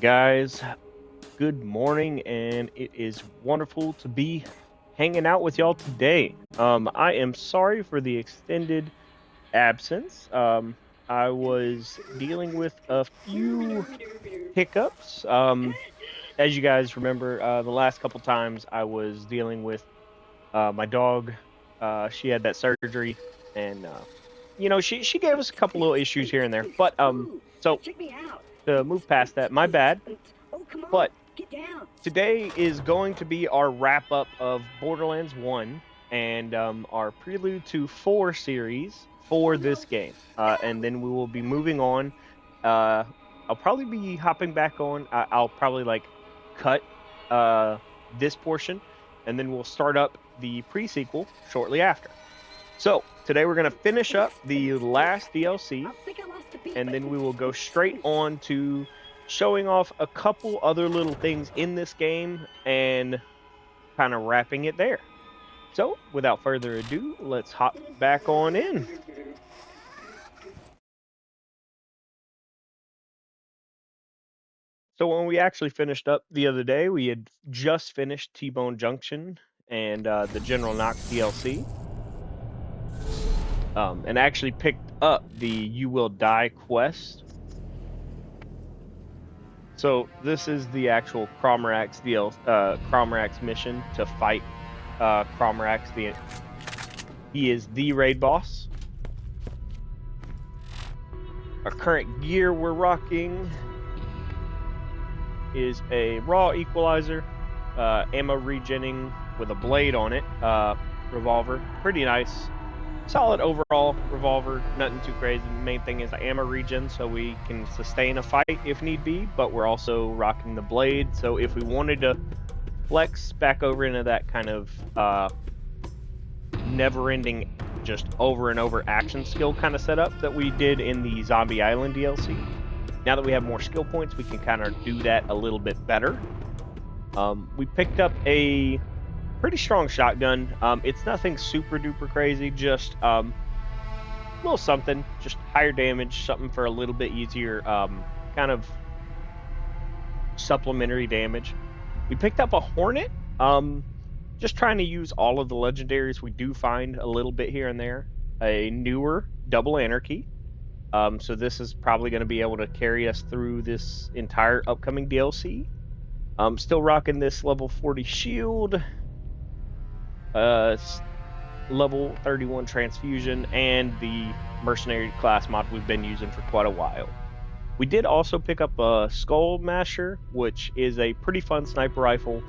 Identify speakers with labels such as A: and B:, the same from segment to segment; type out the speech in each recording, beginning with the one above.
A: guys, good morning, and it is wonderful to be hanging out with y'all today. I am sorry for the extended absence. I was dealing with a few hiccups. As you guys remember, the last couple times I was dealing with my dog. She had that surgery, and she gave us a couple little issues here and there. But so to move past that, my bad. But today is going to be our wrap up of Borderlands 1 and our Prelude to 4 series for this game. And then we will be moving on. I'll probably be hopping back on. I'll probably cut this portion, and then we'll start up the pre-sequel shortly after. So today we're going to finish up the last DLC, and then we will go straight on to showing off a couple other little things in this game and kind of wrapping it there. So without further ado, let's hop back on in. So when we actually finished up the other day, we had just finished T-Bone Junction and the General Knox DLC. And actually picked up the You Will Die quest. So this is the actual Cromrax Cromrax mission to fight Cromrax. He is the raid boss. Our current gear we're rocking is a raw equalizer, ammo regenning with a blade on it, revolver, pretty nice. Solid overall revolver, nothing too crazy. The main thing is the ammo regen, so we can sustain a fight if need be, but we're also rocking the blade, so if we wanted to flex back over into that kind of never-ending, just over and over action skill kind of setup that we did in the Zombie Island DLC, now that we have more skill points, we can kind of do that a little bit better. We picked up a pretty strong shotgun. It's nothing super duper crazy, just a little something, just higher damage, something for a little bit easier kind of supplementary damage. We picked up a Hornet, just trying to use all of the legendaries we do find a little bit here and there. A newer Double Anarchy, so this is probably going to be able to carry us through this entire upcoming DLC. Still rocking this level 40 shield, level 31 transfusion, and the mercenary class mod we've been using for quite a while. We did also pick up a Skull Masher, which is a pretty fun sniper rifle.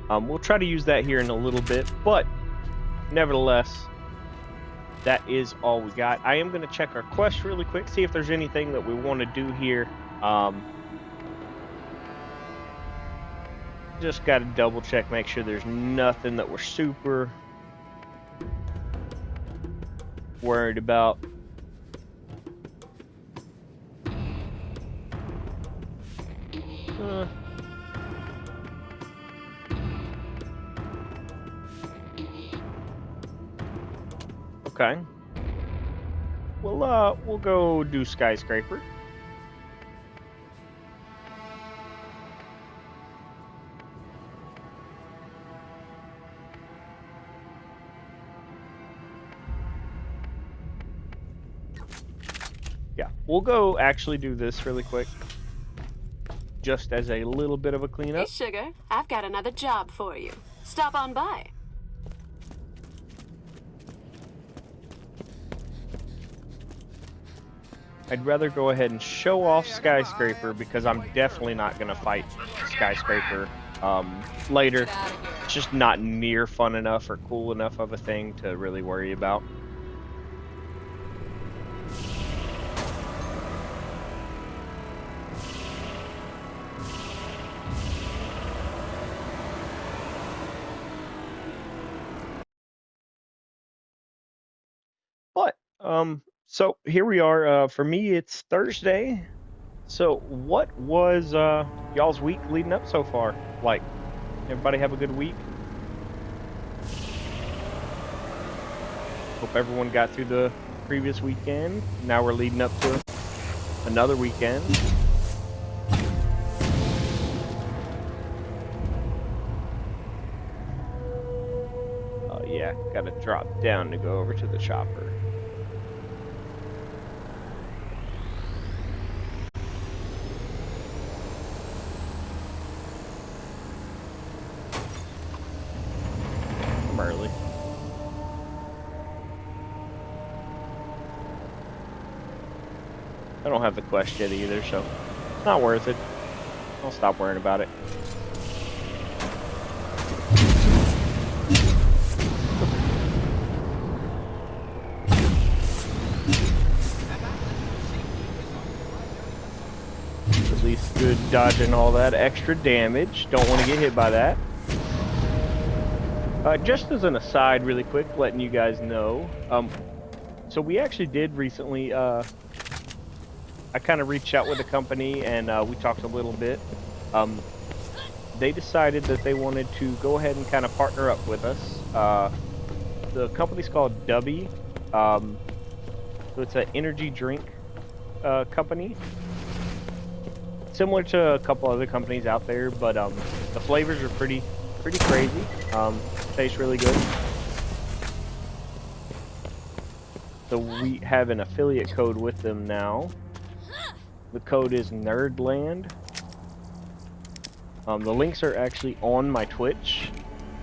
A: We'll try to use that here in a little bit, but nevertheless, that is all we got. I am going to check our quest really quick, see if there's anything that we want to do here. Just got to double check, make sure there's nothing that we're super worried about. Okay. We'll go do Skyscraper. Yeah, we'll go actually do this really quick, just as a little bit of a cleanup.
B: Hey, sugar, I've got another job for you. Stop on by.
A: I'd rather go ahead and show off Skyscraper because I'm definitely not going to fight Skyscraper later. It's just not near fun enough or cool enough of a thing to really worry about. But, so here we are. For me, it's Thursday. So what was y'all's week leading up so far? Like, everybody have a good week? Hope everyone got through the previous weekend. Now we're leading up to another weekend. yeah, gotta drop down to go over to the chopper. I'm early. I don't have the quest yet either, so it's not worth it. I'll stop worrying about it. At least good dodging all that extra damage. Don't want to get hit by that. Just as an aside, really quick, letting you guys know. So we actually did recently. I kind of reached out with the company and we talked a little bit. They decided that they wanted to go ahead and kind of partner up with us. The company's called GOTY. So it's an energy drink company. Similar to a couple other companies out there, but the flavors are pretty crazy. Tastes really good. So we have an affiliate code with them now. The code is Nerdland. The links are actually on my Twitch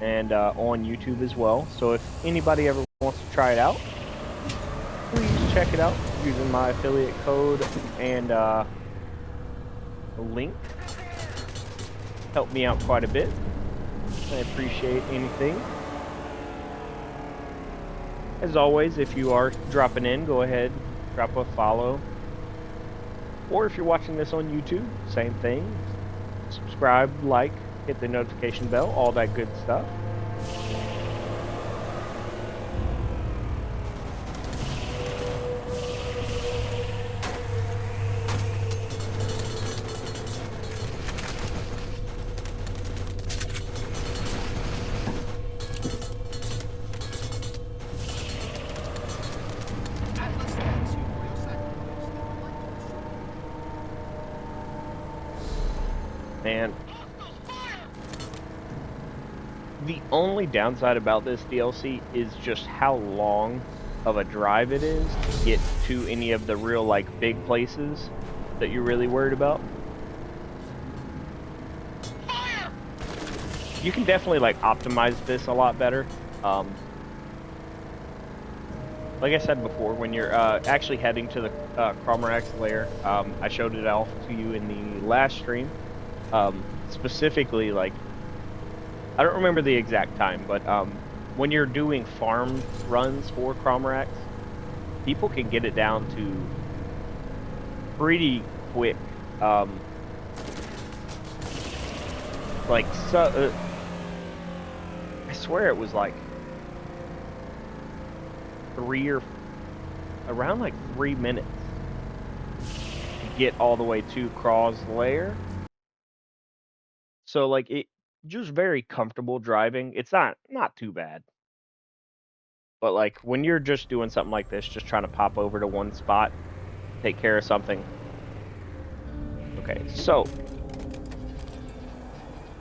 A: and on YouTube as well. So if anybody ever wants to try it out, please check it out using my affiliate code and the link. Help me out quite a bit. I appreciate anything. As always, if you are dropping in, go ahead, drop a follow. Or if you're watching this on YouTube, same thing. Subscribe, like, hit the notification bell, all that good stuff. And the only downside about this DLC is just how long of a drive it is to get to any of the real, like, big places that you're really worried about. You can definitely, like, optimize this a lot better. Like I said before, when you're actually heading to the Cromarax lair, I showed it off to you in the last stream. Specifically, like, I don't remember the exact time, but when you're doing farm runs for Cromarax, people can get it down to pretty quick. Like, so, I swear it was like around 3 minutes to get all the way to Craw's lair. So, like, it just very comfortable driving. It's not too bad. But, like, when you're just doing something like this, just trying to pop over to one spot, take care of something. Okay, so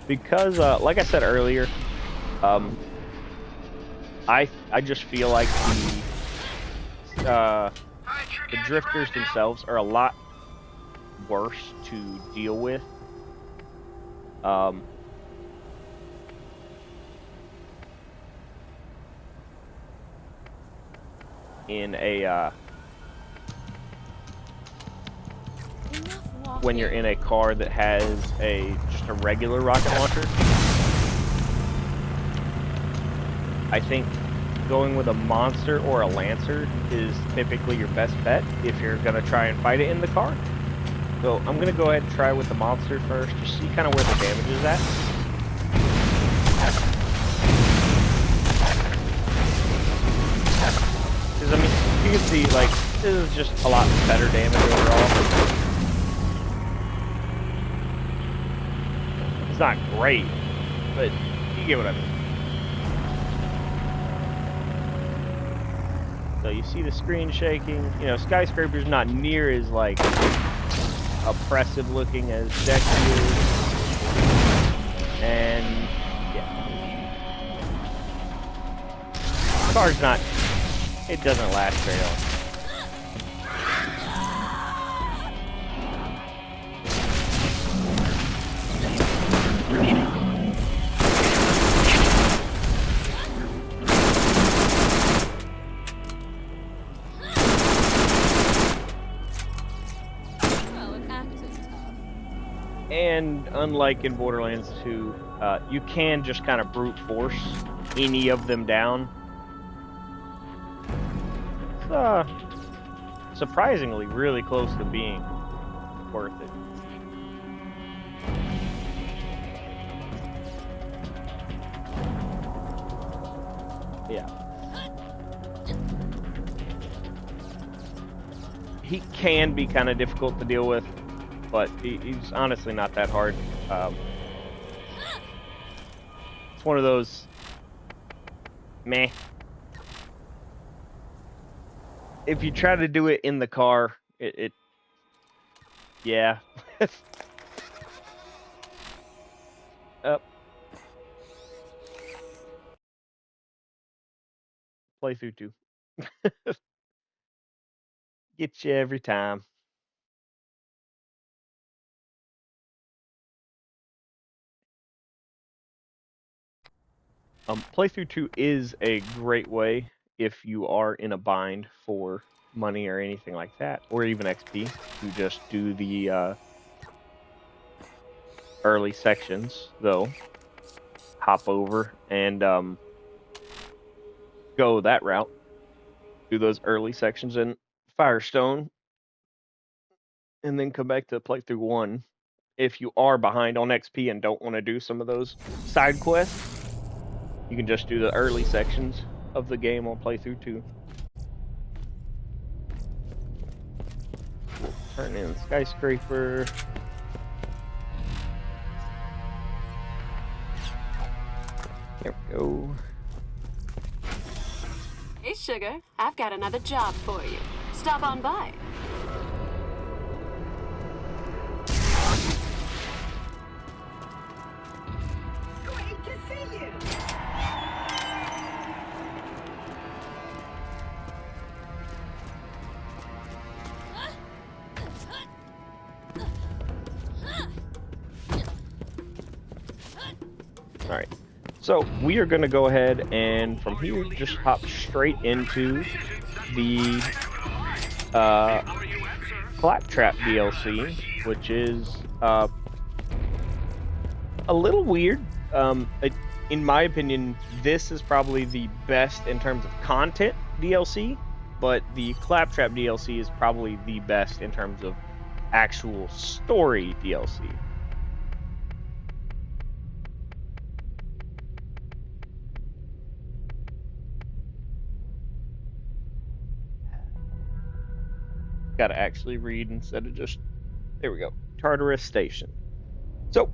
A: because, like I said earlier, I just feel like the drifters themselves are a lot worse to deal with. In a when you're in a car that has just a regular rocket launcher, I think going with a monster or a lancer is typically your best bet if you're gonna try and fight it in the car. So I'm gonna go ahead and try with the monster first, just see kind of where the damage is at. Because, I mean, you can see, like, this is just a lot better damage overall. It's not great, but you get what I mean. So you see the screen shaking. You know, Skyscraper's not near as, like, oppressive looking as Dexy is. And, yeah. car's not, it doesn't last very long. And unlike in Borderlands 2, you can just kind of brute force any of them down. It's surprisingly really close to being worth it. Yeah. He can be kind of difficult to deal with, but he's honestly not that hard. It's one of those meh. If you try to do it in the car, yeah. Up. Playthrough 2. Get you every time. Playthrough 2 is a great way if you are in a bind for money or anything like that, or even XP, to just do the early sections, though. Hop over and go that route. Do those early sections in Firestone, and then come back to Playthrough 1. If you are behind on XP and don't want to do some of those side quests, you can just do the early sections of the game on Playthrough 2. We'll turn in Skyscraper. There we go.
B: Hey, sugar, I've got another job for you. Stop on by.
C: Great to see you.
A: All right. So we are going to go ahead and from here just hop straight into the Claptrap DLC, which is a little weird. In my opinion, this is probably the best in terms of content DLC, but the Claptrap DLC is probably the best in terms of actual story DLC. Gotta actually read instead of just, there we go, Tartarus Station. So,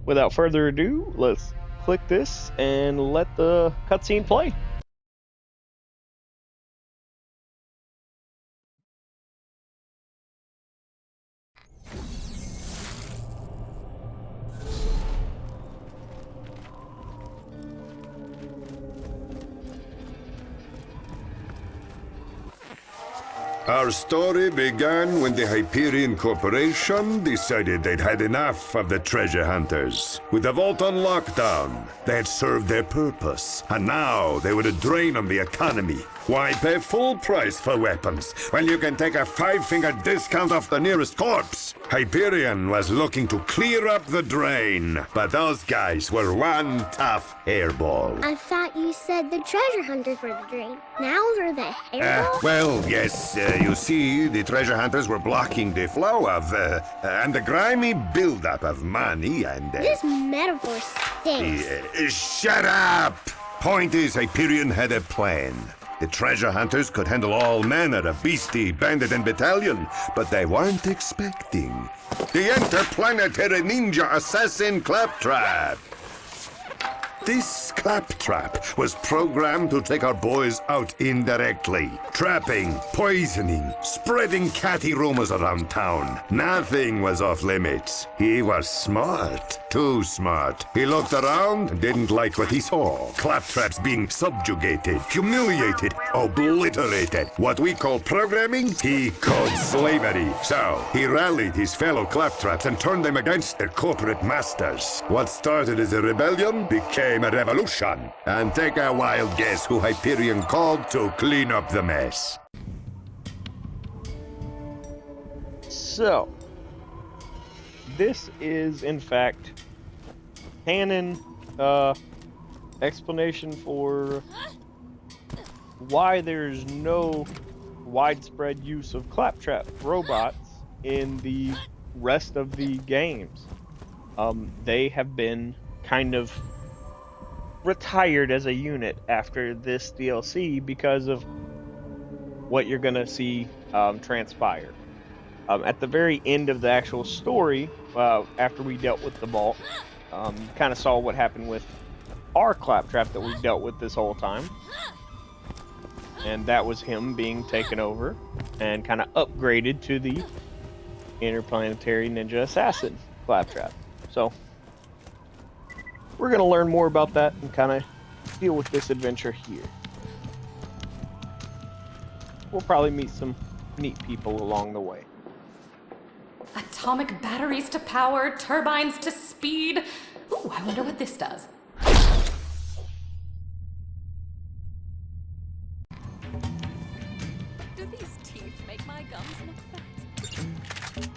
A: without further ado, let's click this and let the cutscene play.
D: Our story began when the Hyperion Corporation decided they'd had enough of the treasure hunters. With the vault on lockdown, they had served their purpose, and now they were a drain on the economy. Why pay full price for weapons when you can take a 5-finger discount off the nearest corpse? Hyperion was looking to clear up the drain, but those guys were one tough hairball.
E: I thought you said the treasure hunters were the drain. Now they're the hairballs?
D: Well, yes, you see, the treasure hunters were blocking the flow of, and the grimy buildup of money and...
E: This metaphor stinks.
D: Shut up! Point is, Hyperion had a plan. The treasure hunters could handle all manner of beastie, bandit, and battalion, but they weren't expecting the interplanetary ninja assassin Claptrap. This Claptrap was programmed to take our boys out indirectly. Trapping, poisoning, spreading catty rumors around town. Nothing was off limits. He was smart, too smart. He looked around and didn't like what he saw. Claptraps being subjugated, humiliated, obliterated. What we call programming, he called slavery. So, he rallied his fellow Claptraps and turned them against their corporate masters. What started as a rebellion became a revolution. And take a wild guess who Hyperion called to clean up the mess.
A: So, this is in fact canon explanation for why there's no widespread use of claptrap robots in the rest of the games. They have been kind of retired as a unit after this DLC because of what you're gonna see transpire. At the very end of the actual story, after we dealt with the vault, you kind of saw what happened with our claptrap that we've dealt with this whole time. And that was him being taken over and kind of upgraded to the interplanetary ninja assassin claptrap. So, we're going to learn more about that and kind of deal with this adventure here. We'll probably meet some neat people along the way.
F: Atomic batteries to power, turbines to speed. Ooh, I wonder what this does. Do these teeth make my gums look fat?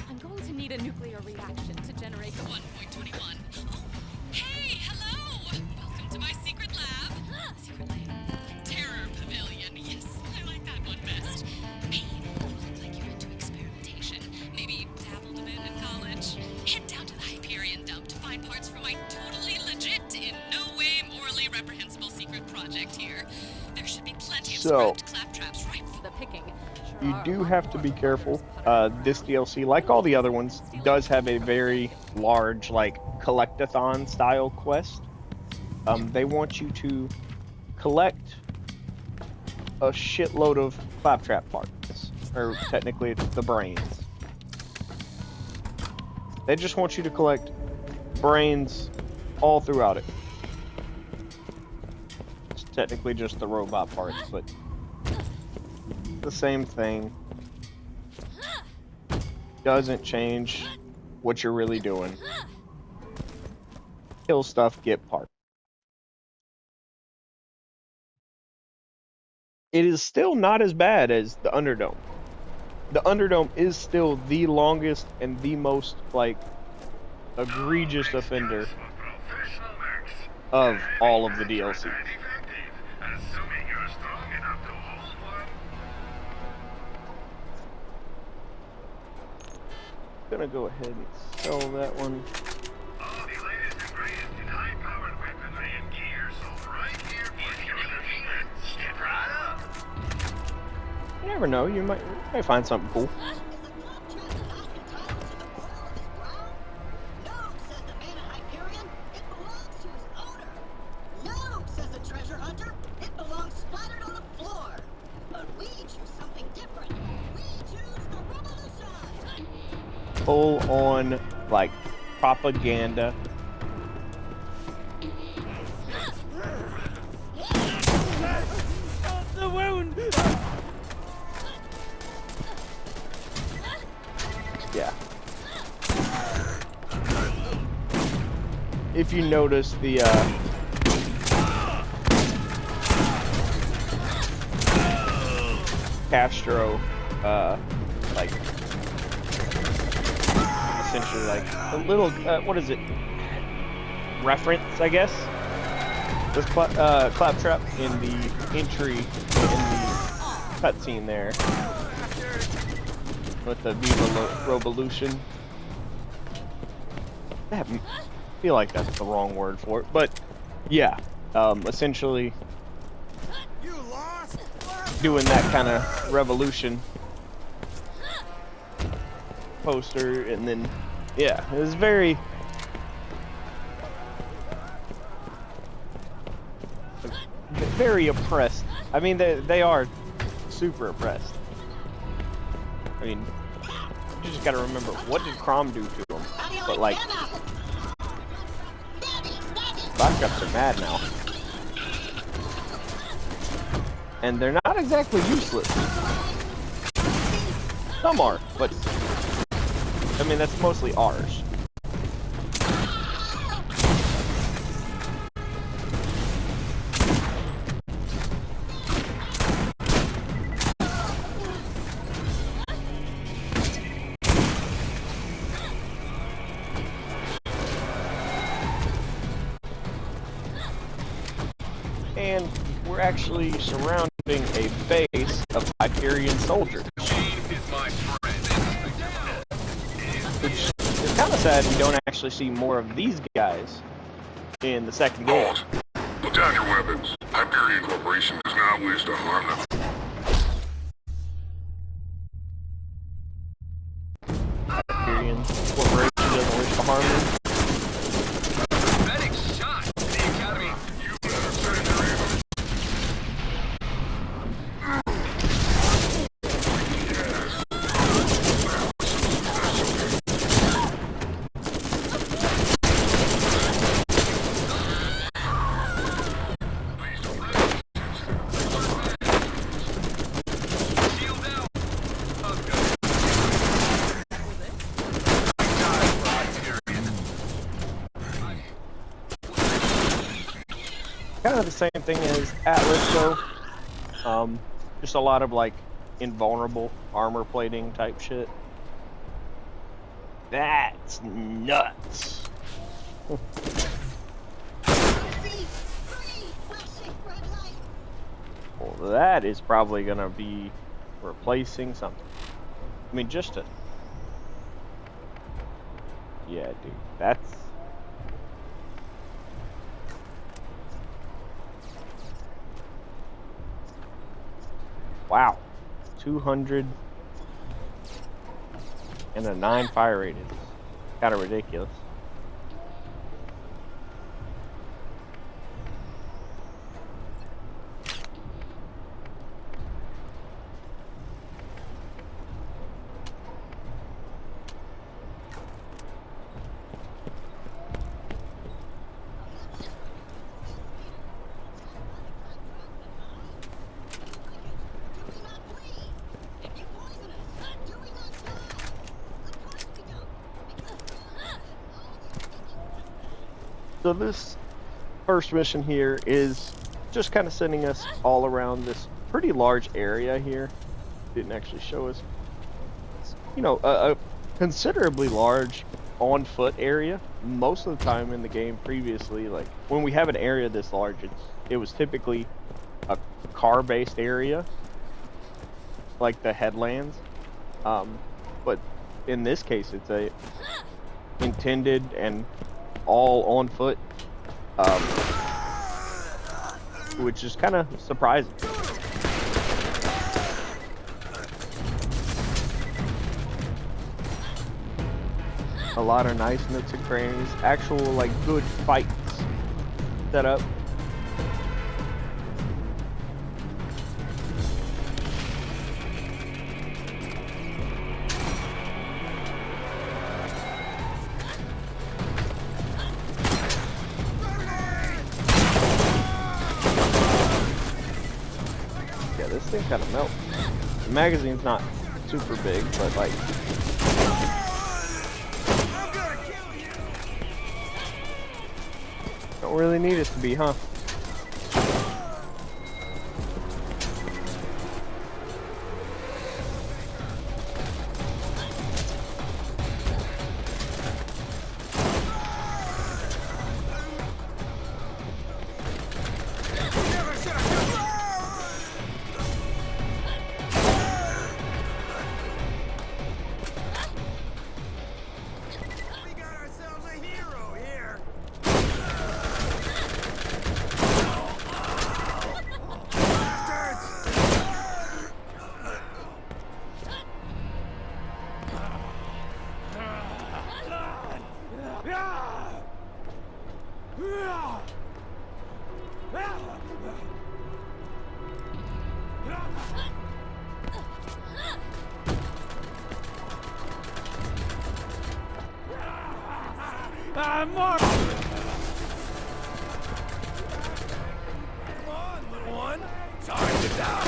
F: I'm going to need a nuclear reaction to generate the 1.21. Oh, hey, hello! Welcome to my secret lab. Secret lab. Terror Pavilion. Yes, I like that one best. Hey, you look like you're into experimentation. Maybe dabbled a bit in college. Head down to the Hyperion dump to find parts for my totally legit, in no way morally reprehensible secret project here. There should be plenty of scrapped claptraps ripe for the picking.
A: You do have to be careful. This DLC, like all the other ones, does have a very large, like, collectathon style quest. They want you to collect a shitload of claptrap parts, or technically it's the brains. They just want you to collect brains all throughout it. It's technically just the robot parts, but the same thing. Doesn't change what you're really doing. Kill stuff, get parts. It is still not as bad as the Underdome. The Underdome is still the longest and the most, like, egregious offender of all of the DLCs. Gonna go ahead and sell that one.
G: All the latest and greatest in high-powered weaponry and gear sold right here for your convenience. Step right up.
A: You never know, you might find something cool. Full on, like, propaganda. The wound. Yeah. If you notice the Castro, like, essentially like a little what is it, reference, I guess, this claptrap in the entry in the cutscene there with the Viva Robolution. I feel like that's the wrong word for it, but yeah, essentially doing that kind of revolution poster, and then yeah, it was very oppressed. I mean, they are super oppressed. I mean, you just gotta remember, what did Crom do to them? But like, backups are mad now. And they're not exactly useless. Some are, but I mean, that's mostly ours. And we're actually surrounding a base of Hyperion soldiers. Which is kind of sad we don't actually see more of these guys in the second game.
H: Pause. Put down your weapons. Hyperion Corporation does not wish to harm them.
A: Hyperion Corporation doesn't wish to harm them.
G: Medic shot. The Academy.
H: You better surrender.
G: Shield out. Okay.
A: Kind of the same thing as Atlas, though. Just a lot of like invulnerable armor plating type shit. That's nuts. Well, that is probably gonna be replacing something. I mean, just a. Yeah, dude, that's. Wow, 200 and a 9 fire rated. Kind of ridiculous. So this first mission here is just kind of sending us all around this pretty large area here. Didn't actually show us, you know, a considerably large on-foot area. Most of the time in the game previously, like when we have an area this large, it was typically a car-based area, like the headlands. But in this case, it's a intended and all on foot, which is kind of surprising. A lot of nice nooks and crannies, actual like good fights set up. This thing kind of melts. The magazine's not super big, but like. Don't really need it to be, huh?
G: on, little one. Time to die.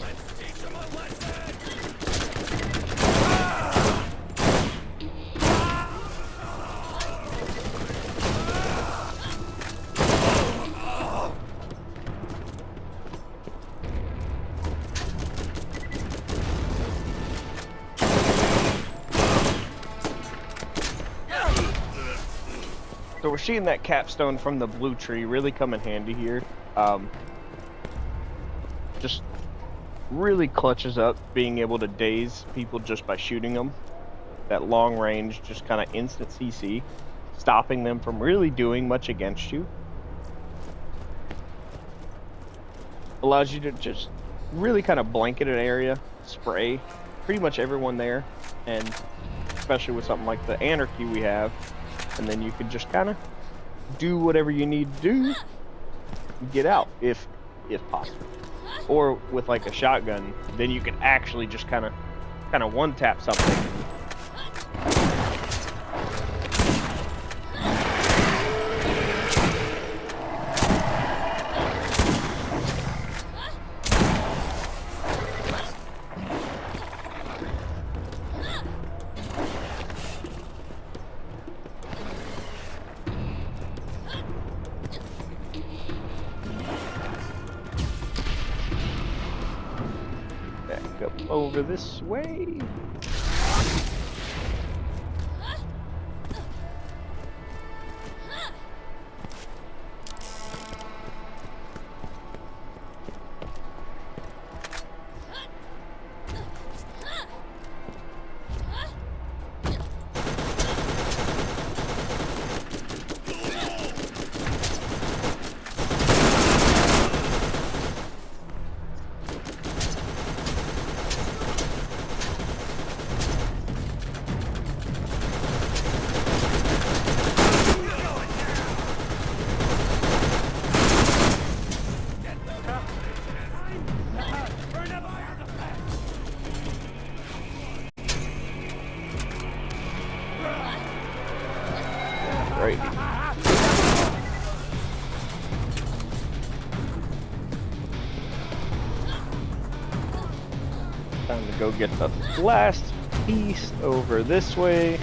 G: Let's teach him a lesson.
A: So we're seeing that capstone from the blue tree really come in handy here. Just really clutches up being able to daze people just by shooting them. That long range, just kind of instant CC, stopping them from really doing much against you. Allows you to just really kind of blanket an area, spray pretty much everyone there, and especially with something like the anarchy we have. And then you can just kind of do whatever you need to do and get out, if possible. Or with like a shotgun, then you can actually just kind of one tap something. Back up over this way. Right. Time to go get the last piece over this way.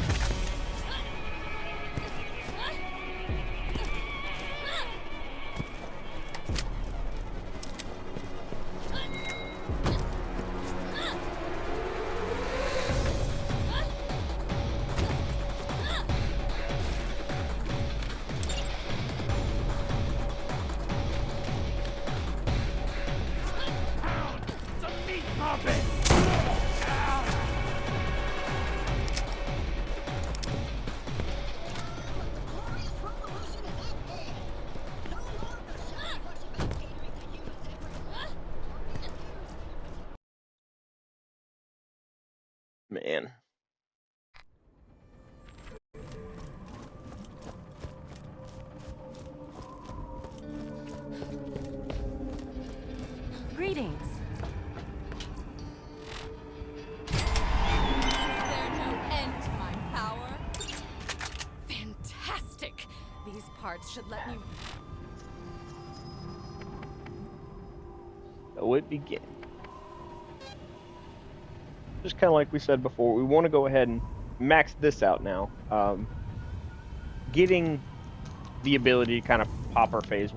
A: Man.
F: Greetings. Is there no end to my power? Fantastic! These parts should let me...
A: So it begins. Just kind of like we said before, we want to go ahead and max this out now. Getting the ability to kind of pop our phase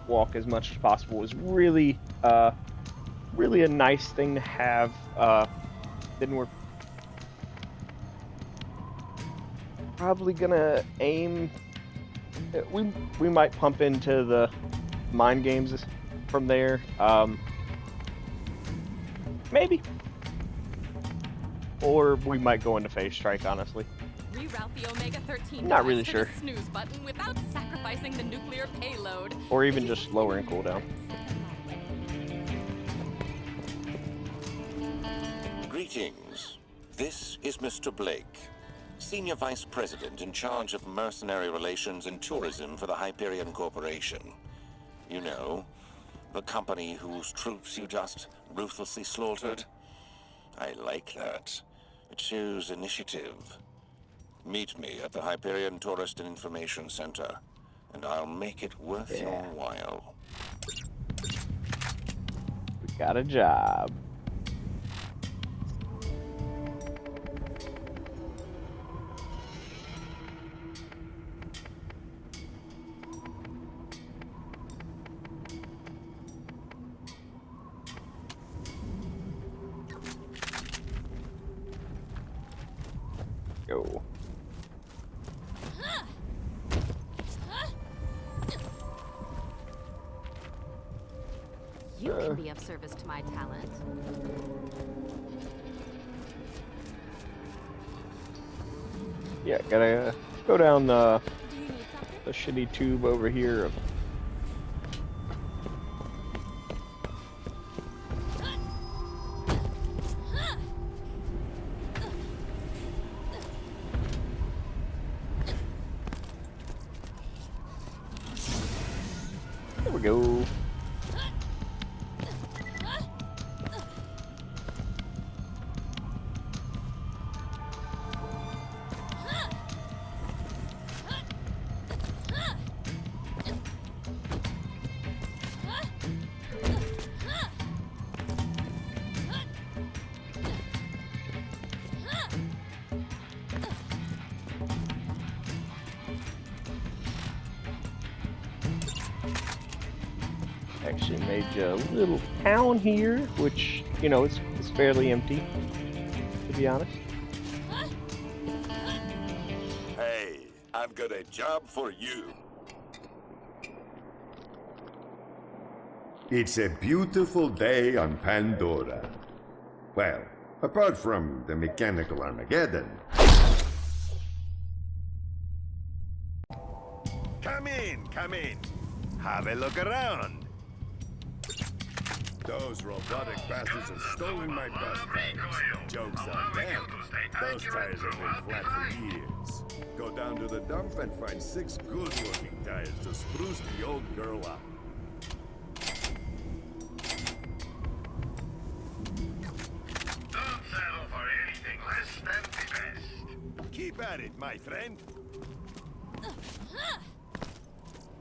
A: walk as much as possible is really, really a nice thing to have. Then we're probably gonna aim. We might pump into the mind games from there. Maybe. Or we might go into phase strike, honestly.
F: Reroute the Omega-13
A: Not really
F: device to
A: sure.
F: the snooze button without sacrificing the nuclear payload.
A: Or even just lowering cooldown.
I: Greetings. This is Mr. Blake, Senior Vice President in charge of mercenary relations and tourism for the Hyperion Corporation. You know, the company whose troops you just ruthlessly slaughtered. I like that. It shows initiative. Meet me at the Hyperion Tourist and Information Center. and I'll make it worth your while.
A: We got a job. Go.
F: You can be of service to my talent.
A: Yeah, gotta go down the
F: Do you need something?
A: shitty tube over here. There we go. Actually made you a little town here, which, you know, it's fairly empty, to be honest.
D: Hey, I've got a job for you. It's a beautiful day on Pandora. Well, apart from the mechanical Armageddon. Come in, come in. Have a look around. Those robotic bastards have stolen my bus tires. Joke's on them. Those tires have been flat for years. Go down to the dump and find 6 good-looking tires to spruce the old girl up.
G: Don't settle for anything less than the best.
D: Keep at it, my friend.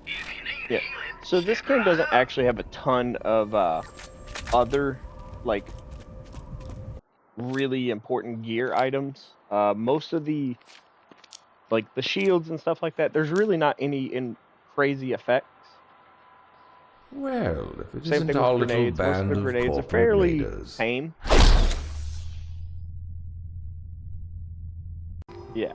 G: If you need
A: Yeah.
G: healing,
A: So this game doesn't actually have a ton of other, like, really important gear items. Most of the, like, the shields and stuff like that, there's really not any in crazy effects.
J: Well, if it
A: Same
J: isn't
A: thing
J: our
A: with
J: little
A: grenades. Most of
J: band
A: the
J: of
A: grenades are
J: corporate
A: fairly
J: raiders.
A: tame. Yeah.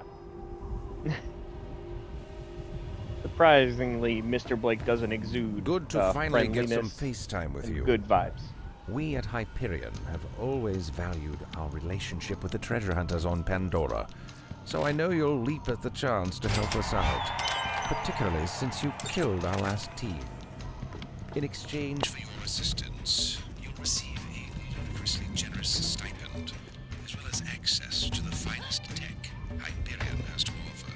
A: Surprisingly, Mr. Blake doesn't exude
J: Good to finally get some
A: friendliness
J: FaceTime with
A: and
J: you.
A: good vibes.
J: We at Hyperion have always valued our relationship with the treasure hunters on Pandora, so I know you'll leap at the chance to help us out, particularly since you killed our last team. In exchange for your assistance, you'll receive a ludicrously generous stipend, as well as access to the finest tech Hyperion has to offer.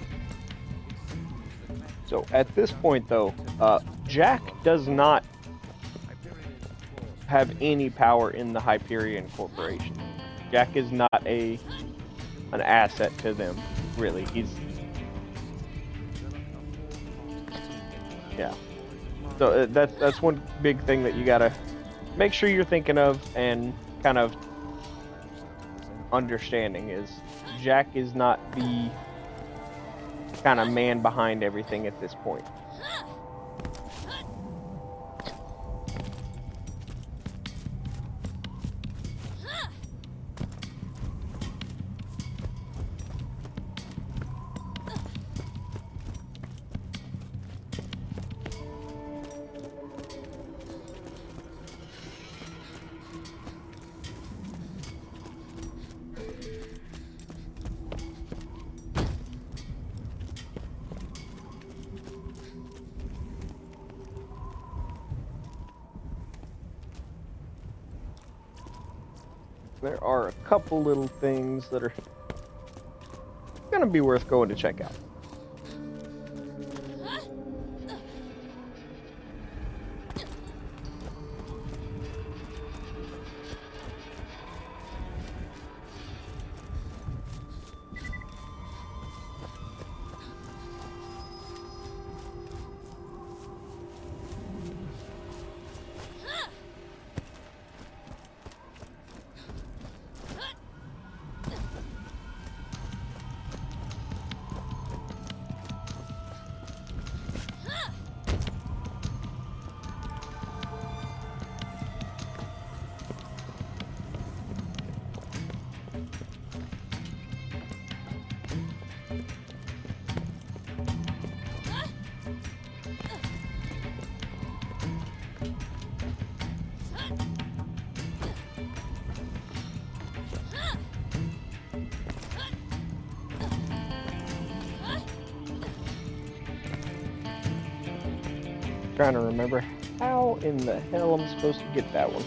A: So at this point, though, Jack does not have any power in the Hyperion Corporation. Jack is not an asset to them, really. Yeah. So that's one big thing that you gotta make sure you're thinking of and kind of understanding is Jack is not the kind of man behind everything at this point. There are a couple little things that are gonna be worth going to check out. Trying to remember how in the hell I'm supposed to get that one.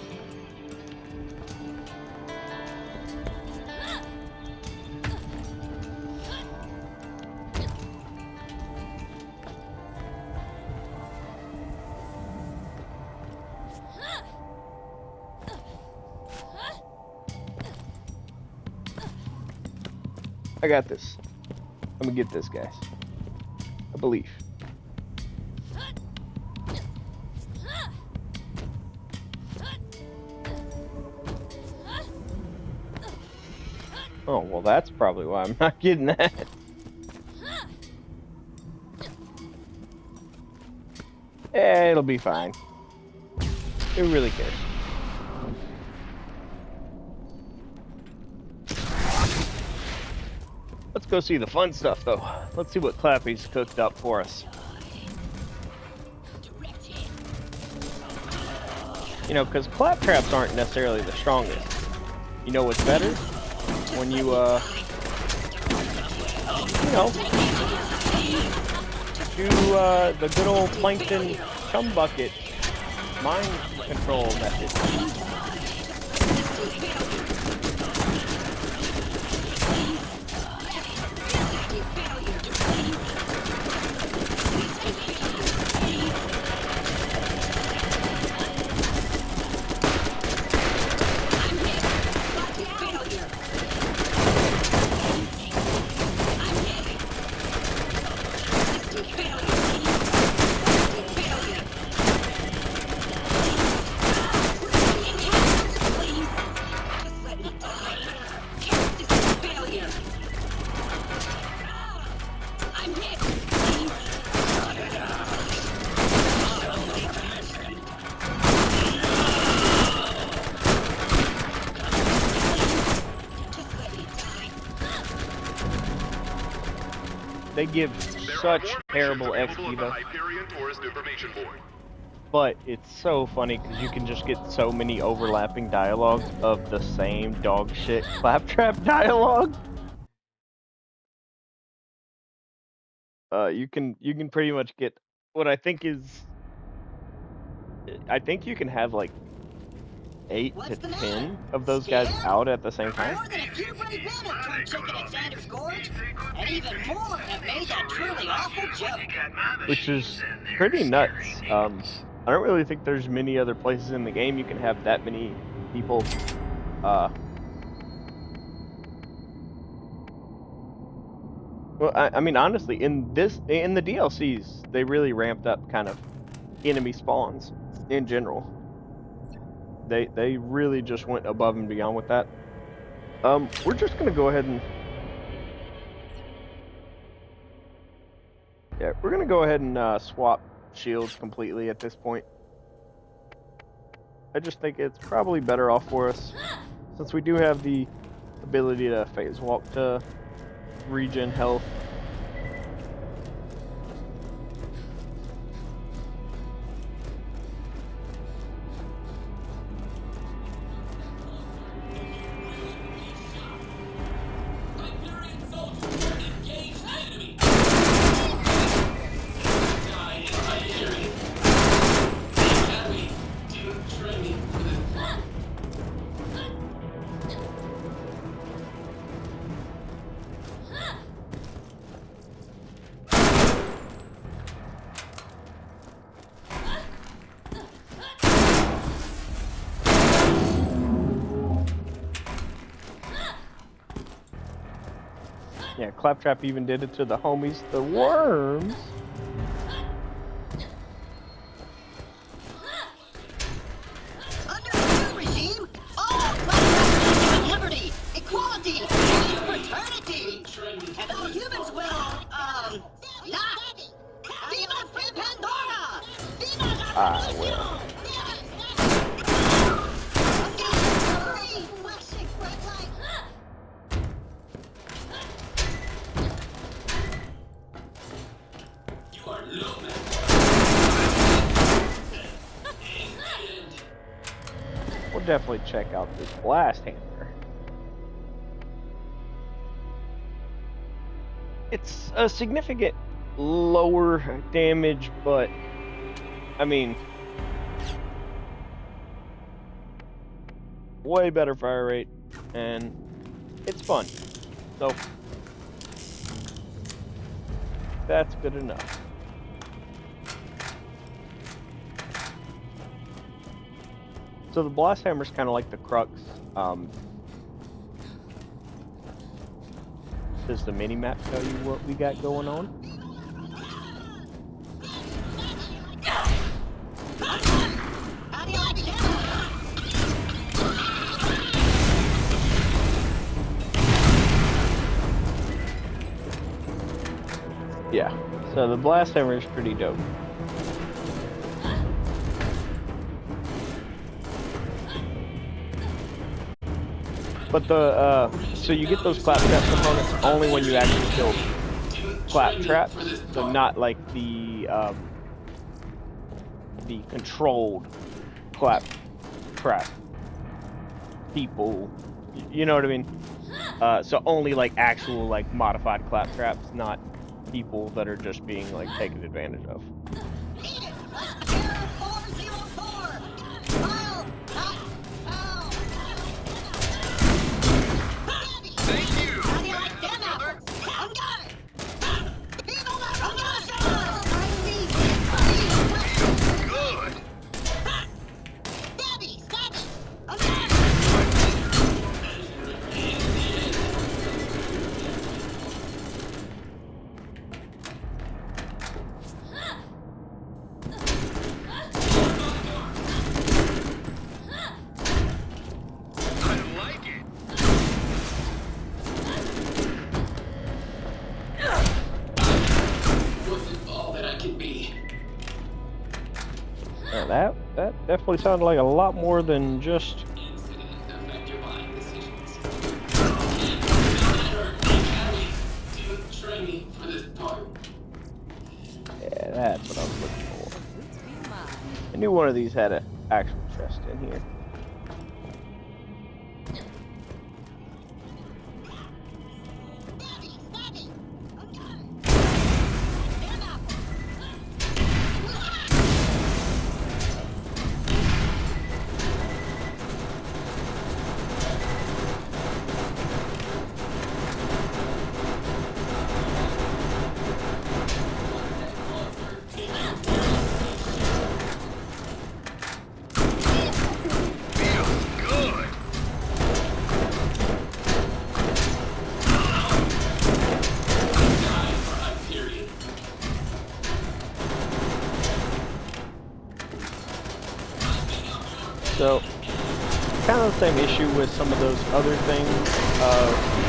A: I got this. Let me get this, guys. I believe. Oh, well, that's probably why I'm not getting that. It'll be fine. Who really cares? Let's go see the fun stuff, though. Let's see what Clappy's cooked up for us. You know, because claptraps aren't necessarily the strongest. You know what's better? When you, do the good old plankton chum bucket mind control method. They give such terrible XP though. But it's so funny because you can just get so many overlapping dialogues of the same dog shit claptrap dialogue. You can pretty much get what I think you can have like 8 to 10 of those guys out at the same time.
C: More than a few brave men have turned chicken at Sanders Gorge, and even more have made that truly awful joke.
A: Which is pretty nuts. I don't really think there's many other places in the game you can have that many people. Well, I mean, honestly, in the DLCs, they really ramped up kind of enemy spawns in general. They really just went above and beyond with that. We're just gonna go ahead and swap shields completely at this point. I just think it's probably better off for us since we do have the ability to phase walk to regen health. Yeah, Claptrap even did it to the homies, the worms.
C: Under the new regime, all claptraps have liberty, equality, and fraternity. And all humans will, not. Viva Free Pandora! Viva
A: Well. We'll definitely check out this blast hammer. It's a significant lower damage, but I mean, way better fire rate, and it's fun. So that's good enough. So the blast hammer is kind of like the crux. Does the mini map tell you what we got going on? Yeah, so the blast hammer is pretty dope. But the so you get those claptrap components only when you actually kill claptraps, so not like the controlled claptrap people. You know what I mean? So only like actual like modified claptraps, not people that are just being like taken advantage of. That definitely sounded like a lot more than just. Yeah, that's what I was looking for. I knew one of these had an actual chest in here. So, kind of the same issue with some of those other things,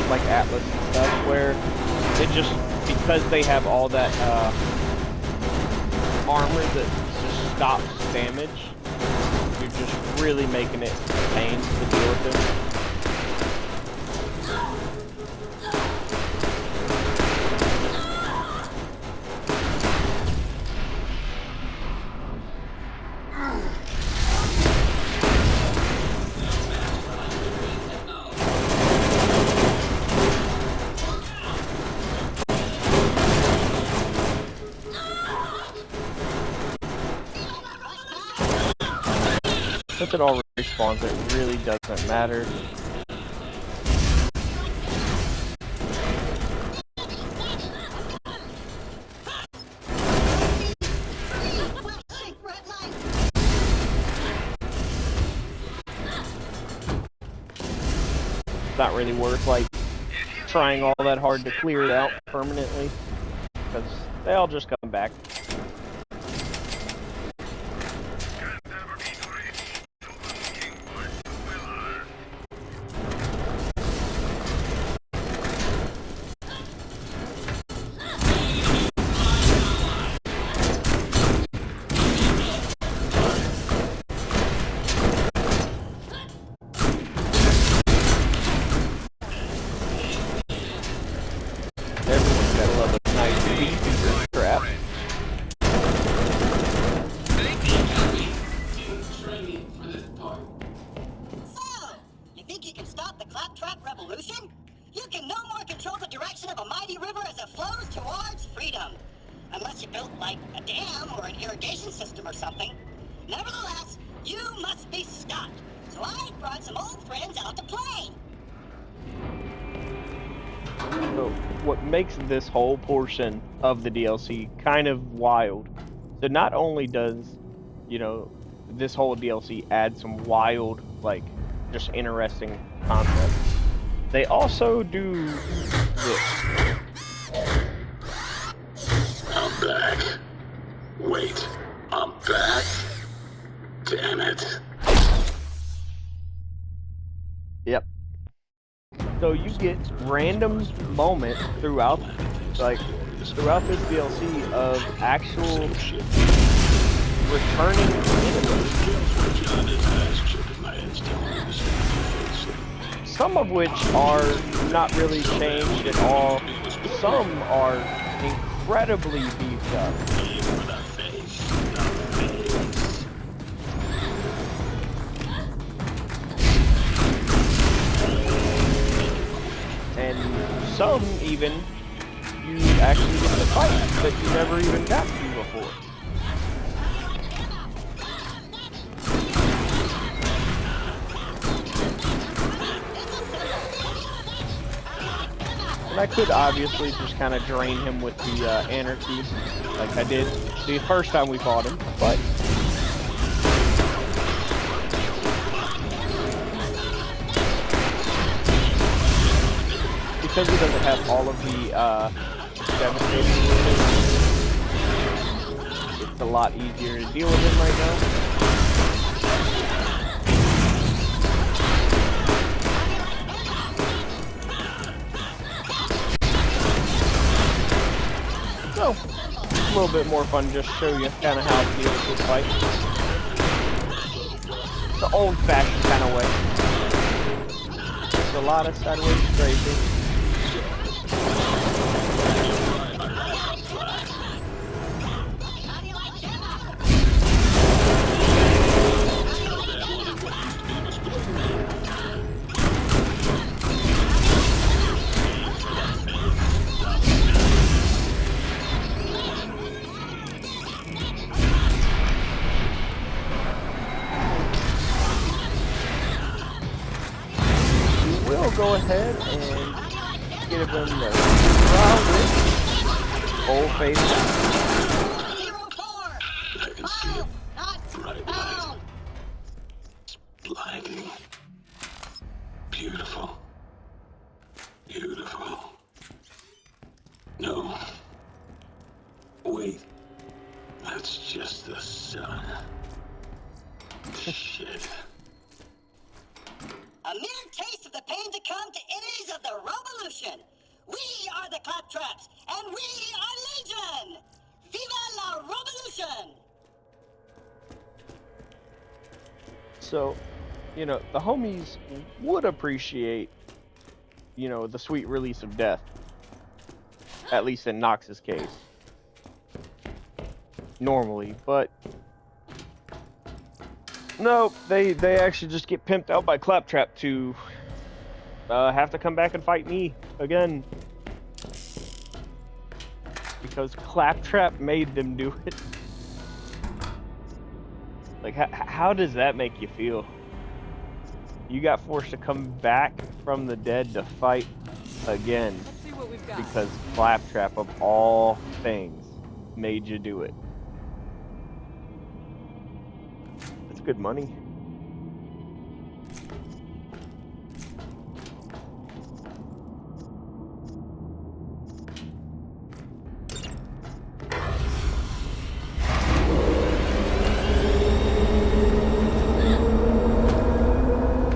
A: like Atlas and stuff, where it just, because they have all that armor that just stops damage, you're just really making it a pain to deal with it. Since it all respawns, it really doesn't matter. It's not really worth like trying all that hard to clear it out permanently, because they all just come back.
C: You can no more control the direction of a mighty river as it flows towards freedom. Unless you built, like, a dam or an irrigation system or something. Nevertheless, you must be stopped. So I brought some old friends out to play.
A: So what makes this whole portion of the DLC kind of wild, so not only does, this whole DLC add some wild, like, just interesting concepts, they also do this.
G: I'm back. Wait, I'm back? Damn it.
A: Yep. So you get random moments throughout this DLC of actual returning enemies. Some of which are not really changed at all. Some are incredibly beefed up. And some even you actually get to fight that you never even got to before. And I could obviously just kind of drain him with the anarchy, like I did the first time we fought him, but because he doesn't have all of the devastating wounds, it's a lot easier to deal with him right now. So, a little bit more fun, just show you kind of how to deal with this fight. The old-fashioned kind of way. Just a lot of sideways strafing. Go ahead and get him in there. Old face.
G: I can see it. Bright light. Blinding. Beautiful. Beautiful. No. Wait. That's just the sun. Shit.
C: A mere taste of the pain to come to innings of the Robolution. We are the Claptraps, and we are Legion. Viva la Robolution!
A: So, the homies would appreciate, the sweet release of death. At least in Nox's case. Normally, but no, they actually just get pimped out by Claptrap to have to come back and fight me again. Because Claptrap made them do it. Like, how does that make you feel? You got forced to come back from the dead to fight again.
F: Let's see what we've got.
A: Because Claptrap, of all things, made you do it. That's good money.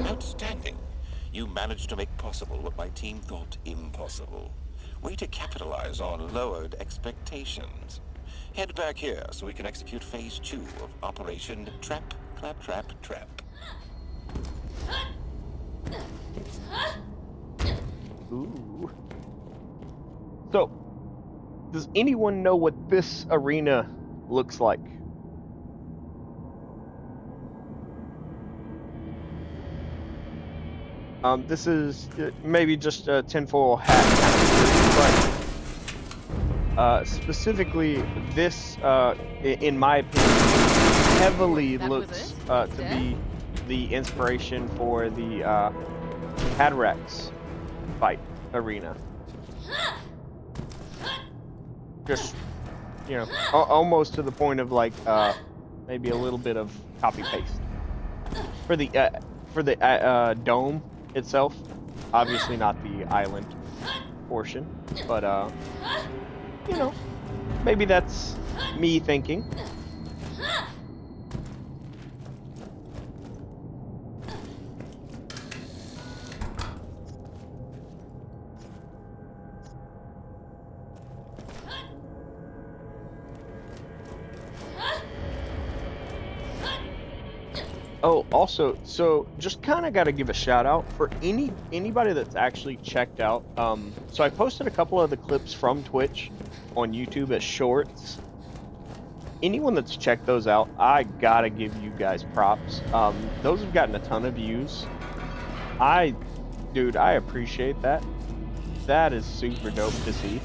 I: Outstanding. You managed to make possible what my team thought impossible. Way to capitalize on lowered expectations. Head back here so we can execute phase 2 of Operation Trap, Claptrap, Trap.
A: Ooh. So, does anyone know what this arena looks like? This is maybe just a tinfoil hat, but Specifically, this, in my opinion, heavily looks to be the inspiration for the Cataracts fight arena. Just, you know, almost to the point of like maybe a little bit of copy paste for the dome itself. Obviously not the island portion, but you know, maybe that's me thinking. Oh, also, so just kind of got to give a shout out for anybody that's actually checked out. So I posted a couple of the clips from Twitch on YouTube as shorts. Anyone that's checked those out, I gotta give you guys props. Those have gotten a ton of views. Dude, I appreciate that. That is super dope to see.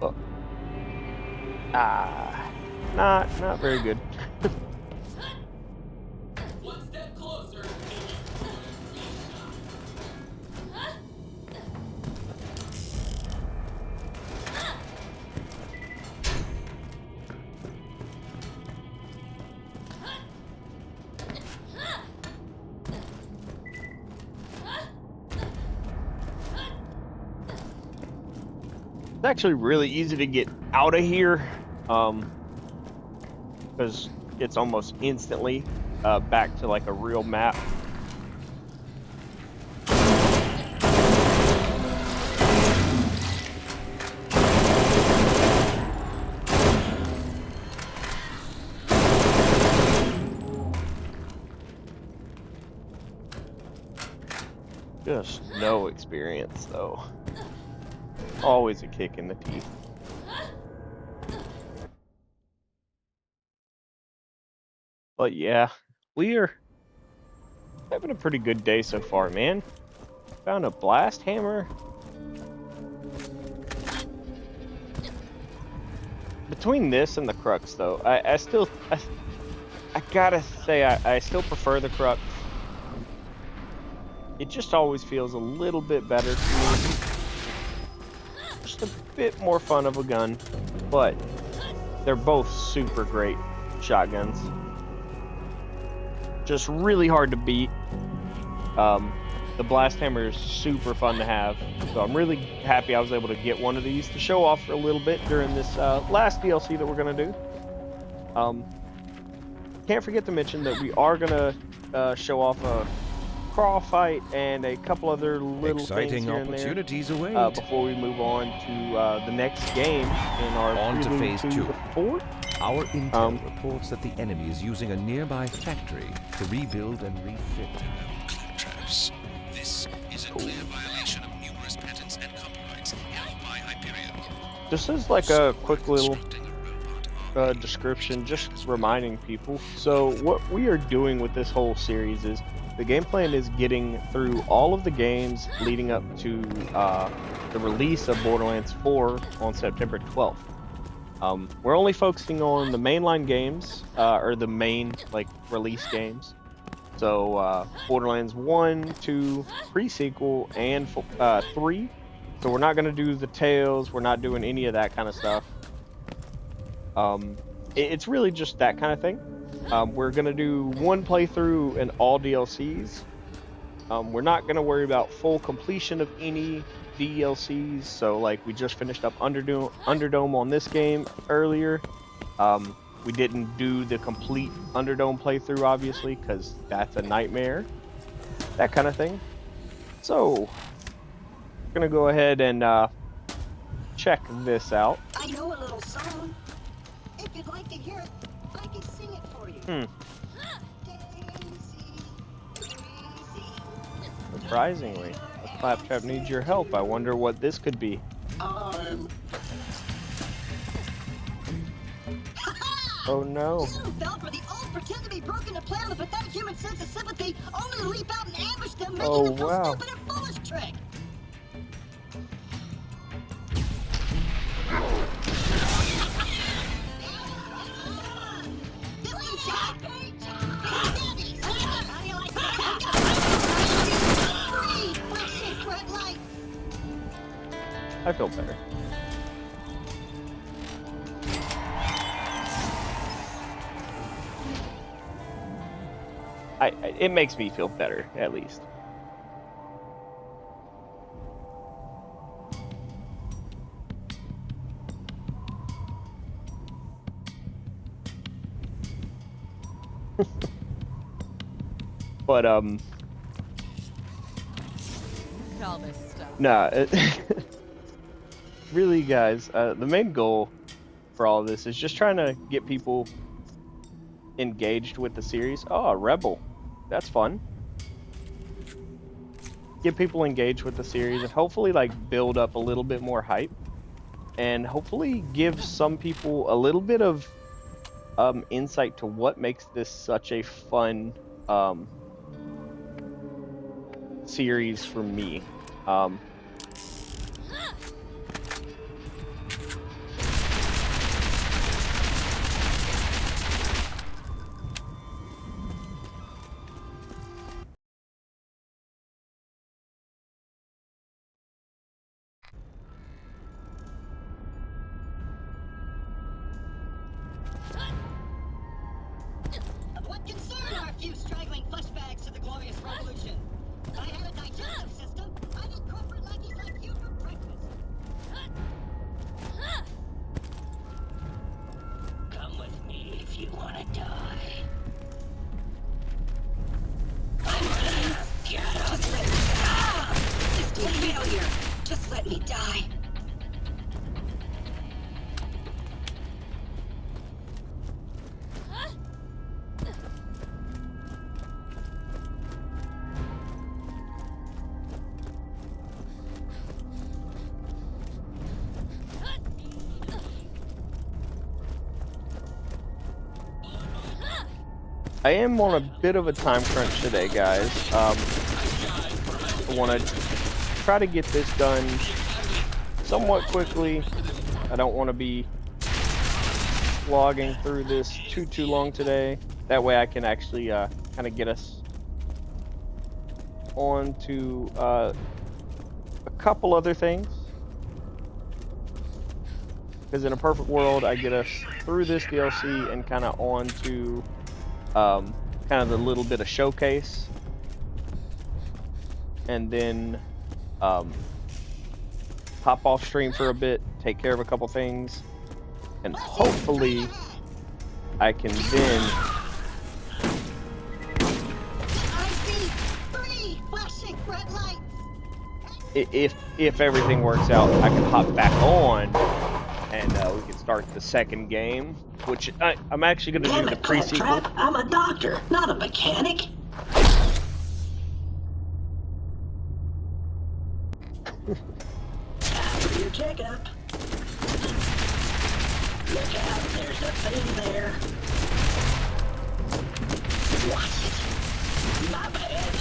A: Oh. Not very good. It's actually really easy to get out of here, because it's almost instantly back to like a real map. Just no experience though. Always a kick in the teeth. But yeah, we are having a pretty good day so far, man. Found a blast hammer. Between this and the crux though, I gotta say I still prefer the crux. It just always feels a little bit better to me. Just a bit more fun of a gun, but they're both super great shotguns. Just really hard to beat. The blast hammer is super fun to have, so I'm really happy I was able to get one of these to show off for a little bit during this last DLC that we're gonna do. Can't forget to mention that we are gonna show off a crawl fight and a couple other little
J: exciting
A: things here
J: opportunities
A: and there,
J: await
A: before we move on to the next game in our
J: on to
A: Prelude
J: phase 2.
A: Fort.
J: Our intel reports that the enemy is using a nearby factory to rebuild and refit.
K: Traps. This is a clear violation of numerous patents and copyrights held by Hyperion.
A: This is like a quick little description, just reminding people. So what we are doing with this whole series is the game plan is getting through all of the games leading up to the release of Borderlands 4 on September 12th. We're only focusing on the mainline games, or the main like release games. So Borderlands 1, 2, pre-sequel, and 3. So we're not going to do the Tales, we're not doing any of that kind of stuff. It's really just that kind of thing. We're going to do one playthrough and all DLCs. We're not going to worry about full completion of any DLCs. So like we just finished up Underdome on this game earlier. We didn't do the complete Underdome playthrough obviously because that's a nightmare. That kind of thing. So we're going to go ahead and check this out.
C: I know a little song. If you'd like to hear it, I can sing it for you.
A: Surprisingly, the Claptrap needs your help. I wonder what this could be. Oh no.
C: You fell for the old pretend to be broken to play on the pathetic human sense of sympathy, only to leap out and ambush them, making them feel stupid and foolish trick.
A: feel better. It makes me feel better, at least. But
F: Look at all this stuff.
A: nah, really, guys, the main goal for all of this is just trying to get people engaged with the series. Oh, a rebel. That's fun. Get people engaged with the series and hopefully like build up a little bit more hype and hopefully give some people a little bit of insight to what makes this such a fun series for me.
C: Of what concern are a few straggling fleshbags to the glorious revolution? If I had a digestive system, I'd eat corporate lackeys like you for breakfast. Come with me if you want to die. Get up! Just let me die! This is failure! Just let me die!
A: I am on a bit of a time crunch today, guys. I want to try to get this done somewhat quickly. I don't want to be logging through this too long today. That way I can actually kind of get us on to a couple other things. Because in a perfect world, I get us through this DLC and kind of on to kind of the little bit of showcase, and then hop off stream for a bit, take care of a couple things, and hopefully I can then,
C: I see 3 flashing red lights.
A: if everything works out, I can hop back on and we can start the second game, which I'm actually going to do the pre-sequel.
C: I'm a doctor, not a mechanic. After your checkup. Look out, there's a thing there. Watch it. My bad.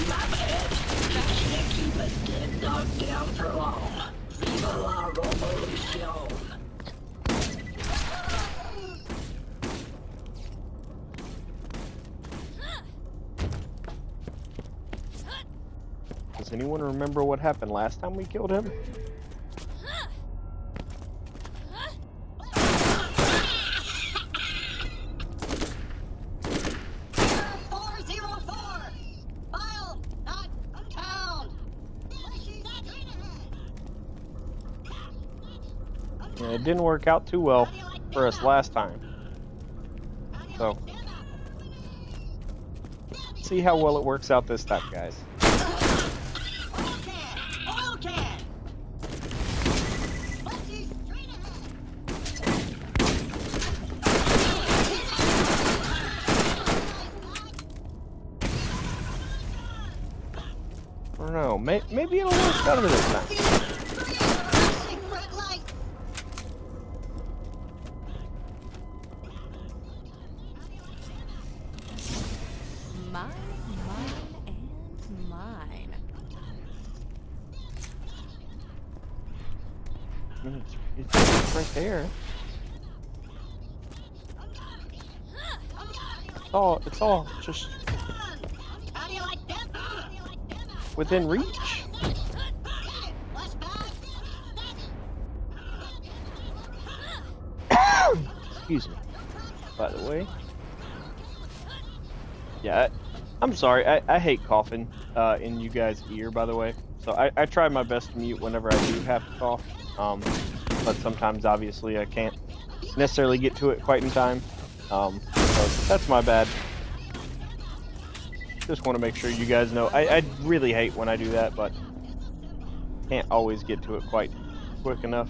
C: My bad. You can't keep a dead dog down for long. Viva la Robolution.
A: Does anyone remember what happened last time we killed him? Yeah, it didn't work out too well for us last time. So, see how well it works out this time, guys. I don't know. Maybe it'll work better this time. It's right there. It's all just within reach. Excuse me. By the way. Yeah, I'm sorry. I hate coughing in you guys' ear, by the way. So I try my best to mute whenever I do have to cough. But sometimes, obviously, I can't necessarily get to it quite in time. So that's my bad. Just want to make sure you guys know. I really hate when I do that, but can't always get to it quite quick enough.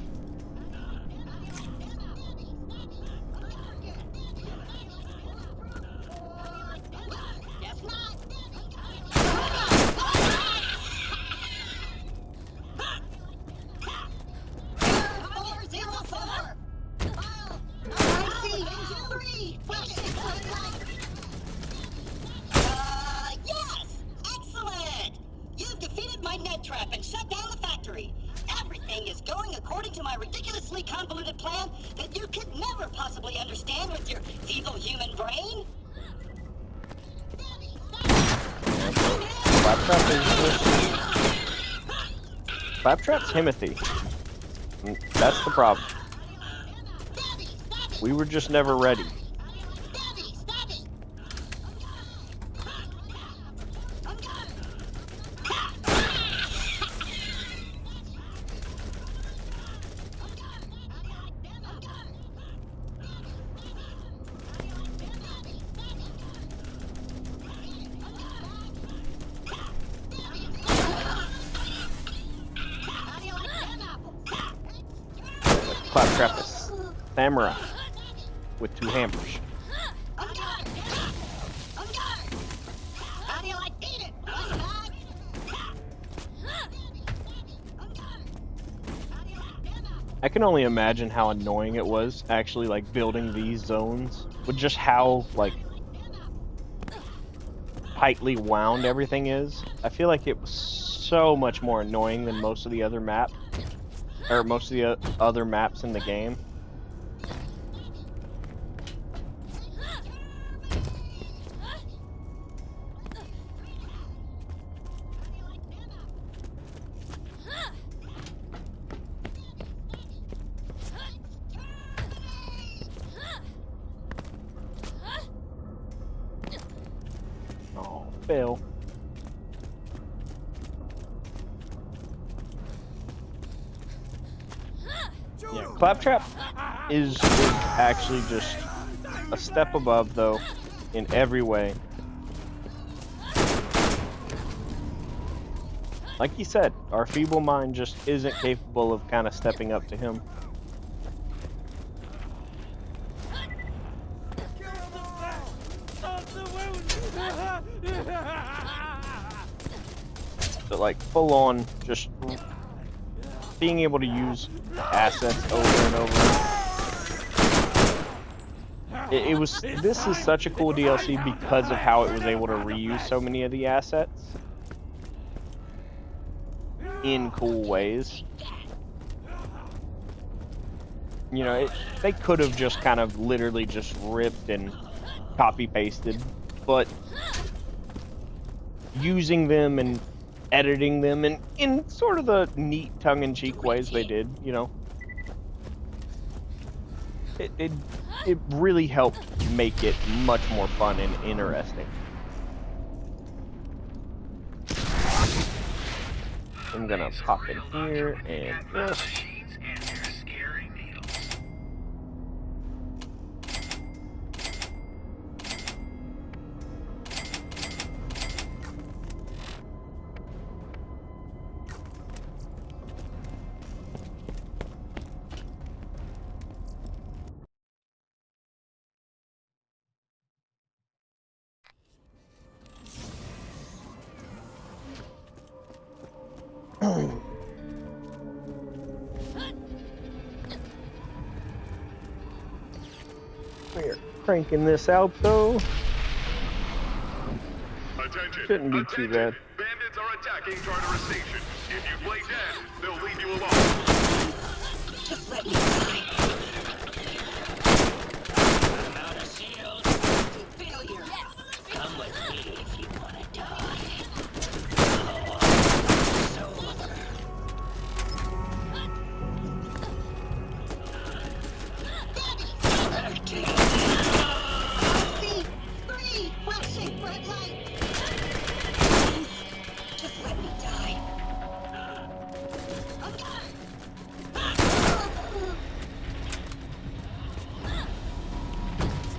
C: Yes! Excellent! You've defeated my net trap and shut down the factory. Everything is going according to my ridiculously convoluted plan that you could never possibly understand with your feeble human brain.
A: Claptrap's Timothy. That's the problem. We were just never ready. Claptrap is samurai with 2 hammers. I can only imagine how annoying it was actually like building these zones with just how like tightly wound everything is. I feel like it was so much more annoying than most of the other maps. Or most of the other maps in the game. Oh, fail. Yeah, Claptrap is actually just a step above, though, in every way. Like he said, our feeble mind just isn't capable of kind of stepping up to him. So, like, full on, just being able to use assets over and over. This is such a cool DLC because of how it was able to reuse so many of the assets in cool ways. You know, they could have just kind of literally just ripped and copy pasted, but using them and editing them in sort of the neat tongue-in-cheek ways they did, you know. It really helped make it much more fun and interesting. I'm gonna pop in here and we're cranking this out though.
G: Attention.
A: Shouldn't be too bad.
G: Bandits are attacking Tartarus Station. If you play dead, they'll leave you alone.
C: Just let me die. I'm out of shields. Failure. Yes. Come with me if you want to die. It's over. Back to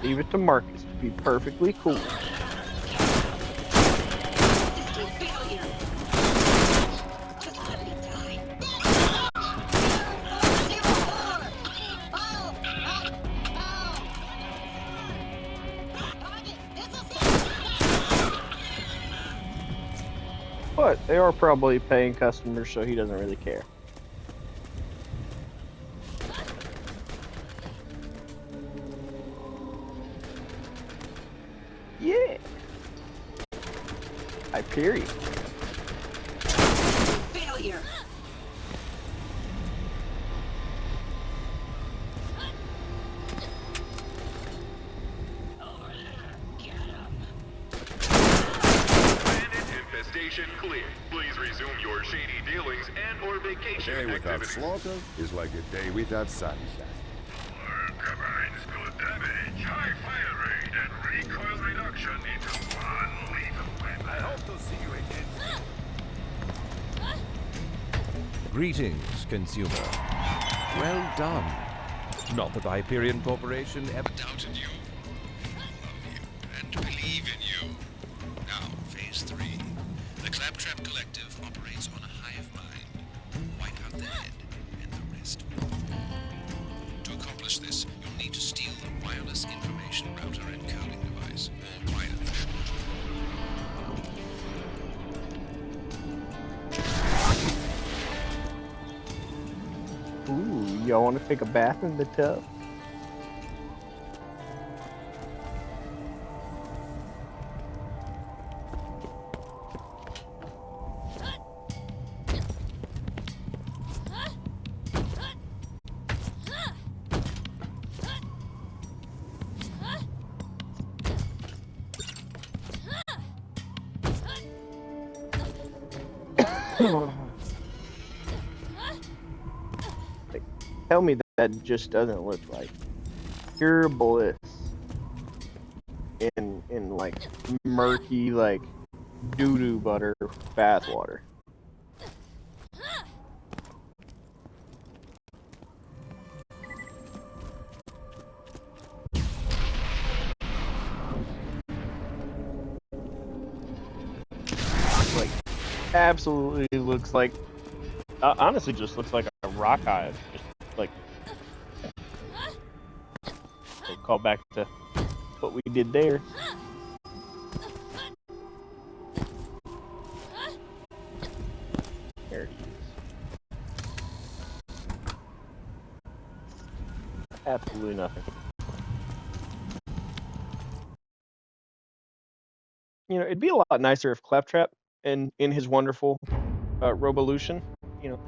A: Leave it to Marcus to be perfectly cool. But they are probably paying customers, so he doesn't really care. Yeah. Hyperion.
C: Failure.
G: Infestation clear. Please resume your shady dealings and or vacation
D: A day without
G: activities.
D: slaughter is like a day without sunshine.
G: Combines good damage, high fire rate, and recoil reduction into one lethal weapon. I hope to see you again.
J: Greetings, consumer. Well done. Not that the Hyperion Corporation ever doubted you.
K: Love you and believe in you. Now, phase 3. The Claptrap Collective operates on a hive mind. Wipe out the head, and the rest will fall. To accomplish this, you'll need to steal the wireless information router and coding device, all wired for short.
A: Ooh, y'all want to take a bath in the tub? Like, tell me that just doesn't look like pure bliss in like murky like doo-doo butter bath water. Like absolutely looks like honestly just looks like a rock hive. Just like we'll call back to what we did there. There it is. Absolutely nothing. You know, it'd be a lot nicer if Claptrap in his wonderful Robolution, you know,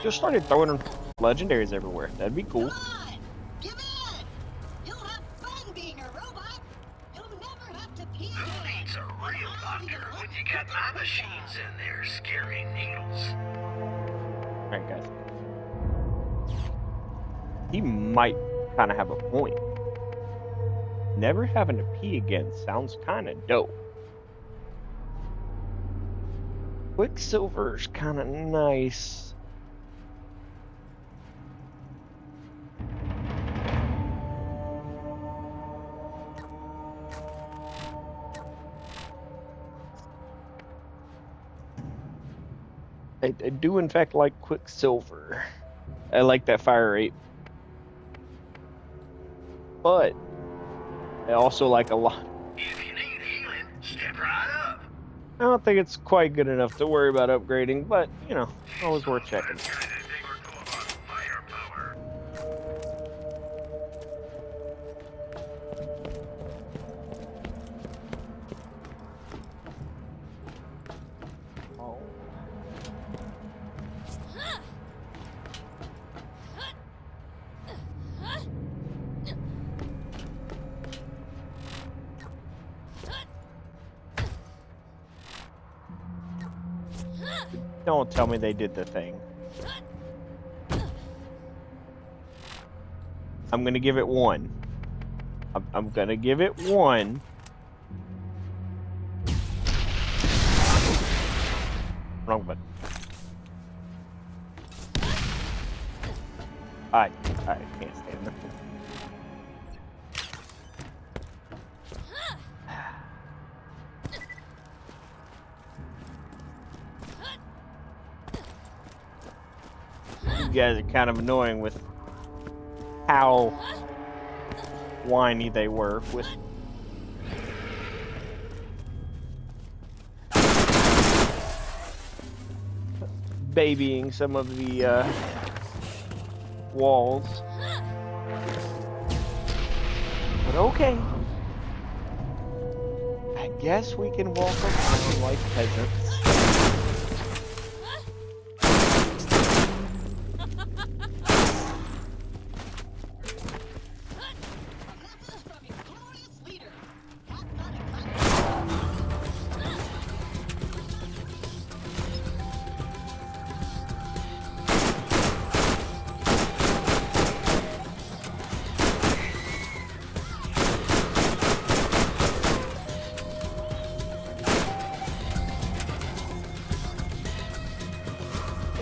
A: just started throwing legendaries everywhere. That'd be cool.
C: Come on! Give in! You'll have fun being a robot! You'll never have to pee
G: Who
C: again!
G: needs a real doctor when you got my machines in there scaring needles?
A: Alright, guys. He might kind of have a point. Never having to pee again sounds kind of dope. Quicksilver's kind of nice. I do in fact like Quicksilver. I like that fire rate. But I also like a lot.
G: If you need healing, step right up.
A: I don't think it's quite good enough to worry about upgrading, but you know, always worth checking. Don't tell me they did the thing. I'm gonna give it 1. I'm gonna give it 1. Wrong button. I can't stand it. guys are kind of annoying with how whiny they were with babying some of the walls. But okay. I guess we can walk around like peasants.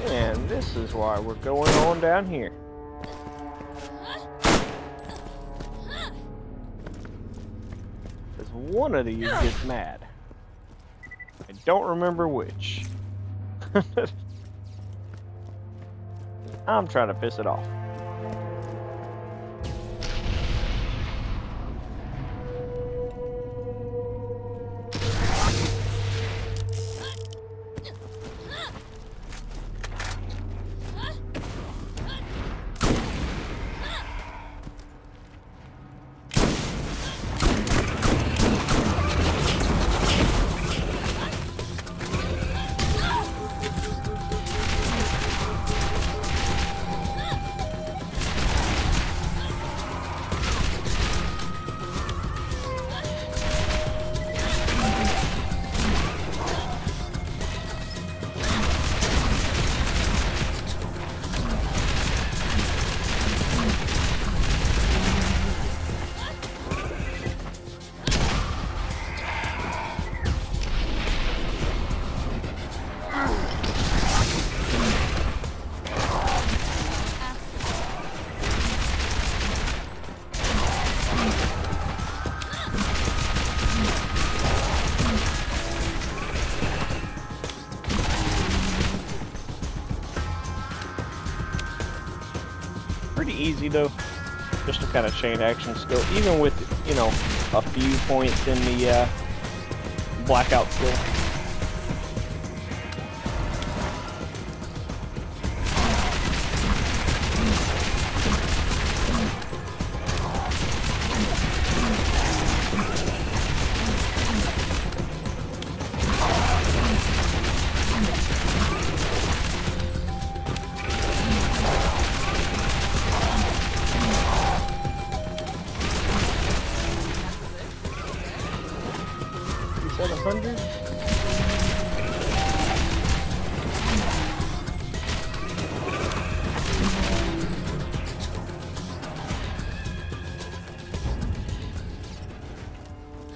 A: And this is why we're going on down here. Because one of these gets mad. I don't remember which. I'm trying to piss it off. Pretty easy though, just to kind of chain action skill, even with, you know, a few points in the blackout skill. You said 100?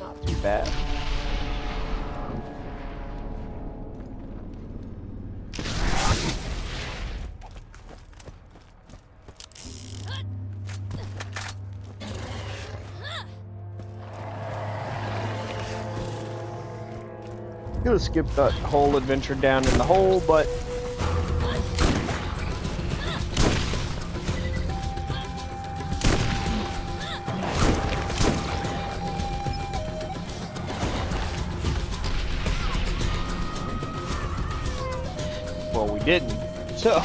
A: Not too bad. Could have skipped that whole adventure down in the hole, but well, we didn't. So,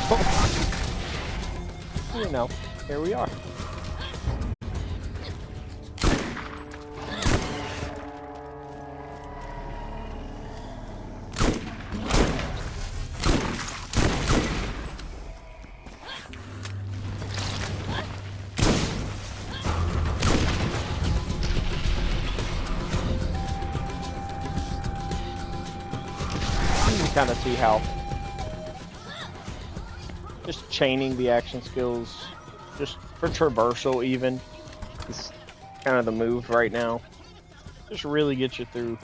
A: you know, here we are. Kind of see how just chaining the action skills, just for traversal even, is kind of the move right now. Just really get you through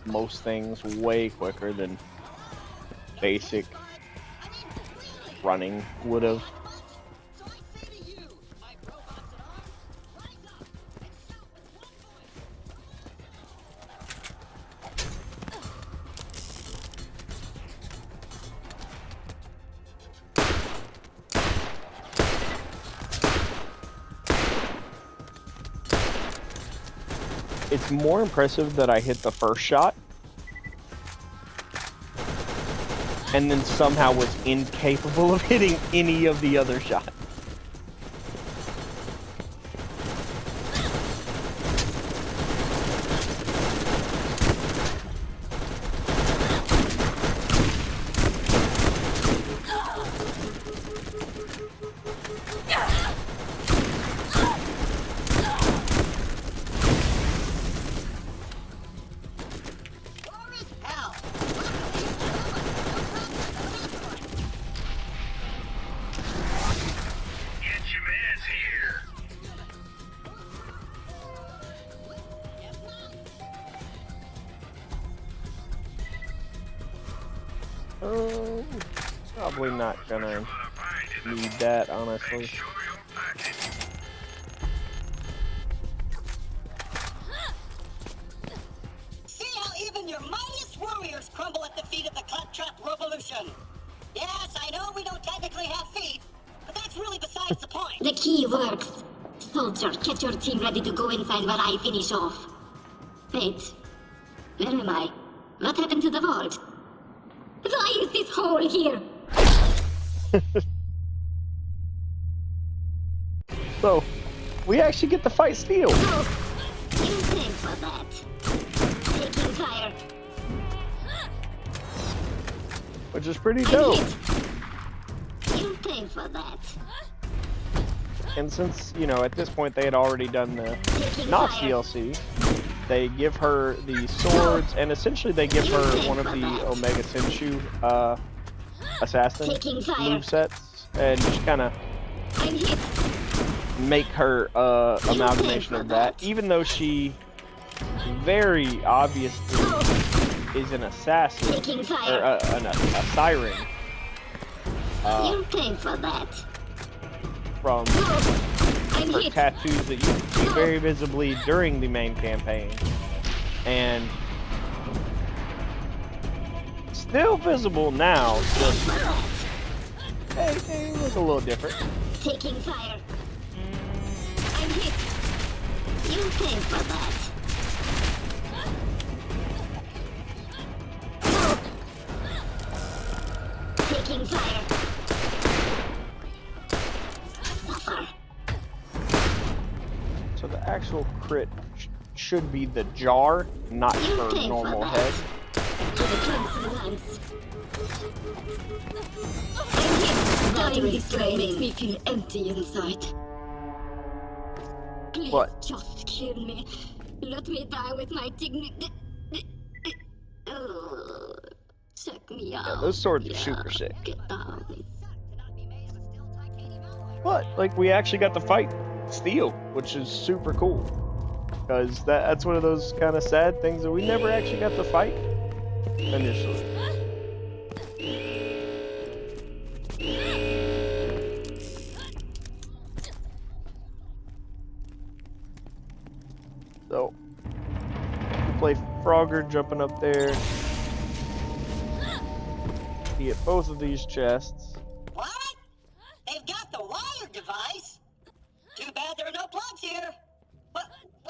A: most things way quicker than basic running would have. It's more impressive that I hit the first shot and then somehow was incapable of hitting any of the other shots.
G: Get your mans here.
A: Probably not gonna need that, honestly.
C: See how even your mightiest warriors crumble at the feet of the claptrap Robolution. Yes, I know we don't technically have feet, but that's really besides the point.
L: The key works. Soldier, get your team ready to go inside while I finish off. Wait. Where am I? What happened to the vault? Why is this hole here?
A: So, we actually get to fight Steel.
L: Oh, you pay for that. Taking fire.
A: Which is pretty dope.
L: You pay for that.
A: And since, you know, at this point they had already done the Knox DLC, they give her the swords, and essentially they give her one of the Omega Senshu assassin movesets, and just kind of make her amalgamation of that, even though she very obviously is an assassin, or a siren.
L: You pay for that.
A: From her tattoos that you can see very visibly during the main campaign, and still visible now, just they look a little different.
L: Taking fire. I'm hit. You pay for that. Taking fire. Suffer.
A: So the actual crit should be the jar, not her normal head.
L: Dying this way makes me feel empty inside. Please just kill me. Let me die with my dignity. Check me out.
A: Yeah, those swords are super sick.
L: Get down.
A: But like, we actually got to fight Steel, which is super cool, because that's one of those kind of sad things that we never actually got to fight initially. So, we play Frogger jumping up there. You get both of these chests.
C: What? They've got the wire device? Too bad there are no plugs here. What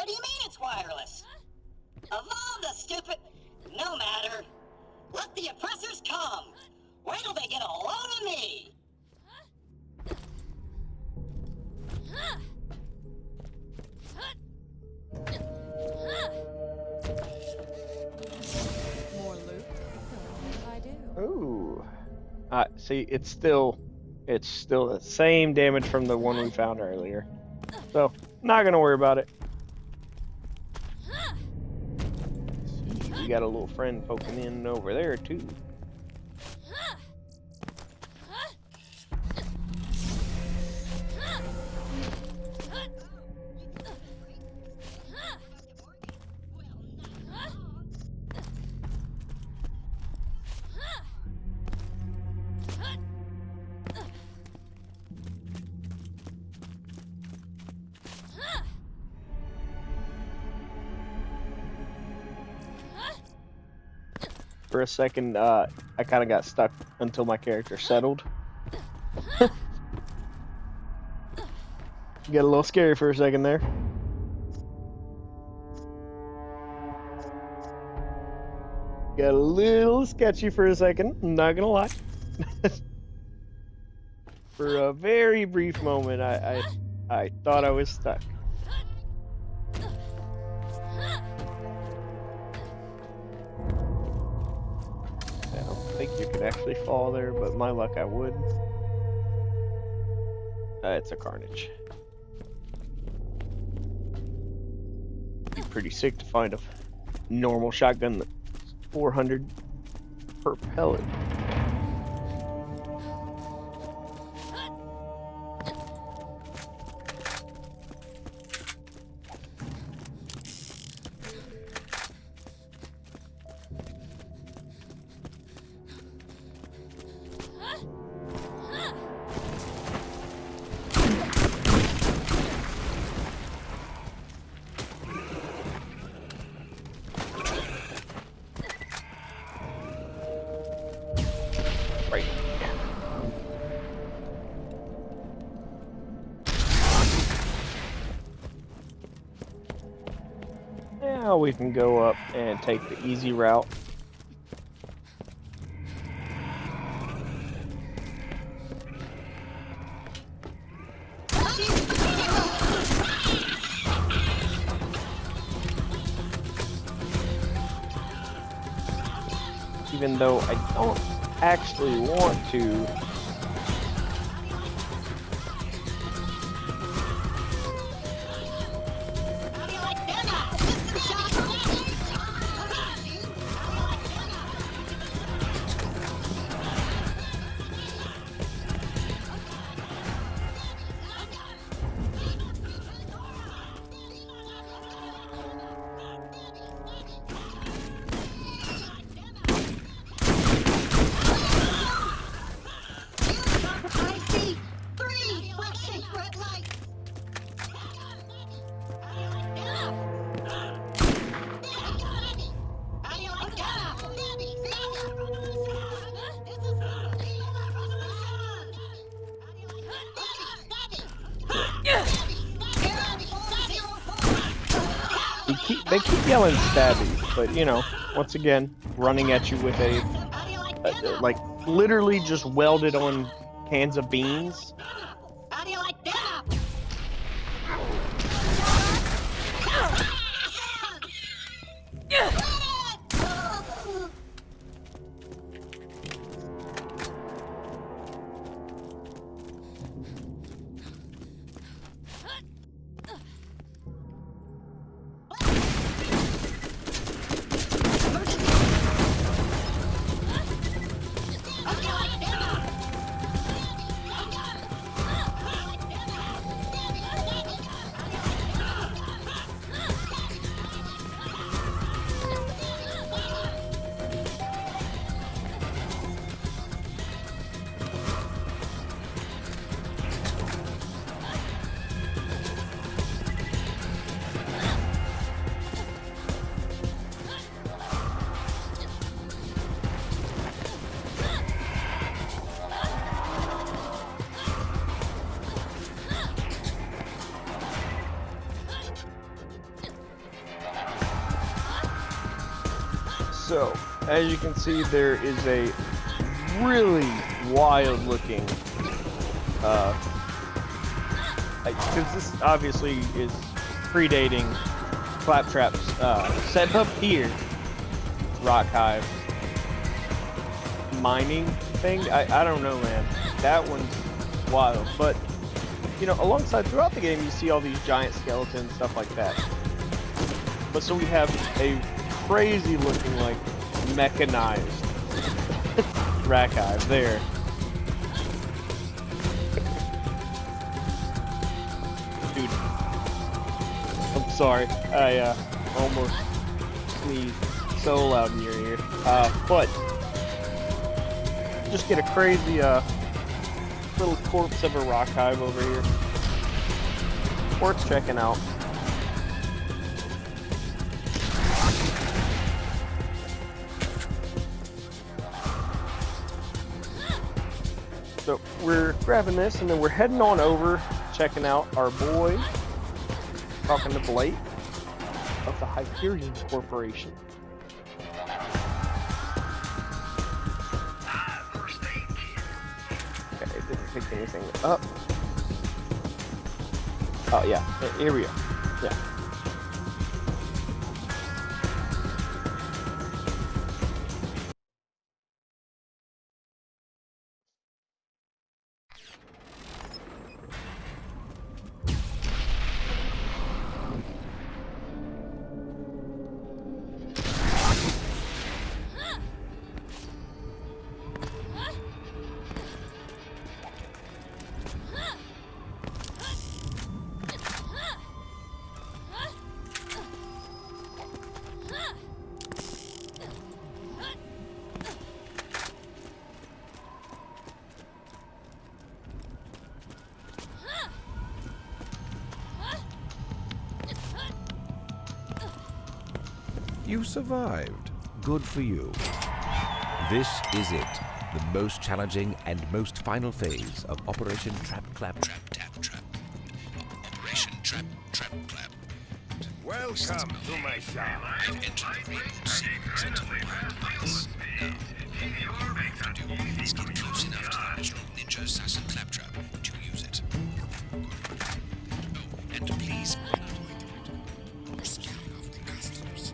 C: do you mean it's wireless? Evolve the stupid... No matter. Let the oppressors come. Wait till they get a load of me.
F: More loot? I do.
A: Ooh. See, it's still the same damage from the one we found earlier. So, not gonna worry about it. See, we got a little friend poking in over there too. For a second, I kind of got stuck until my character settled. Get a little scary for a second there. Got a little sketchy for a second, I'm not gonna lie. For a very brief moment, I thought I was stuck. I don't think you could actually fall there, but my luck, I would. It's a carnage. Be pretty sick to find a normal shotgun that's 400 per pellet. Right. Now we can go up and take the easy route. Even though I don't actually want to. They keep yelling stabby, but you know, once again, running at you with a like literally just welded on cans of beans.
C: How do you like that?
A: So, as you can see, there is a really wild looking, because this obviously is predating Claptrap's set up here, rock hive mining thing. I don't know, man. That one's wild. But, you know, alongside throughout the game, you see all these giant skeletons, stuff like that. But so we have a crazy looking, like, mechanized rack hive there. Dude, I'm sorry, I almost sneezed so loud in your ear. But just get a crazy little corpse of a rock hive over here. Worth checking out. So we're grabbing this and then we're heading on over, checking out our boy, talking to Blake of the Hyperion Corporation. pick anything up. Oh yeah, here we go. Yeah.
J: You survived. Good for you. This is it. The most challenging and most final phase of Operation Trap Clap Trap Tap Trap.
K: Operation Trap Trap Clap.
G: Welcome to my shop.
K: I've entered the Prelude secrets into the mind device. Now, all you have to do is get close enough to the original Ninja Assassin Claptrap to use it. Oh, and please, we're scaring off the customers.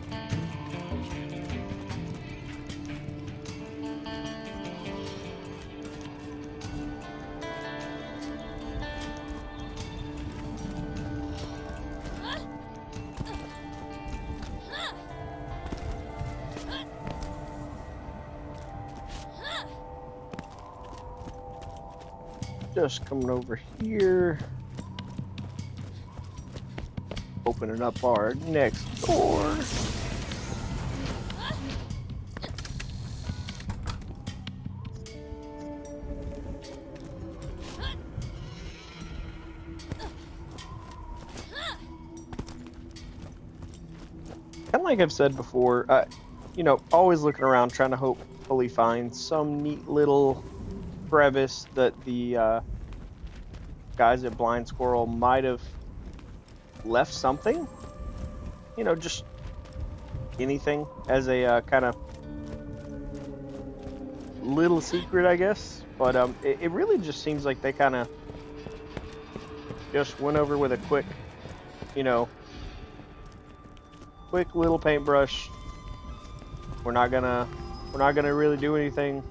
A: Just coming over here, opening up our next door. Kind of like I've said before, you know, always looking around trying to hopefully find some neat little crevice that the guys at Blind Squirrel might have left something, you know, just anything as a kind of little secret, I guess. But it really just seems like they kind of just went over with a quick, you know, quick little paintbrush. We're not gonna really do anything.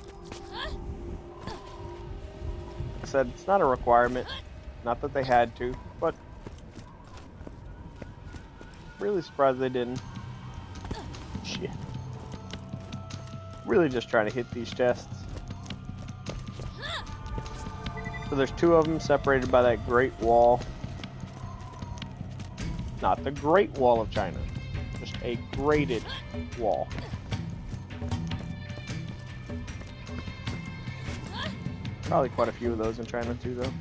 A: Said it's not a requirement, not that they had to, but really surprised they didn't. Shit. Really just trying to hit these chests. So there's two of them separated by that Great Wall. Not the Great Wall of China, just a graded wall. Probably quite a few of those in China too, though.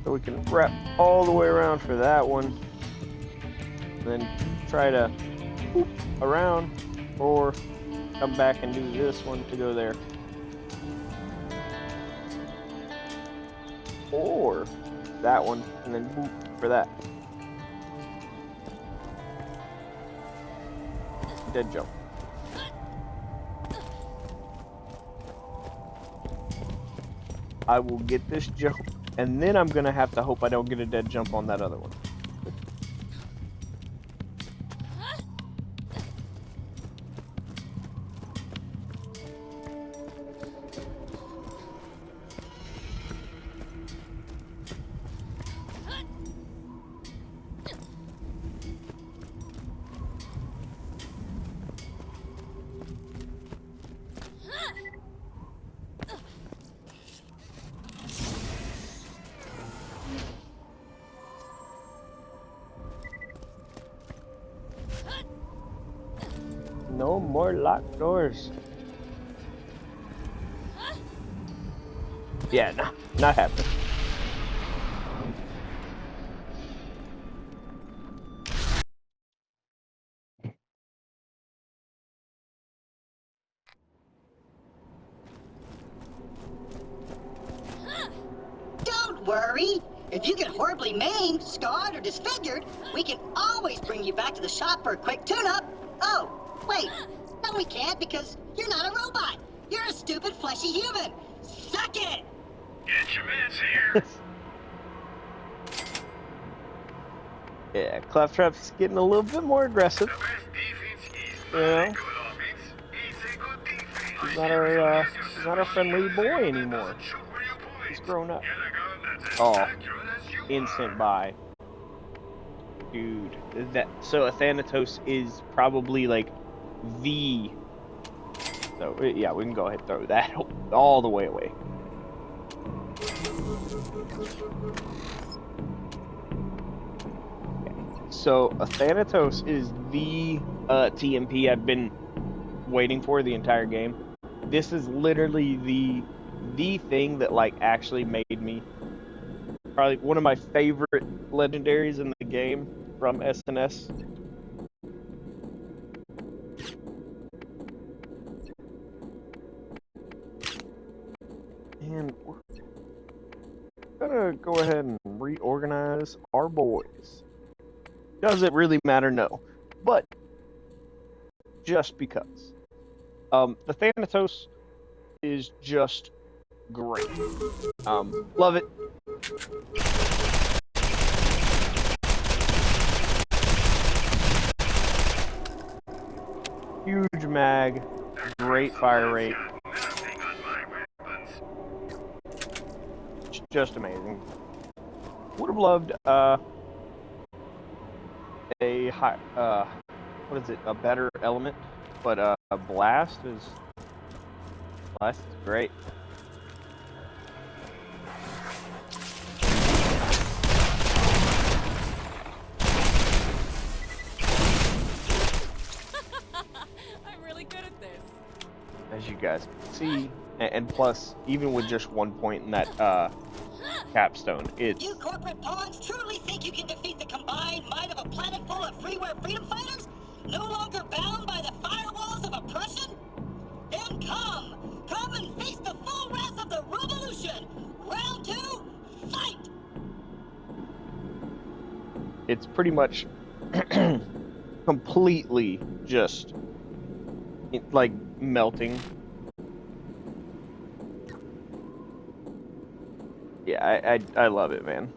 A: So we can wrap all the way around for that one. Then try to whoop around, or come back and do this one to go there. Or that one, and then whoop for that. Dead jump. I will get this jump, and then I'm gonna have to hope I don't get a dead jump on that other one. No more locked doors. Yeah, no, not happening.
C: Don't worry. If you get horribly maimed, scarred, or disfigured, we can always bring you back to the shop for a quick tune-up. Oh, wait. No, we can't because you're not a robot. You're a stupid fleshy human. Suck it!
G: Get your mitts here.
A: Yeah, Claptrap's getting a little bit more aggressive.
G: The best defense is
A: You know?
G: good offense. It's a good defense.
A: He's not our friendly boy anymore. He's grown up. Oh, instant buy. Dude, so a Thanatos is probably like the... So, yeah, we can go ahead and throw that all the way away. So, a Thanatos is the TMP I've been waiting for the entire game. This is literally the thing that, like, actually made me probably one of my favorite legendaries in the game from SNS. And we're gonna go ahead and reorganize our boys. Does it really matter? No. But just because. The Thanatos is just great. Love it. Huge mag, great fire rate. Just amazing. Would have loved a high, what is it? A better element, but a blast is great.
F: I'm really good at this.
A: As you guys can see, and plus, even with just 1 point in that capstone, it's...
C: You corporate pawns truly think you can defeat the combined might of a planet full of freeware freedom fighters? No longer bound by the firewalls of oppression? Then come and face the full wrath of the Robolution! Round 2, fight!
A: It's pretty much completely just like melting. Yeah, I love it, man.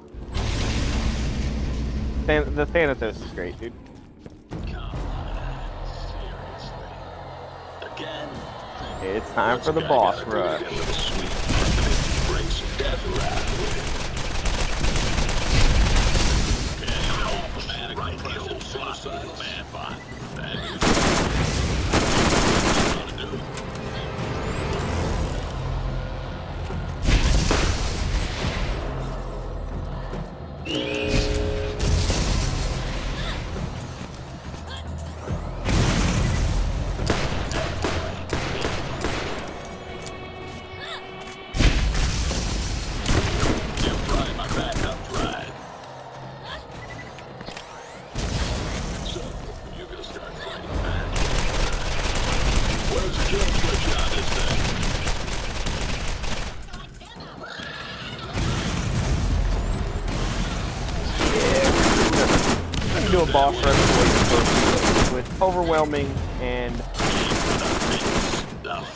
A: The Thanatos is great, dude.
G: Again.
A: It's time for the boss rush. Do a boss rush with overwhelming and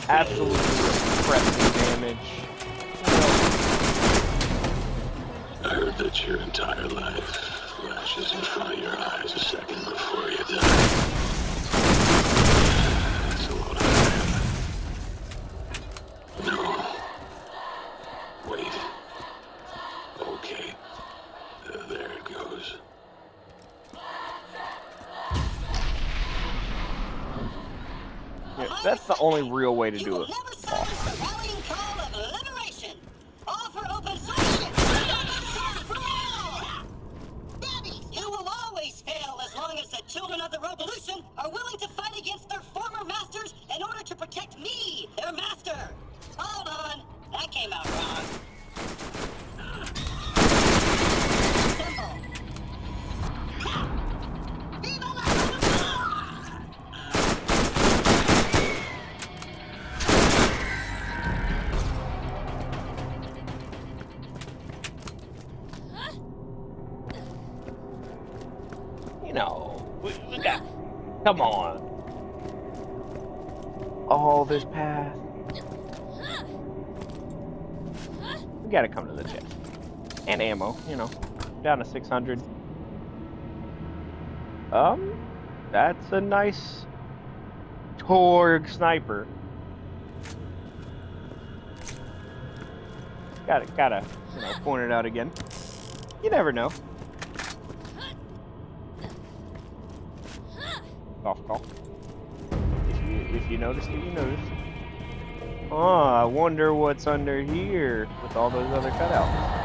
A: absolutely pressing damage.
G: I heard that your entire life flashes in front of your eyes a second before you die. That's a lot of time. No. Wait. Okay. There it goes.
A: Yeah, that's the only real way to do it.
C: You will always fail as long as the children of the Robolution are willing to fight against their former masters in order to protect me, their master. Hold on, that came out wrong. Simple. Viva la
A: You know, we got... Come on. all this path. We gotta come to the chest. And ammo, you know. Down to 600. That's a nice Torg sniper. Gotta, you know, point it out again. You never know. Cough, cough. If you noticed it, you noticed. Oh, I wonder what's under here with all those other cutouts.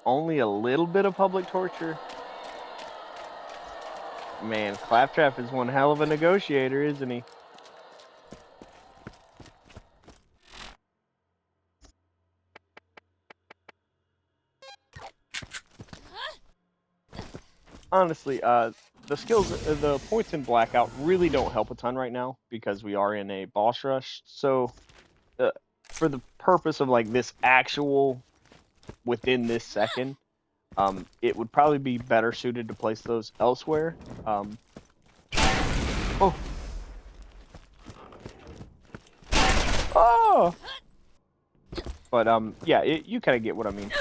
A: Only a little bit of public torture. Man, Claptrap is one hell of a negotiator, isn't he? Honestly, the skills, the points in Blackout really don't help a ton right now because we are in a boss rush. So, for the purpose of like this actual within this second, it would probably be better suited to place those elsewhere. Oh. But yeah, you kind of get what I mean.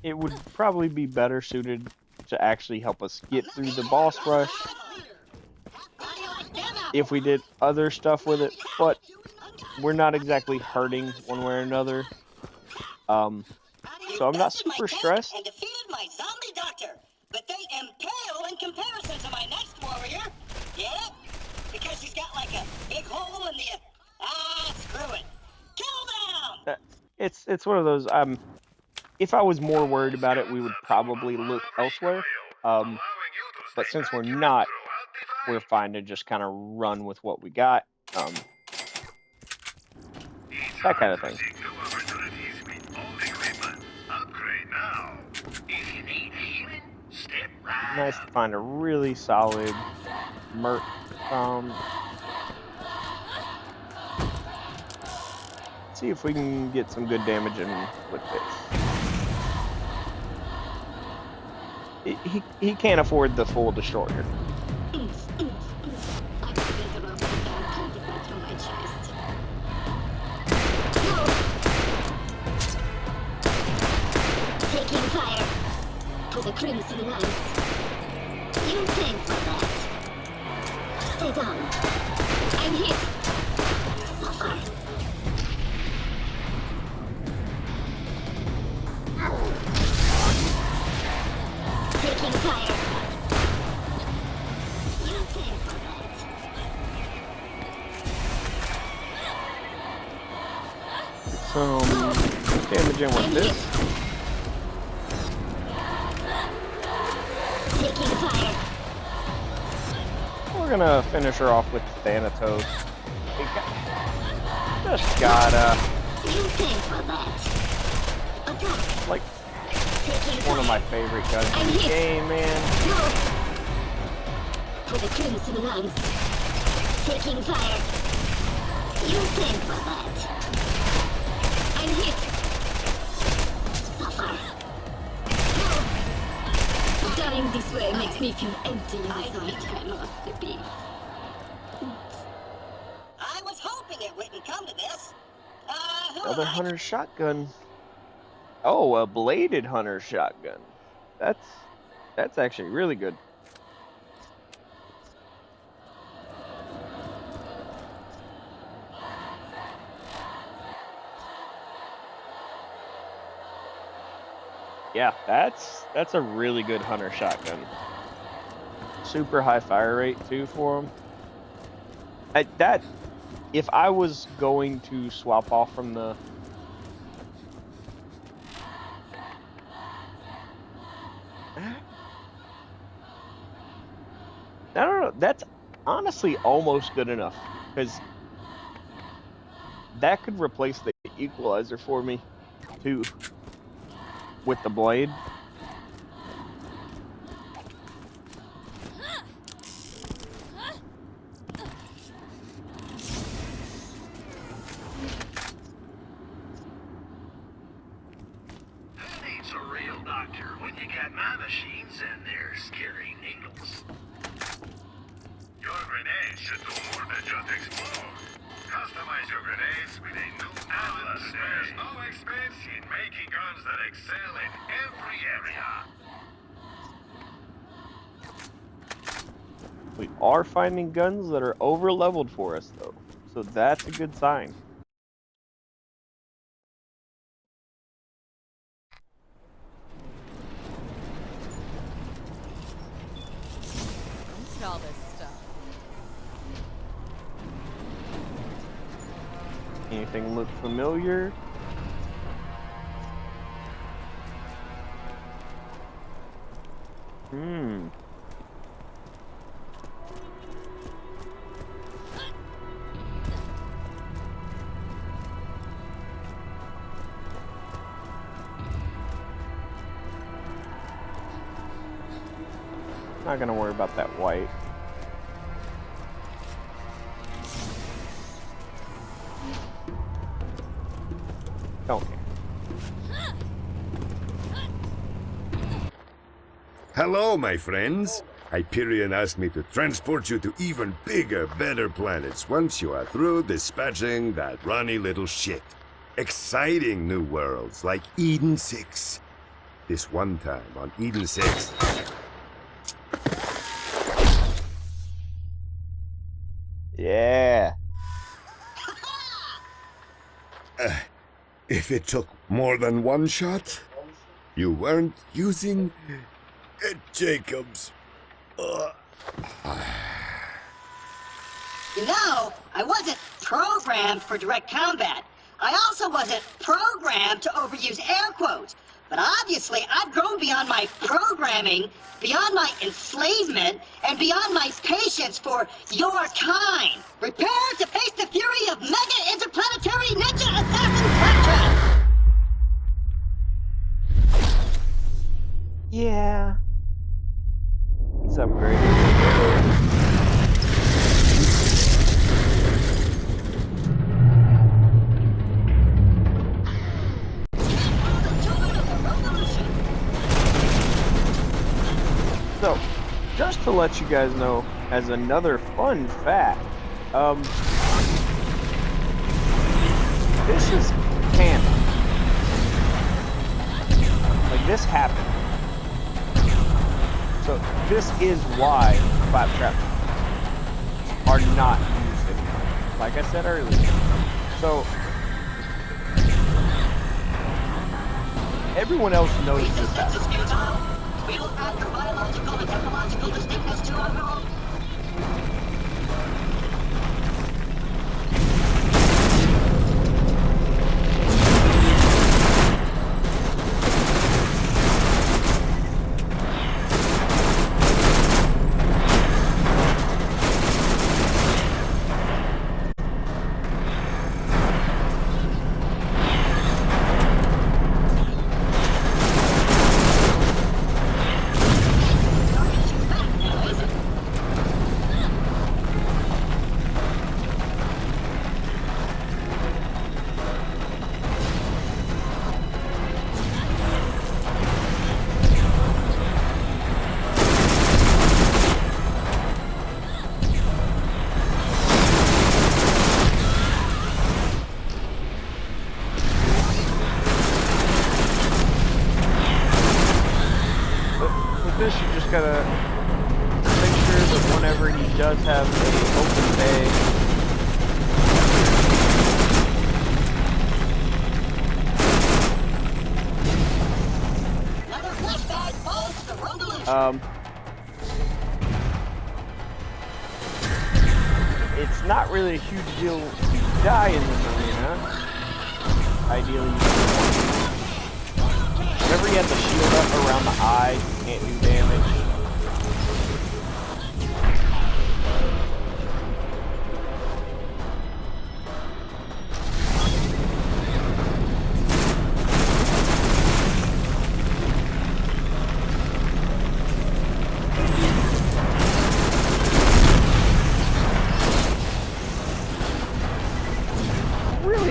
A: It would probably be better suited to actually help us get through the boss rush if we did other stuff with it, but we're not exactly hurting one way or another. So I'm not super stressed.
C: And defeated my zombie doctor, but they am pale in comparison to my next warrior. Get it? Because she's got like a big hole in the... screw it. Kill down!
A: It's one of those, if I was more worried about it, we would probably look elsewhere. But since we're not, we're fine to just kind of run with what we got. That kind of thing. Nice to find a really solid merc. See if we can get some good damage in with this. He can't afford the full destroyer.
L: Taking fire to the crimson lance. You pay for that. Stay down. I'm hit. Suffer. Taking fire. You pay for
A: that. Damage in with this.
L: Taking fire.
A: We're gonna finish her off with Thanatos. Just gotta.
L: You pay for that. Attack.
A: Like one of my favorite guns in the game, man.
L: No. For the crimson lance. Taking fire. You pay for that. I'm hit. Suffer. No. Dying this way makes me feel empty inside.
C: I was hoping it wouldn't come to this.
A: Another hunter shotgun. Oh, a bladed hunter shotgun. That's actually really good. Yeah, that's a really good hunter shotgun. Super high fire rate too for them. If I was going to swap off from the I don't know. That's honestly almost good enough because that could replace the equalizer for me too with the blade.
G: Who needs a real doctor when you got my machines and their scary needles? Your grenades should do more than just explode. Customize your grenades with a new Atlas. There's no expense in making guns that excel in every area.
A: We are finding guns that are over leveled for us though, so that's a good sign.
F: Look at all this stuff.
A: Anything look familiar? Not gonna worry about that white. Don't care.
D: Hello, my friends. Hyperion asked me to transport you to even bigger, better planets once you are through dispatching that runny little shit. Exciting new worlds like Eden 6. This one time on Eden 6...
A: Yeah.
D: If it took more than one shot, you weren't using Jacobs.
C: You know, I wasn't programmed for direct combat. I also wasn't programmed to overuse air quotes. But obviously, I've grown beyond my programming, beyond my enslavement, and beyond my patience for your kind. Prepare to face the fury of mega interplanetary ninja assassin Claptrap!
A: Yeah. He's upgraded. So, just to let you guys know, as another fun fact, this is canon. Like, this happened. So, this is why claptraps are not used anymore. Like I said earlier. So, everyone else knows this happened.
C: We will add your biological and technological distinctness to our role.
A: This, you just gotta make sure that whenever he does have an open bay, not really a huge deal to die in this arena. Ideally, whenever you have the shield up around the eye, you can't do damage.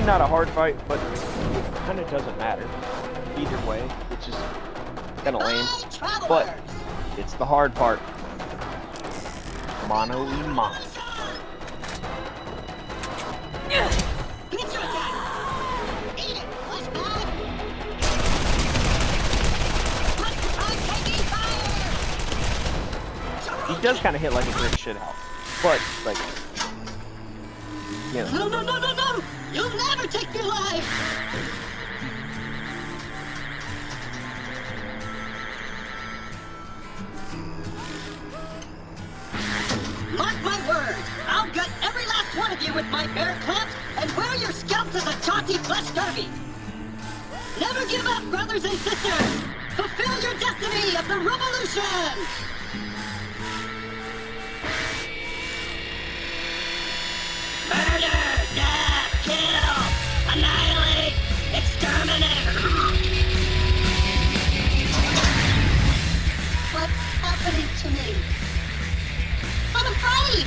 A: Not a hard fight, but it kind of doesn't matter. Either way, it's just kind of lame. But it's the hard part. Mono e mono. He does kind of hit like a brick shit house, but like, you know.
C: No! You'll never take me alive! Mark my words, I'll gut every last one of you with my bear clamps and wear your scalps as a jaunty flesh derby! Never give up, brothers and sisters! Fulfill your destiny of the Robolution! Murder! Death! Kill! Annihilate! Exterminate! What's happening to me? I'm afraid!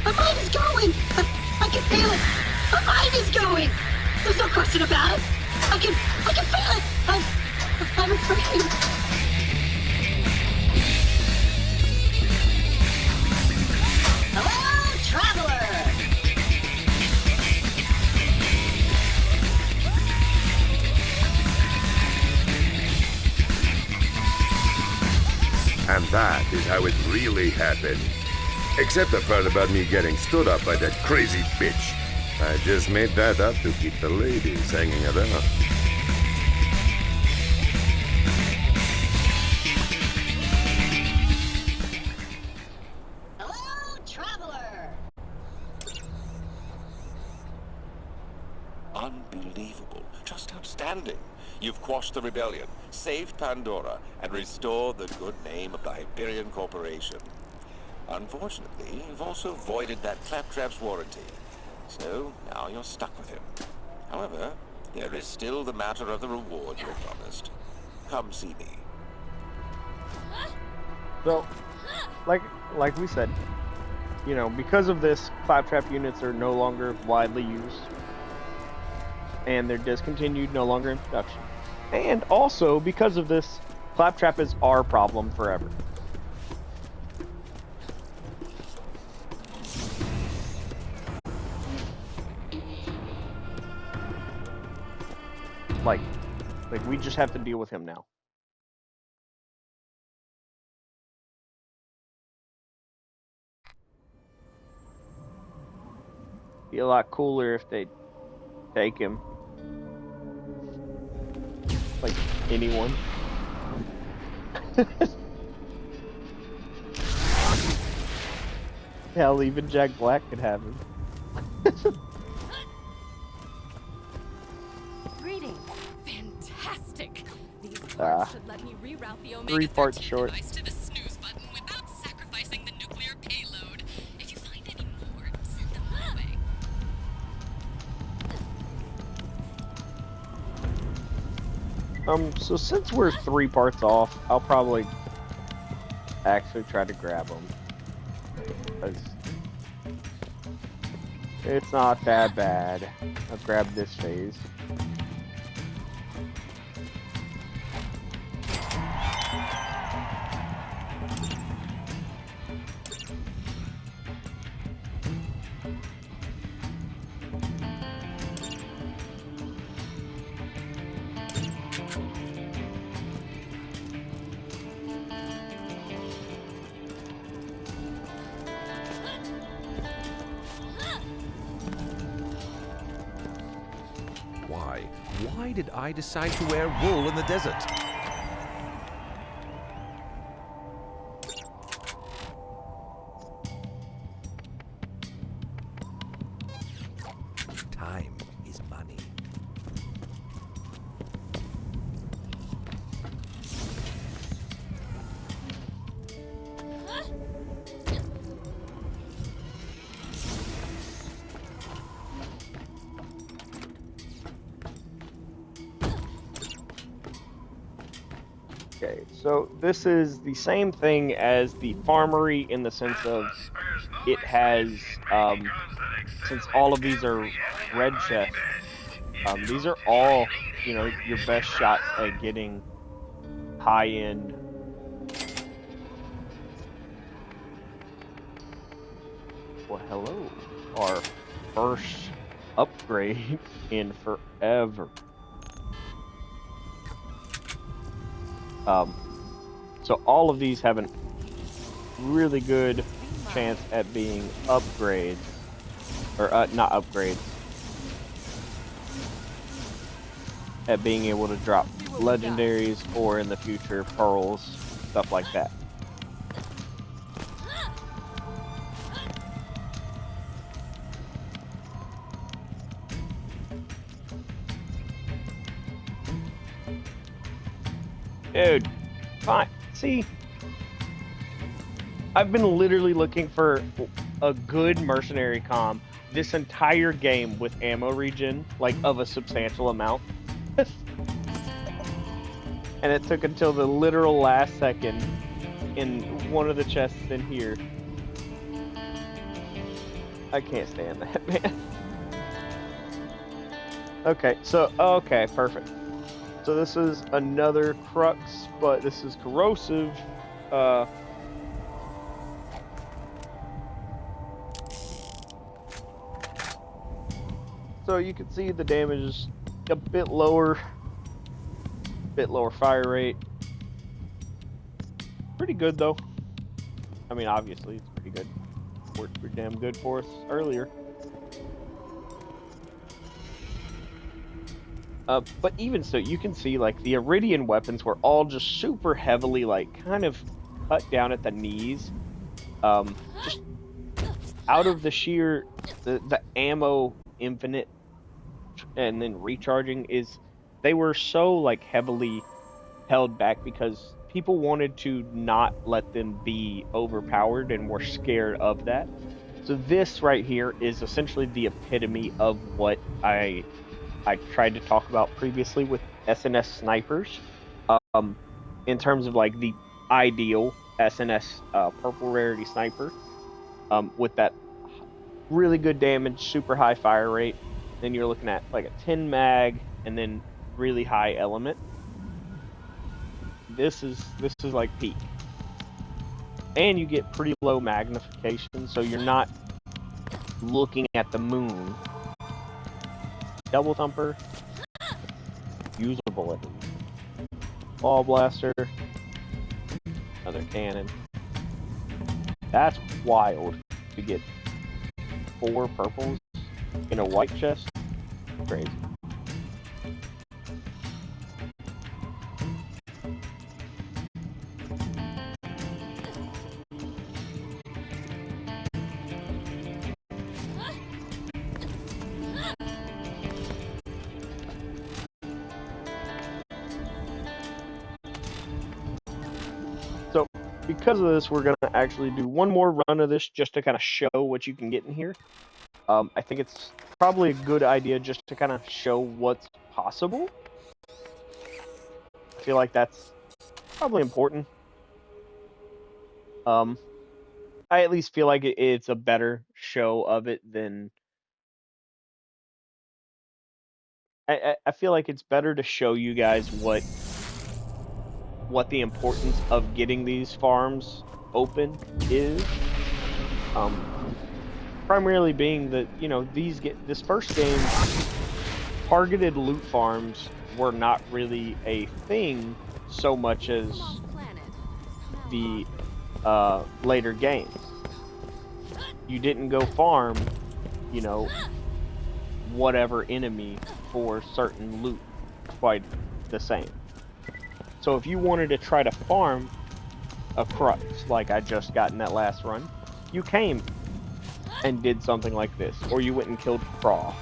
C: My mind is going! I can feel it! My mind is going! There's no question about it! I can feel it! I'm afraid! Hello, traveler!
D: And that is how it really happened. Except the part about me getting stood up by that crazy bitch. I just made that up to keep the ladies hanging around.
C: Hello, traveler!
I: Unbelievable. Just outstanding. You've quashed the rebellion, saved Pandora, and restored the good name of the Hyperion Corporation. Unfortunately, you've also voided that Claptrap's warranty. So, now you're stuck with him. However, there is still the matter of the reward you promised. Come see me.
A: So, like we said, you know, because of this, Claptrap units are no longer widely used. And they're discontinued, no longer in production. And also, because of this, Claptrap is our problem forever. Like we just have to deal with him now. Be a lot cooler if they take him. Like anyone. Hell, even Jack Black could have him.
F: Greetings. Fantastic. These parts should let me reroute the Omega
A: 3 parts
F: 13
A: short.
F: device to the snooze button without sacrificing the nuclear payload. If you find any more, send them my way.
A: So since we're 3 parts off, I'll probably actually try to grab them. Because it's not that bad. I'll grab this phase.
J: Why did I decide to wear wool in the desert? is money.
A: Okay, so this is the same thing as the farmery in the sense of it has, since all of these are red chests, these are all, you know, your best shots at getting high-end. Well, hello, our first upgrade in forever. So all of these have a really good chance at being upgrades, or not upgrades, at being able to drop legendaries or in the future pearls, stuff like that. Dude, fine. See, I've been literally looking for a good mercenary comm this entire game with ammo regen, like of a substantial amount. And it took until the literal last second in one of the chests in here. I can't stand that, man. Okay, so, okay, perfect. So this is another crux, but this is corrosive. So you can see the damage is a bit lower fire rate. Pretty good though. I mean, obviously it's pretty good. Worked pretty damn good for us earlier. But even so, you can see like the Iridian weapons were all just super heavily like kind of cut down at the knees. Just out of the sheer the ammo infinite and then recharging is they were so like heavily held back because people wanted to not let them be overpowered and were scared of that. So this right here is essentially the epitome of what I tried to talk about previously with SNS snipers, in terms of like the ideal SNS purple rarity sniper, with that really good damage, super high fire rate. Then you're looking at like a 10 mag and then really high element. This is like peak, and you get pretty low magnification, so you're not looking at the moon. Double thumper, usable at least. Ball blaster, another cannon. That's wild to get 4 purples in a white chest. Crazy. So, because of this, we're going to actually do one more run of this just to kind of show what you can get in here. I think it's probably a good idea just to kind of show what's possible. I feel like that's probably important. I at least feel like it's a better show of it than... I feel like it's better to show you guys what the importance of getting these farms open is. Primarily being that, you know, this first game, targeted loot farms were not really a thing so much as the later games. You didn't go farm, you know, whatever enemy for certain loot quite the same. So if you wanted to try to farm a crux like I just got in that last run, you came and did something like this, or you went and killed Craw.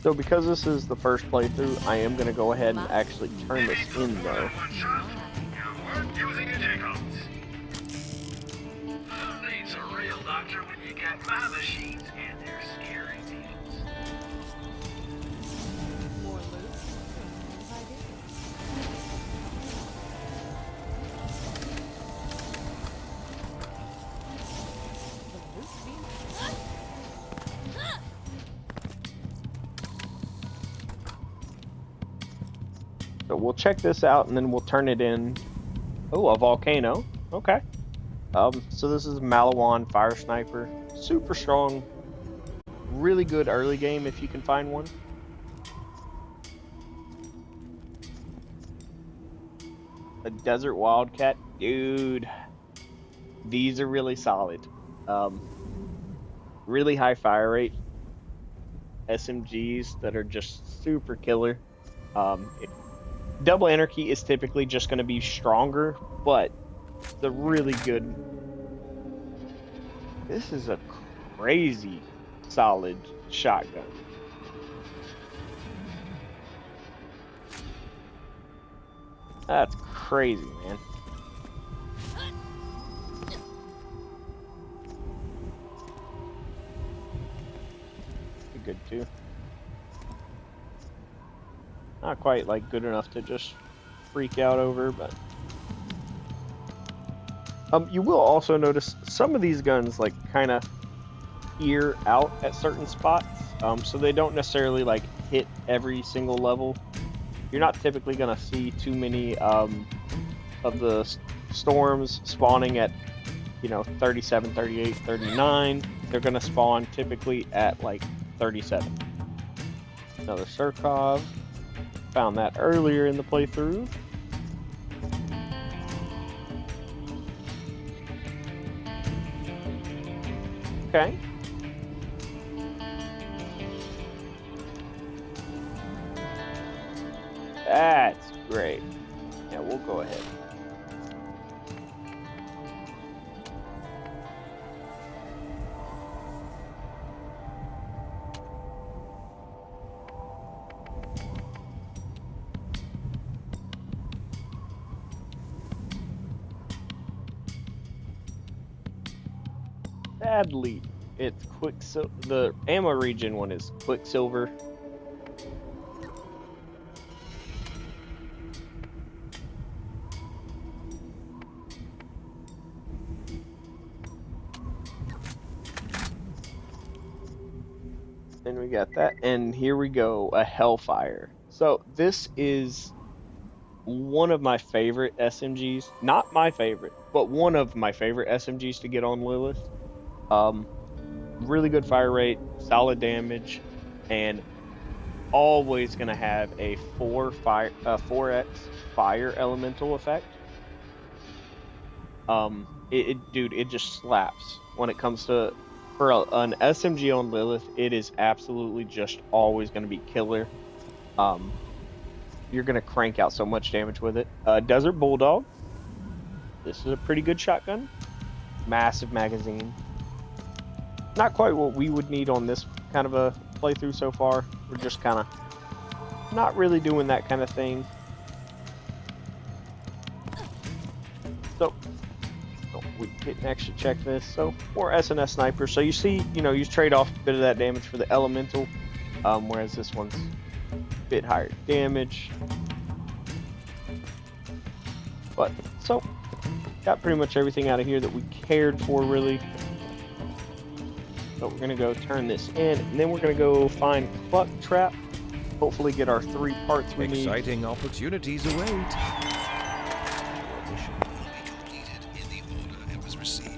A: So because this is the first playthrough, I am going to go ahead and actually turn this in though.
G: Using a Jacobs. Who needs a real doctor when you got my machines and their scary needles?
F: More loot?
A: So we'll check this out and then we'll turn it in. Oh, a volcano. Okay. So this is Malawan Fire Sniper. Super strong. Really good early game if you can find one. A Desert Wildcat. Dude. These are really solid. Really high fire rate. SMGs that are just super killer. Double Anarchy is typically just going to be stronger, but it's a really good... This is a crazy solid shotgun. That's crazy, man. Pretty good too. Not quite like good enough to just freak out over, but you will also notice some of these guns like kind of peer out at certain spots, so they don't necessarily like hit every single level. You're not typically gonna see too many of the storms spawning at 37, 38, 39. They're gonna spawn typically at like 37. Another Surkov. Found that earlier in the playthrough. Okay. That's great. Yeah, we'll go ahead. Sadly, it's Quicksilver. The ammo region one is Quicksilver. And we got that, and here we go, a Hellfire. So this is one of my favorite SMGs. Not my favorite, but one of my favorite SMGs to get on Lilith. Really good fire rate, solid damage, and always gonna have a 4x fire elemental effect. Dude, it just slaps when it comes to an SMG on Lilith. It is absolutely just always gonna be killer. You're gonna crank out so much damage with it. Desert Bulldog. This is a pretty good shotgun. Massive magazine. Not quite what we would need on this kind of a playthrough so far. We're just kind of not really doing that kind of thing. So, we didn't actually check this. So, more SNS snipers. So you see, you trade off a bit of that damage for the elemental, whereas this one's a bit higher damage. But, so, got pretty much everything out of here that we cared for, really. So we're going to go turn this in, and then we're going to go find Cluck Trap. Hopefully get our 3 parts we need.
J: Exciting opportunities await.
K: Your mission will be completed in the order it was received.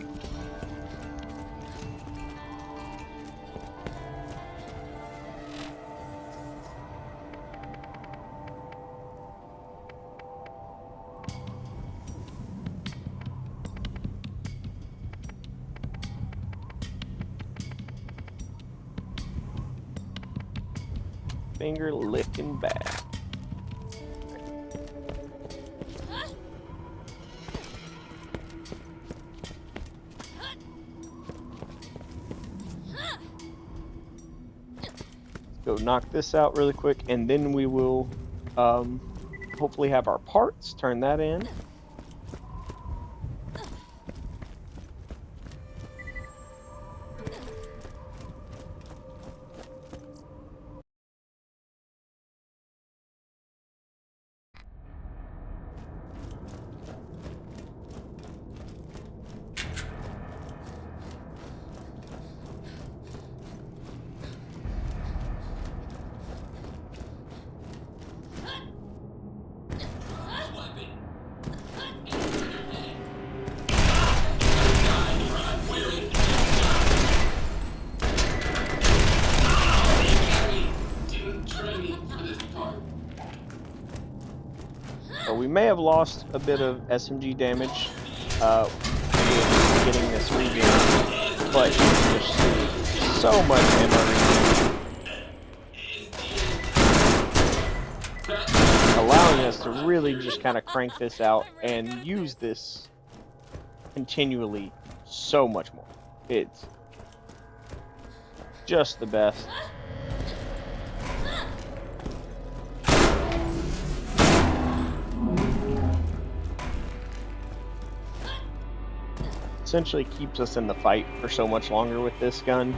A: Finger licking bad. go knock this out really quick, and then we will hopefully have our parts. Turn that in. So we may have lost a bit of SMG damage with getting this regen, but you can just see so much ammo regen, allowing us to really just kind of crank this out and use this continually so much more. It's just the best. Essentially keeps us in the fight for so much longer with this gun.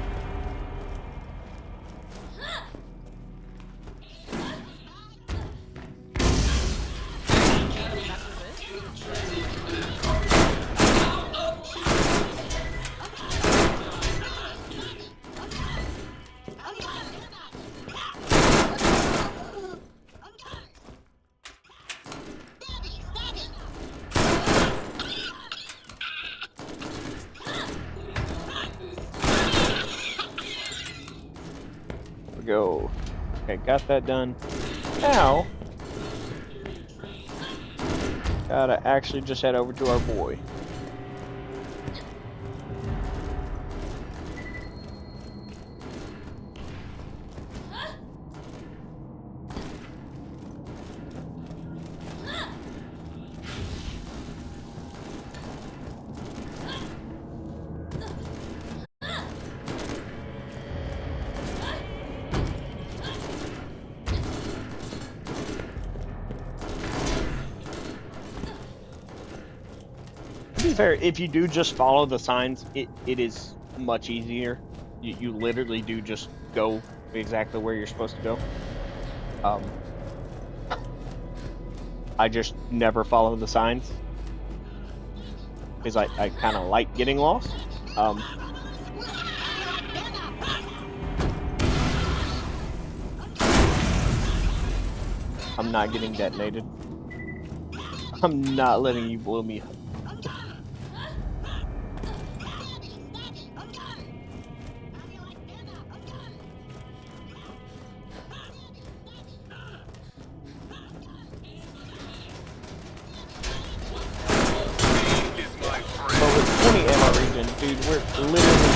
A: Go. Okay, got that done. Now, gotta actually just head over to our boy. To be fair, if you do just follow the signs, it is much easier. You literally do just go exactly where you're supposed to go. I just never follow the signs because I kind of like getting lost. I'm not getting detonated. I'm not letting you blow me up. But with 20 ammo regen, dude, we're literally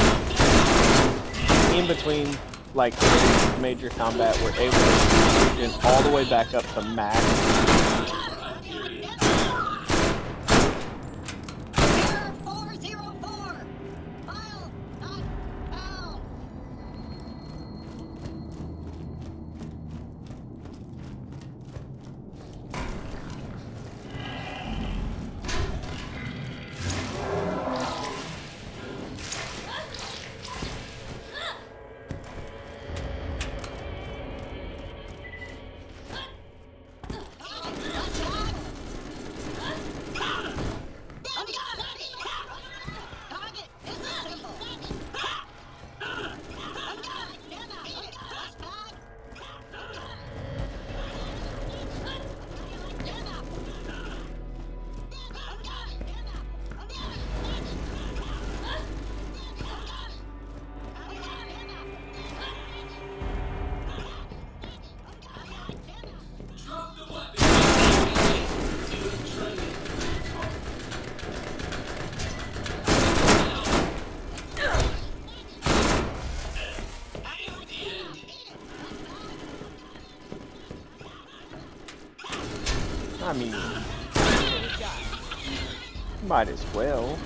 A: in between like major combat. We're able to regen all the way back up to max. I mean, might as well.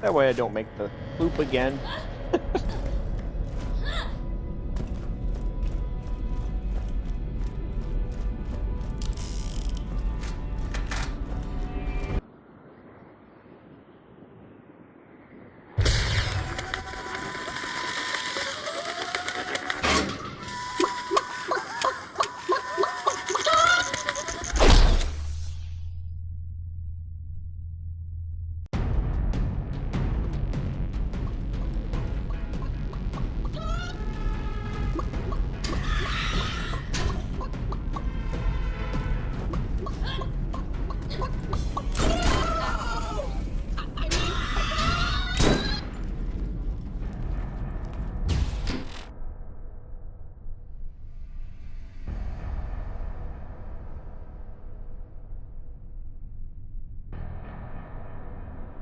A: That way I don't make the loop again.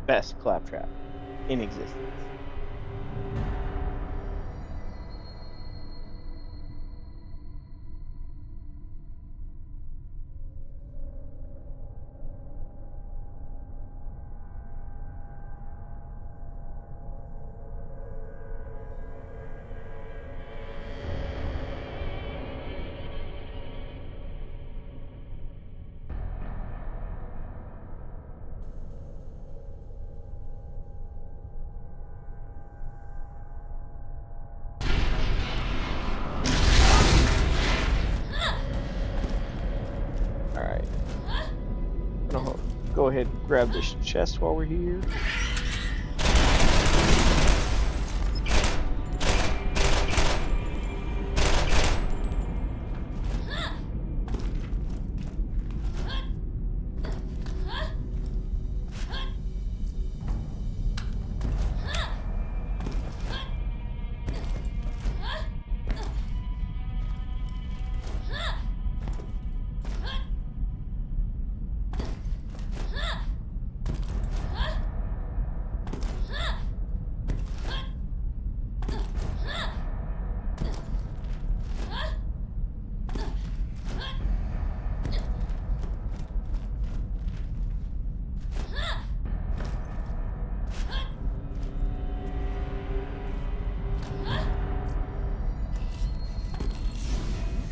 A: Best claptrap in existence. Go ahead and grab this chest while we're here.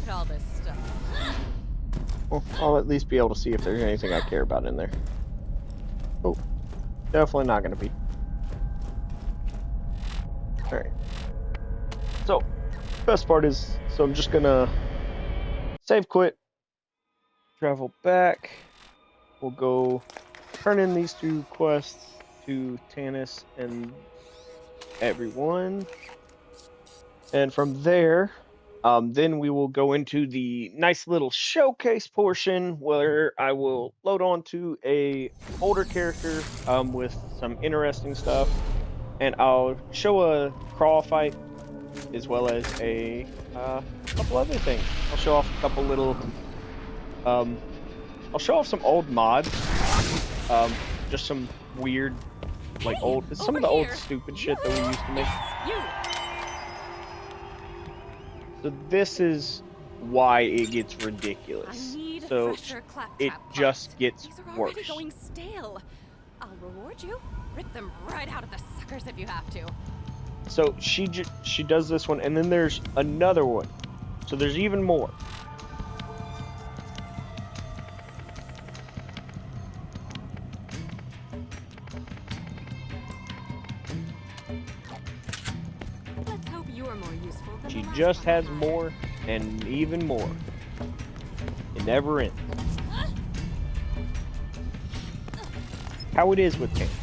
F: All this stuff.
A: Well, I'll at least be able to see if there's anything I care about in there. Oh, definitely not going to be. Alright. So, best part is, so I'm just going to save quit, travel back. We'll go turn in these 2 quests to Tanis and everyone. And from there, then we will go into the nice little showcase portion where I will load onto a older character with some interesting stuff, and I'll show a crawl fight as well as a couple other things. I'll show off a couple little. I'll show off some old mods, just some weird, like some of the old stupid shit that we used to make. So this is why it gets ridiculous. So it just gets worse.
F: Going stale. I'll reward you. Rip them right out of the suckers if you have to.
A: So she does this one, and then there's another one. So there's even more.
F: Let's hope you are more useful than
A: She just has more and even more. It never ends. How it is with Tanks.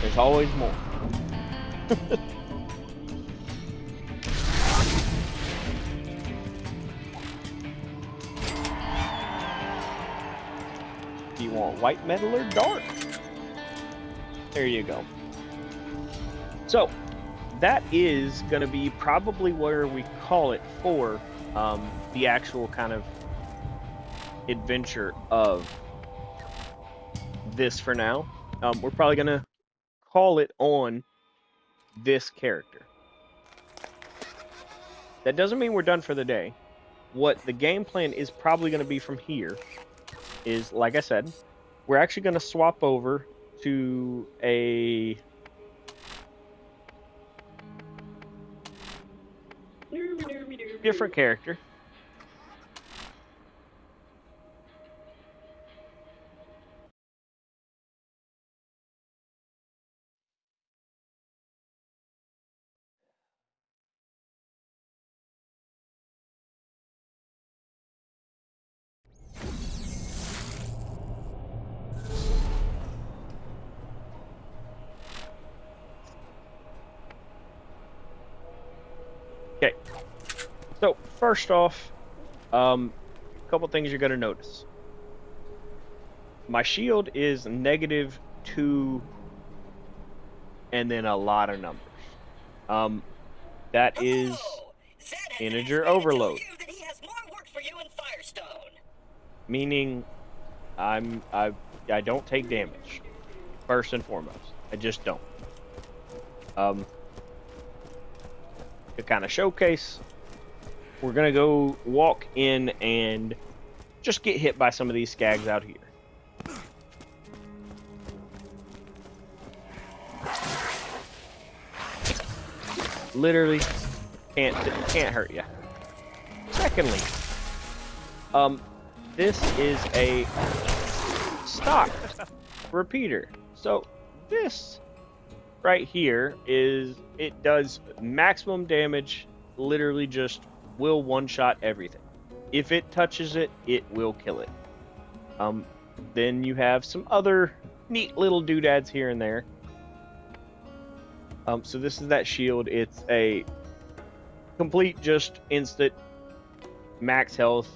A: There's always more. Do you want white metal or dark? There you go. So, that is going to be probably where we call it for the actual kind of adventure of this for now. We're probably going to call it on this character. That doesn't mean we're done for the day. What the game plan is probably going to be from here is, like I said, we're actually going to swap over to a different character. Okay, so first off, a couple things you're going to notice. My shield is -2, and then a lot of numbers. That is integer overload, meaning I don't take damage. First and foremost, I just don't. To kind of showcase, we're gonna go walk in and just get hit by some of these skags out here. Literally can't hurt you. Secondly, this is a stock repeater. So this right here it does maximum damage, literally just will one-shot everything. If it touches it, it will kill it. Then you have some other neat little doodads here and there. So this is that shield. It's a complete, just instant max health,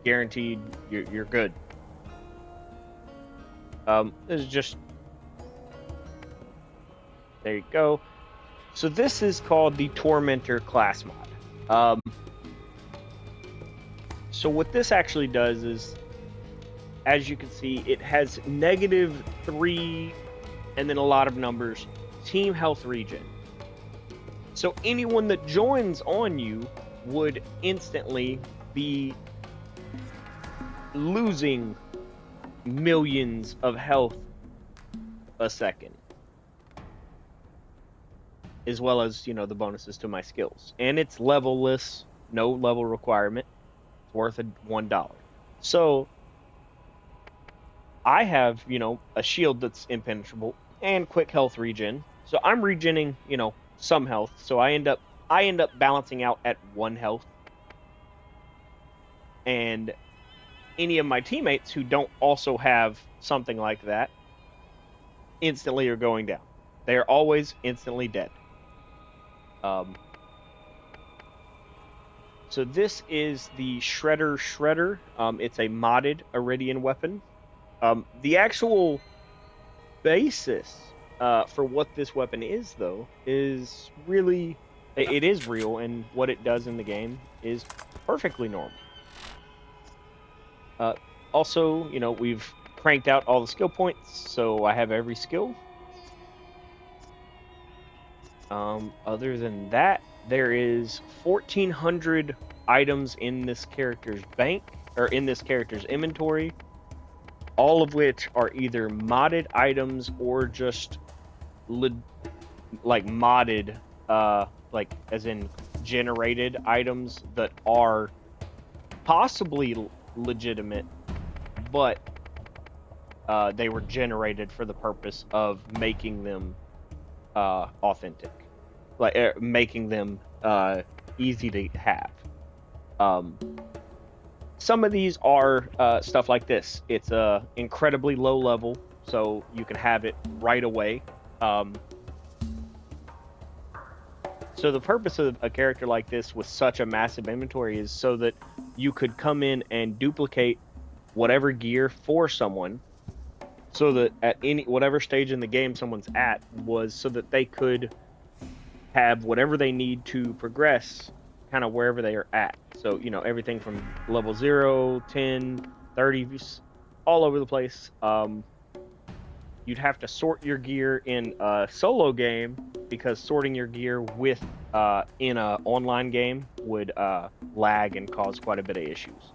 A: guaranteed. You're good. This is just, there you go. So this is called the Tormentor class mod. So what this actually does is, as you can see, it has -3 and then a lot of numbers team health regen. So anyone that joins on you would instantly be losing millions of health a second, as well as, you know, the bonuses to my skills. And it's levelless, no level requirement. It's worth $1. So I have, you know, a shield that's impenetrable and quick health regen. So I'm regening, you know, some health. So I end up balancing out at 1 health. And any of my teammates who don't also have something like that instantly are going down. They are always instantly dead. So this is the Shredder. It's a modded Iridian weapon. The actual basis for what this weapon is, though, is really, it is real, and what it does in the game is perfectly normal. Also, you know, we've cranked out all the skill points, so I have every skill. Other than that, there is 1,400 items in this character's bank, or in this character's inventory, all of which are either modded items or just like modded, like as in generated items that are possibly legitimate, but they were generated for the purpose of making them authentic, like making them easy to have. Some of these are stuff like this. It's incredibly low level, so you can have it right away. So the purpose of a character like this with such a massive inventory is so that you could come in and duplicate whatever gear for someone, so that at whatever stage in the game someone's at, was so that they could have whatever they need to progress kind of wherever they are at. So, you know, everything from level 0, 10, 30, all over the place. You'd have to sort your gear in a solo game, because sorting your gear with in a online game would lag and cause quite a bit of issues.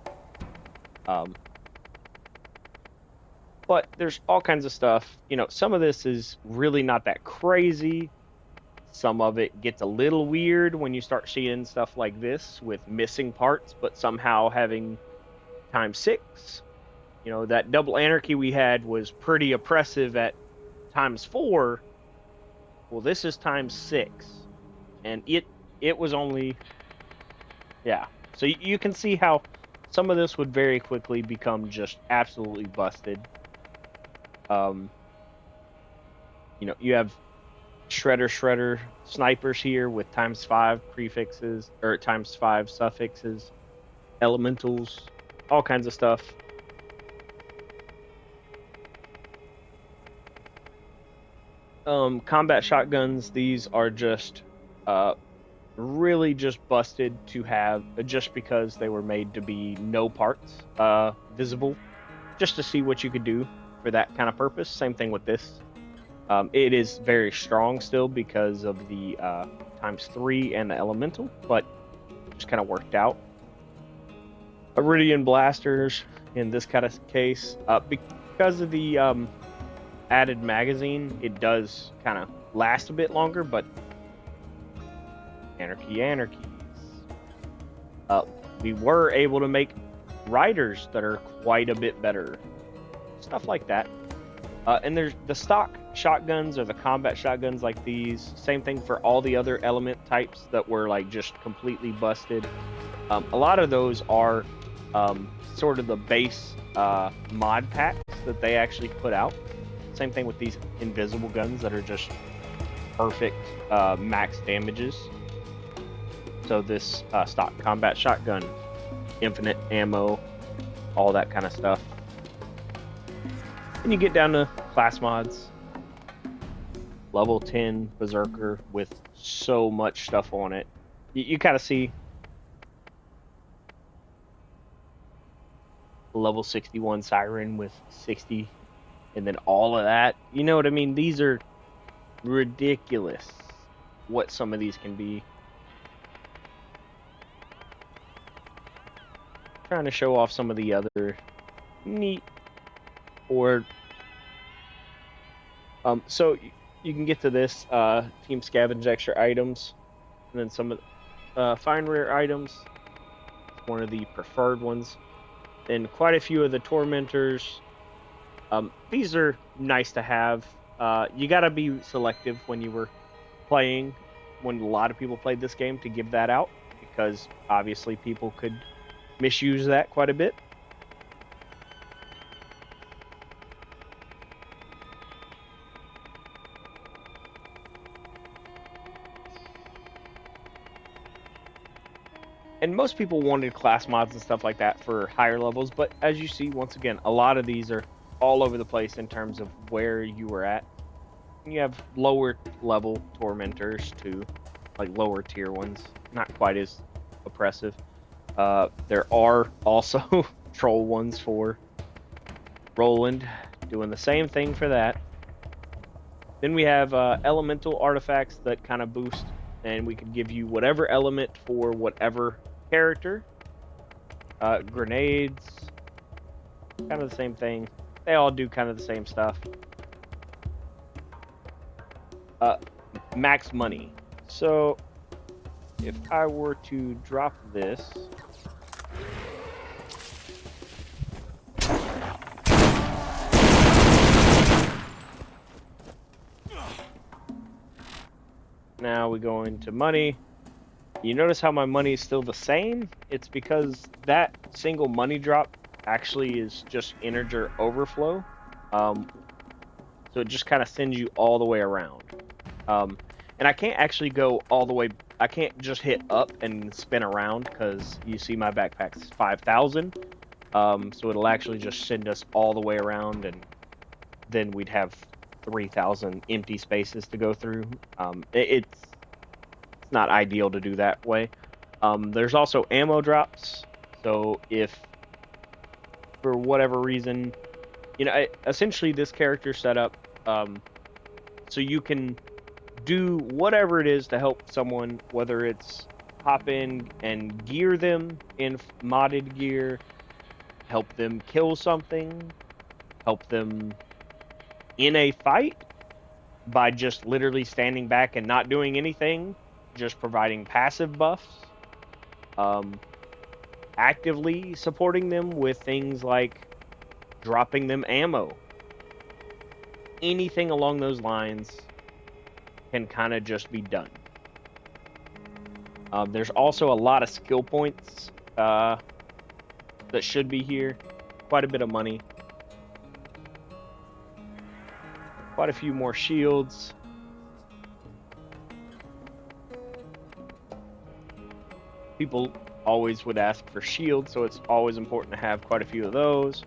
A: But there's all kinds of stuff. You know, some of this is really not that crazy. some of it gets a little weird when you start seeing stuff like this with missing parts, but somehow having ×6. You know, that double anarchy we had was pretty oppressive at ×4. Well, this is ×6, and it was only, yeah. So you can see how some of this would very quickly become just absolutely busted. You know, you have shredder snipers here with ×5 prefixes or ×5 suffixes, elementals, all kinds of stuff. Combat shotguns, these are just really just busted to have, just because they were made to be no parts visible, just to see what you could do for that kind of purpose. Same thing with this. It is very strong still because of the ×3 and the elemental, but just kind of worked out. Iridian blasters in this kind of case, because of the added magazine, it does kind of last a bit longer, but anarchies. We were able to make riders that are quite a bit better. Stuff like that. And there's the stock shotguns or the combat shotguns like these. Same thing for all the other element types that were like just completely busted. A lot of those are sort of the base mod packs that they actually put out. Same thing with these invisible guns that are just perfect max damages. So this stock combat shotgun, infinite ammo, all that kind of stuff. And you get down to class mods. Level 10 Berserker with so much stuff on it. You kind of see level 61 Siren with 60, and then all of that. You know what I mean? These are ridiculous what some of these can be. Trying to show off some of the other neat or so you can get to this team scavenge extra items, and then some of find rare items. It's one of the preferred ones. And quite a few of the tormentors. These are nice to have. You gotta be selective when you were playing, when a lot of people played this game, to give that out, because obviously people could misuse that quite a bit. And most people wanted class mods and stuff like that for higher levels, but as you see, once again, a lot of these are all over the place in terms of where you were at. And you have lower level tormentors too, like lower tier ones, not quite as oppressive. There are also troll ones for Roland, doing the same thing for that. Then we have elemental artifacts that kind of boost, and we can give you whatever element for whatever character. Grenades, kind of the same thing. They all do kind of the same stuff. Max money. So if I were to drop this, now we go into money. You notice how my money is still the same? It's because that single money drop actually is just integer overflow. So it just kind of sends you all the way around. And I can't actually go all the way. I can't just hit up and spin around, because you see my backpack's 5,000. So it'll actually just send us all the way around, and then we'd have 3,000 empty spaces to go through. It's not ideal to do that way. There's also ammo drops. So if for whatever reason, you know, essentially this character set up so you can do whatever it is to help someone, whether it's hop in and gear them in modded gear, help them kill something, help them in a fight, by just literally standing back and not doing anything, just providing passive buffs, actively supporting them with things like dropping them ammo. Anything along those lines can kind of just be done. There's also a lot of skill points that should be here. Quite a bit of money. Quite a few more shields. People always would ask for shields, so it's always important to have quite a few of those.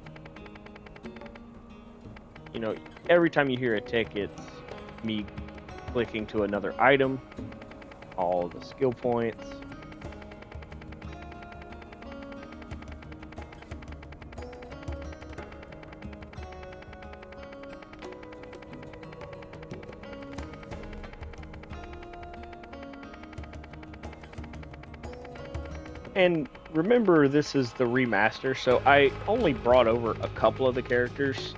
A: You know, every time you hear a tick, it's me clicking to another item. All the skill points. And remember, this is the remaster, so I only brought over a couple of the characters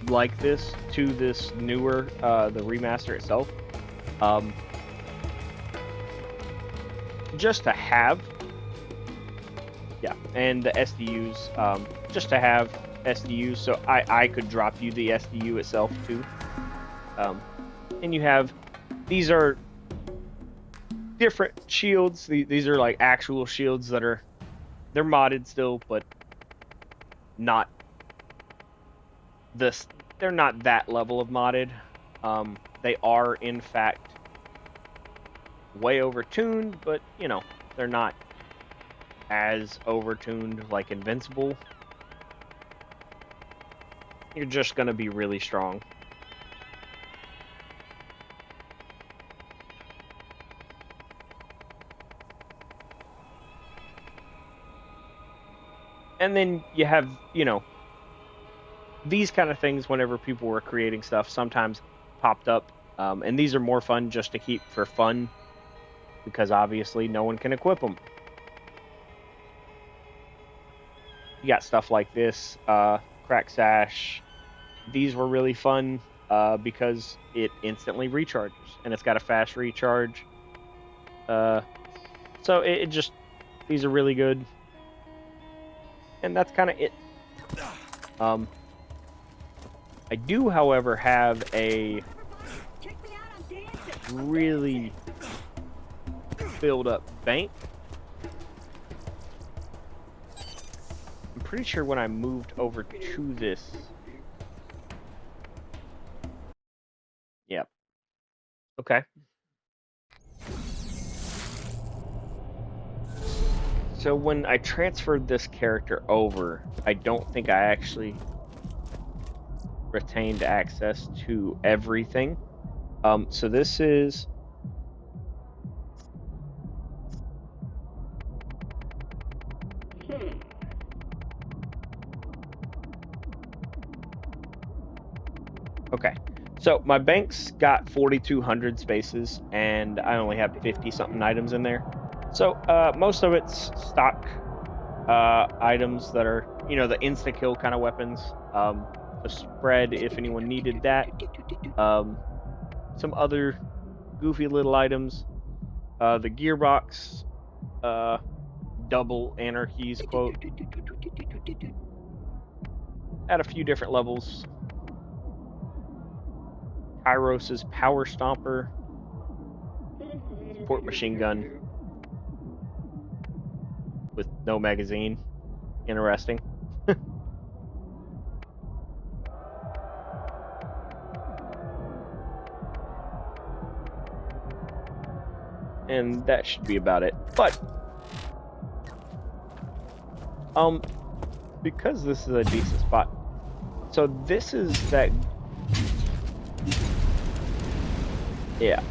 A: like this to this newer, the remaster itself. Just to have, yeah, and the SDUs, just to have SDUs, so I could drop you the SDU itself too. And you have, these are different shields. These are like actual shields that are, they're modded still, but not this. They're not that level of modded. They are in fact way overtuned, but you know, they're not as overtuned like Invincible. You're just gonna be really strong. And then you have, you know, these kind of things whenever people were creating stuff sometimes popped up. And these are more fun just to keep for fun, because obviously no one can equip them. You got stuff like this, Crack Sash. These were really fun because it instantly recharges, and it's got a fast recharge. So it just, these are really good. And that's kind of it. I do, however, have a really filled up bank. I'm pretty sure when I moved over to this, yep. Okay. So when I transferred this character over, I don't think I actually retained access to everything. So this is okay. So my bank's got 4,200 spaces, and I only have 50-something items in there. So most of it's stock items that are, you know, the insta-kill kind of weapons. The spread, if anyone needed that. Some other goofy little items. The gearbox, double anarchies quote. At a few different levels. Kairos' power stomper. Support machine gun. With no magazine. Interesting. And that should be about it. But because this is a decent spot, so this is that, yeah.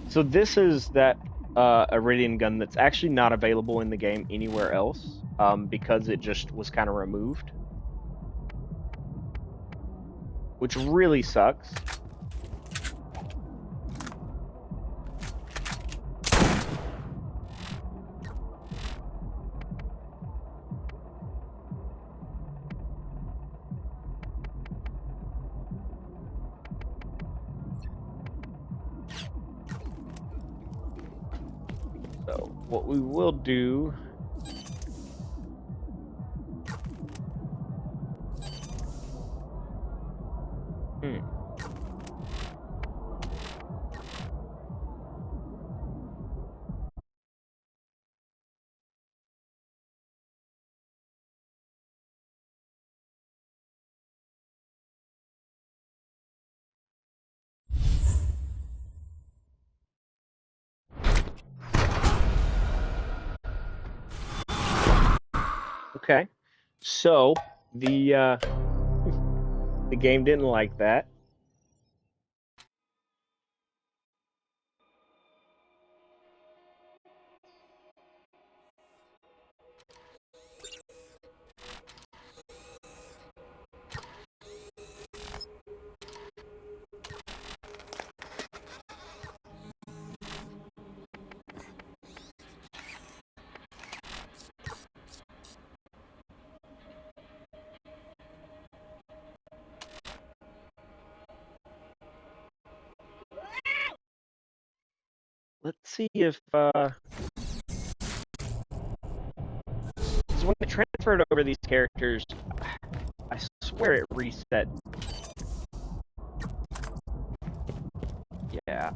A: So this is that Iridian gun that's actually not available in the game anywhere else, because it just was kind of removed, which really sucks. what we will do. Okay, so the game didn't like that. Let's see if when I transferred over these characters, I swear it reset. Yeah.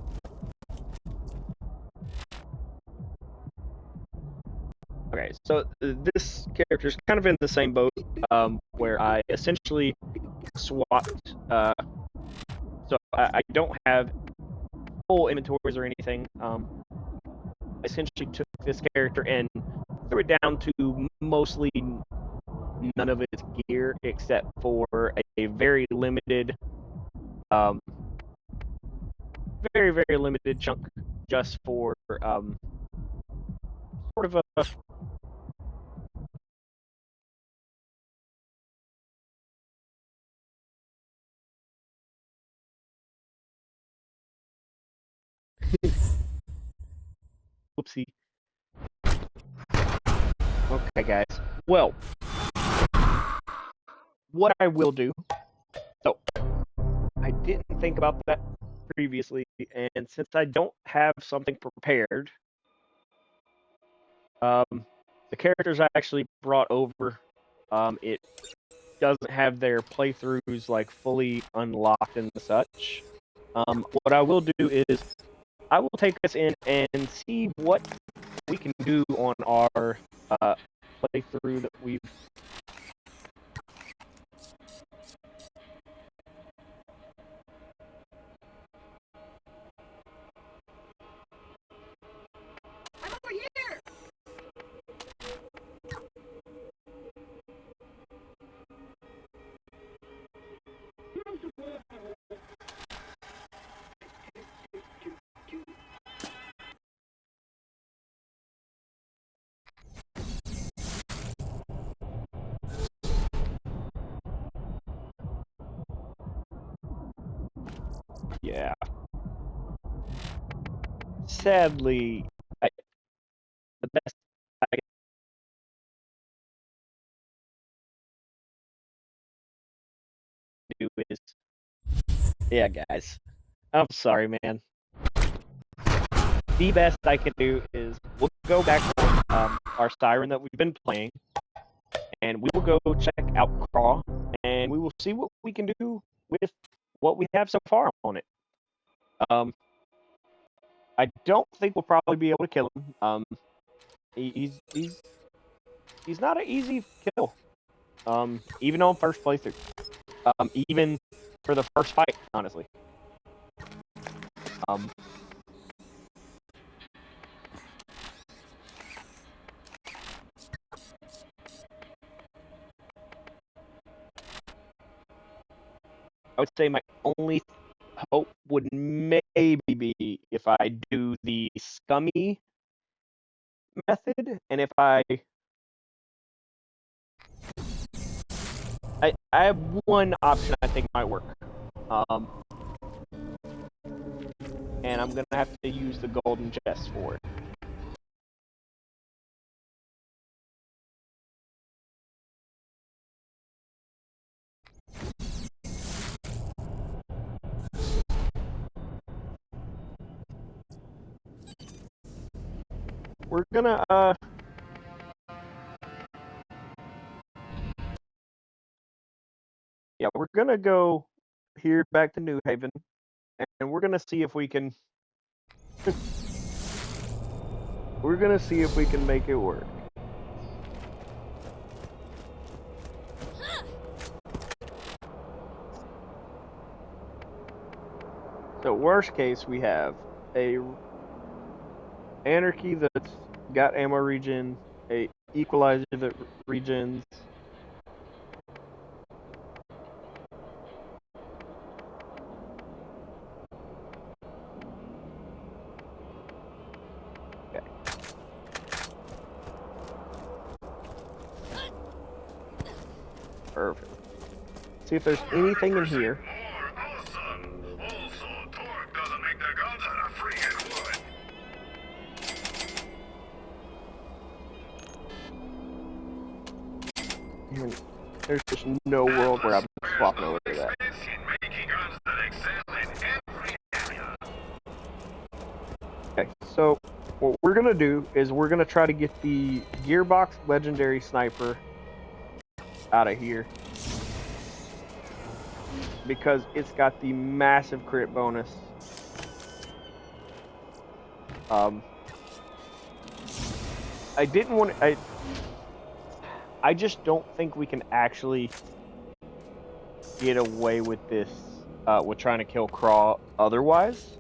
A: Okay, so this character is kind of in the same boat, where I essentially swapped. So I don't have full inventories or anything. I essentially took this character and threw it down to mostly none of its gear except for a very limited, very limited chunk just for sort of a. Whoopsie. Okay, guys. Well, what I will do. So, I didn't think about that previously, and since I don't have something prepared, the characters I actually brought over, it doesn't have their playthroughs like fully unlocked and such. What I will do is I will take us in and see what we can do on our playthrough that we've.
C: I'm over here!
A: Yeah. Sadly, the best I can do is. Yeah, guys. I'm sorry, man. The best I can do is we'll go back to our Siren that we've been playing, and we will go check out Craw, and we will see what we can do with what we have so far on it. I don't think we'll probably be able to kill him. He's not an easy kill. Even on first playthrough. Even for the first fight, honestly. I would say my only hope would maybe be if I do the scummy method, and if I have one option I think might work. And I'm gonna have to use the golden chest for it. we're gonna yeah, we're gonna go here back to New Haven, and we're gonna see if we can we're gonna see if we can make it work. So worst case, we have a anarchy that's got ammo regen, a equalizer that regens. Okay. Perfect. See if there's anything in here. And there's just no world where I'm swapping over to that. Okay, so what we're gonna do is we're gonna try to get the Gearbox Legendary Sniper out of here because it's got the massive crit bonus. I didn't want to. I just don't think we can actually get away with this, with trying to kill Craw otherwise.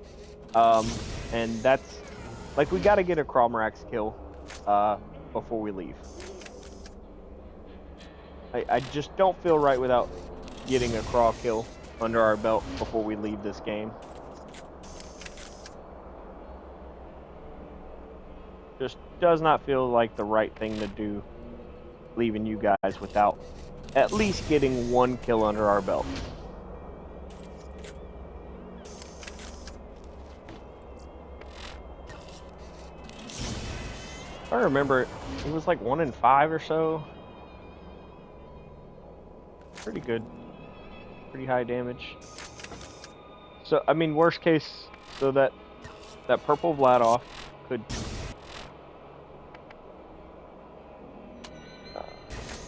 A: And that's, like, we gotta get a Crawmerax kill, before we leave. I just don't feel right without getting a Craw kill under our belt before we leave this game. Just does not feel like the right thing to do, leaving you guys without at least getting one kill under our belt. If I remember, it was like 1 in 5 or so. Pretty good. Pretty high damage. So, I mean, worst case, so that purple Vladoff could...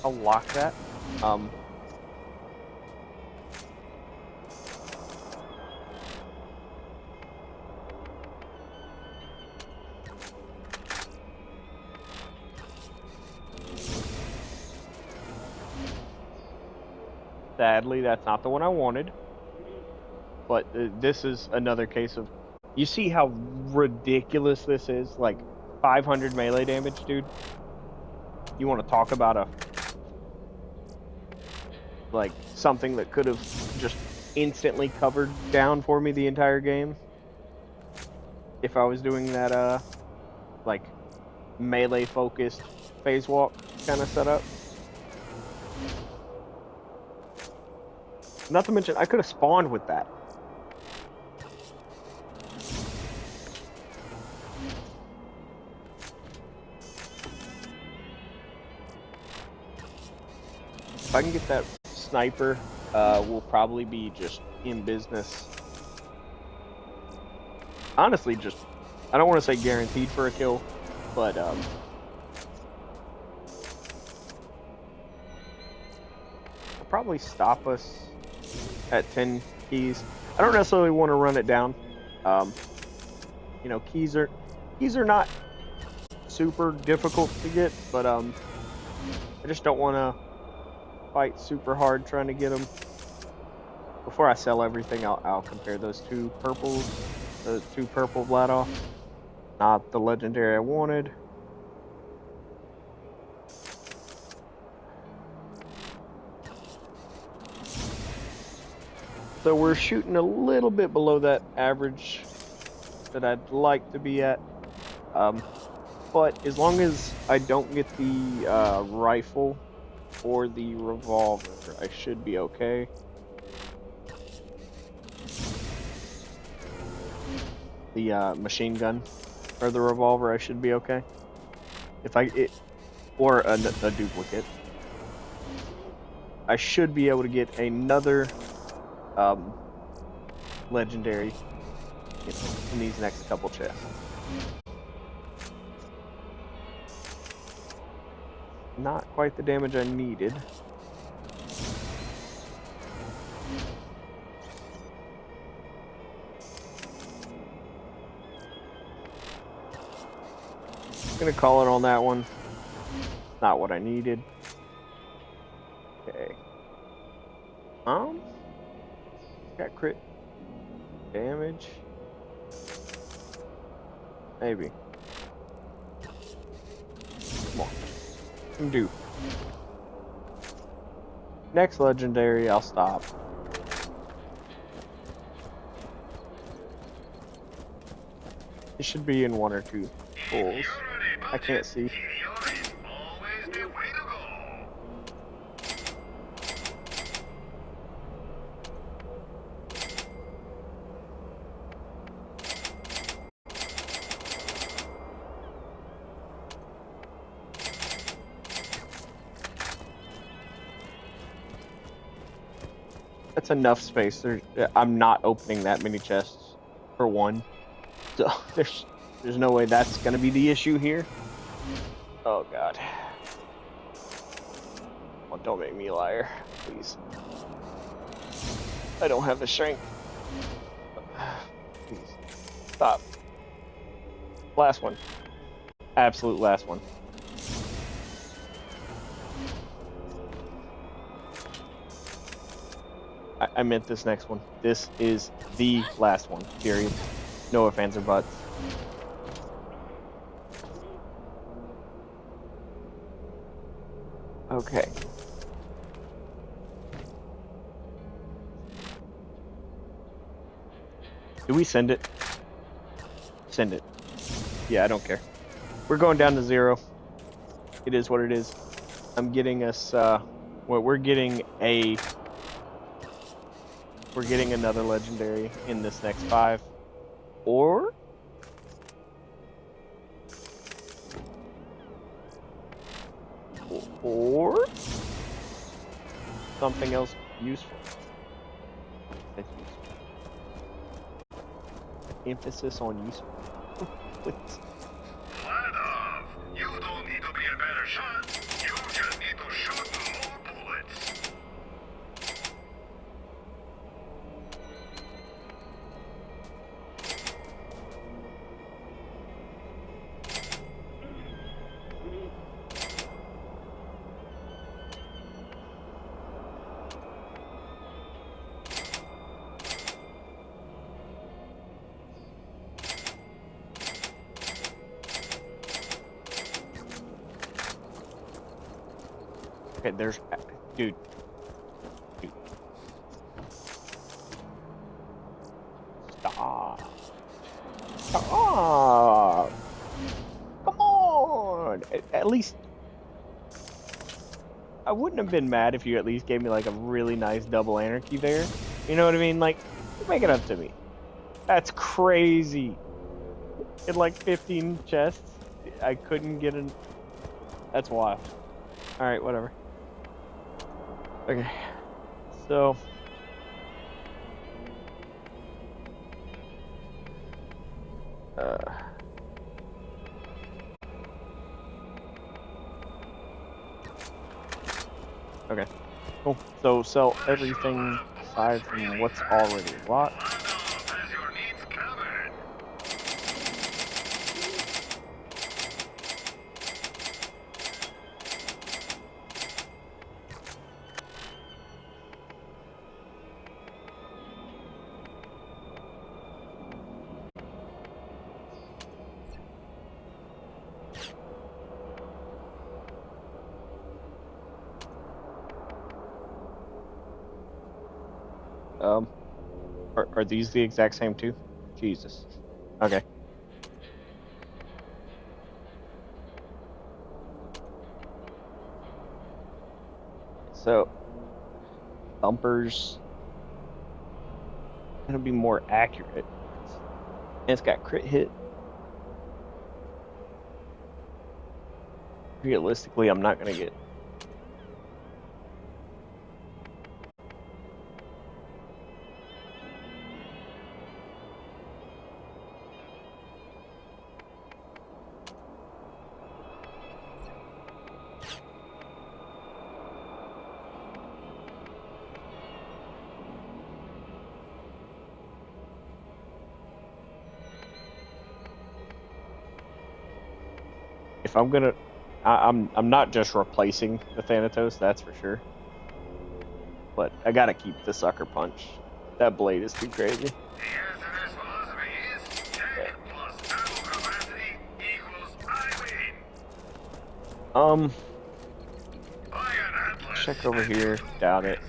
A: I'll lock that. Sadly, that's not the one I wanted. But this is another case of... You see how ridiculous this is? Like, 500 melee damage, dude? You want to talk about a... like, something that could have just instantly covered down for me the entire game? If I was doing that, like, melee-focused phase walk kind of setup. Not to mention, I could have spawned with that. If I can get that sniper, we'll probably be just in business. Honestly, just, I don't want to say guaranteed for a kill, but, it'll probably stop us at 10 keys. I don't necessarily want to run it down. You know, keys are not super difficult to get, but I just don't want to fight super hard trying to get them. Before I sell everything, I'll compare those two purples, the two purple Vladoff. Not the legendary I wanted. So we're shooting a little bit below that average that I'd like to be at. But as long as I don't get the rifle or the revolver, I should be okay. The machine gun or the revolver, I should be okay. If or a duplicate. I should be able to get another legendary, you know, in these next couple chests. quite the damage I needed. Gonna call it on that one. Not what I needed. Okay. Got crit damage. Maybe. Come on. Can do. Next legendary, I'll stop. It should be in 1 or 2 pulls. I can't see. That's enough space. I'm not opening that many chests for one. So there's no way that's gonna be the issue here. Oh god. Oh, don't make me a liar, please. I don't have the strength. Please. Stop. Last one. Absolute last one. I meant this next one. This is the last one, period. No ifs, ands, or buts. Okay. Do we send it? Send it. Yeah, I don't care. We're going down to 0. It is what it is. I'm getting us, we're getting another legendary in this next 5. Or something else useful. That's useful. Emphasis on useful. Please.
G: You don't need to be a better shot. You just need to shoot more bullets.
A: Okay, there's... Dude. Stop. Stop. Come on. At least... I wouldn't have been mad if you at least gave me like a really nice double anarchy there. You know what I mean? Like, make it up to me. That's crazy. In like 15 chests, I couldn't get an... That's wild. Alright, whatever. Okay, so okay, cool. So sell everything aside from what's already locked. Are these the exact same two? Jesus. Okay. So, Thumper's gonna be more accurate. And it's got crit hit. Realistically, I'm not gonna get... if I'm gonna, I'm not just replacing the Thanatos, that's for sure. But I gotta keep the Sucker Punch. That blade is too crazy. Check over here. Doubt it.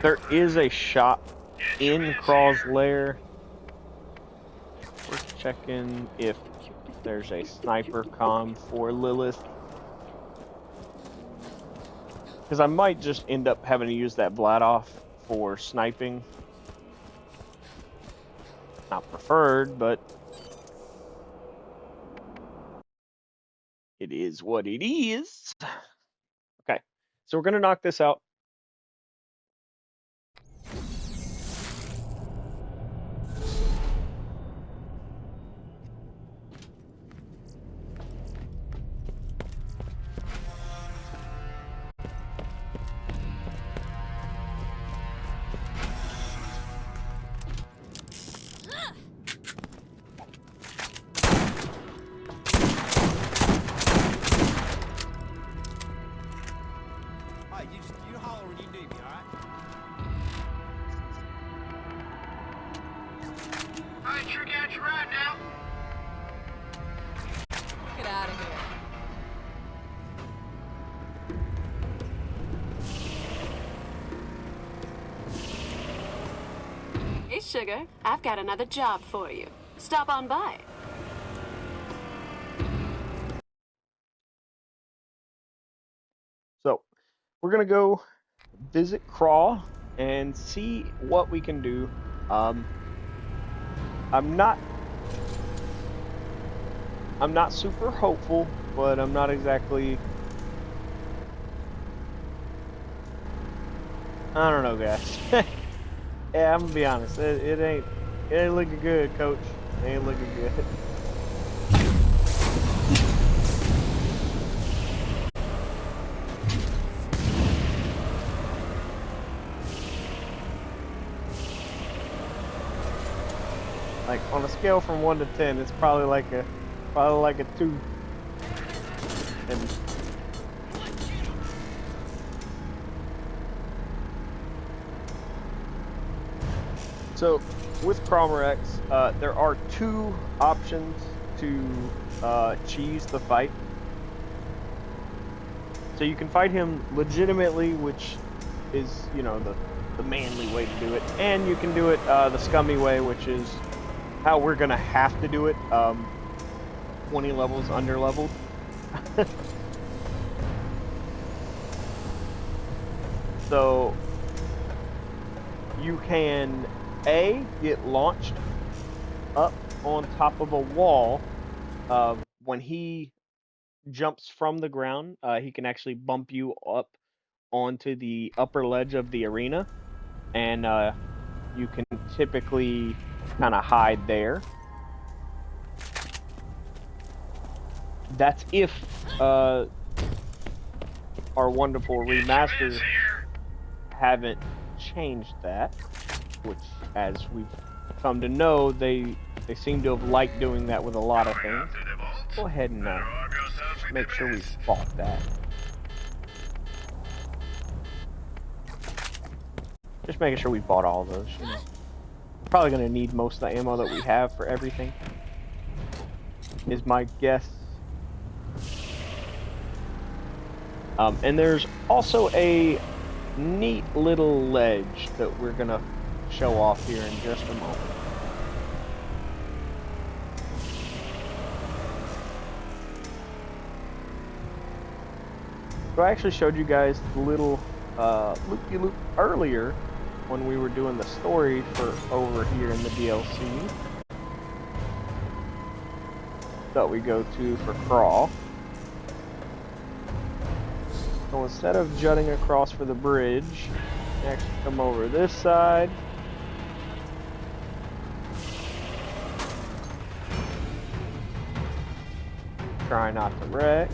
A: There is a shop in Craw's lair. We're checking if there's a sniper comm for Lilith. Because I might just end up having to use that Vladoff for sniping. Not preferred, but it is what it is. Okay, so we're going to knock this out.
M: You holler when you need me, alright?
G: I sure got you right now.
F: Get out of here.
B: Hey, sugar, I've got another job for you. Stop on by.
A: So, we're going to go visit Craw and see what we can do. I'm not super hopeful, but I'm not exactly... I don't know, guys. Yeah, I'm gonna be honest. It ain't looking good, coach. It ain't looking good. Like on a scale from 1 to 10, it's probably like a 2. And so with Cromerex, there are 2 options to cheese the fight. So you can fight him legitimately, which is, you know, the manly way to do it, and you can do it the scummy way, which is how we're gonna have to do it. 20 levels under leveled. So you can get launched up on top of a wall. When he jumps from the ground, he can actually bump you up onto the upper ledge of the arena, and you can typically kind of hide there. That's if our wonderful remasters haven't changed that, which, as we've come to know, they seem to have liked doing that with a lot of things. Go ahead and make sure we fought that. Just making sure we bought all those. You know. Probably going to need most of the ammo that we have for everything, is my guess. And there's also a neat little ledge that we're going to show off here in just a moment. So I actually showed you guys the little loop-de-loop earlier when we were doing the story for over here in the DLC that we go to for Crawl. So instead of jutting across for the bridge, we actually come over this side. Try not to wreck.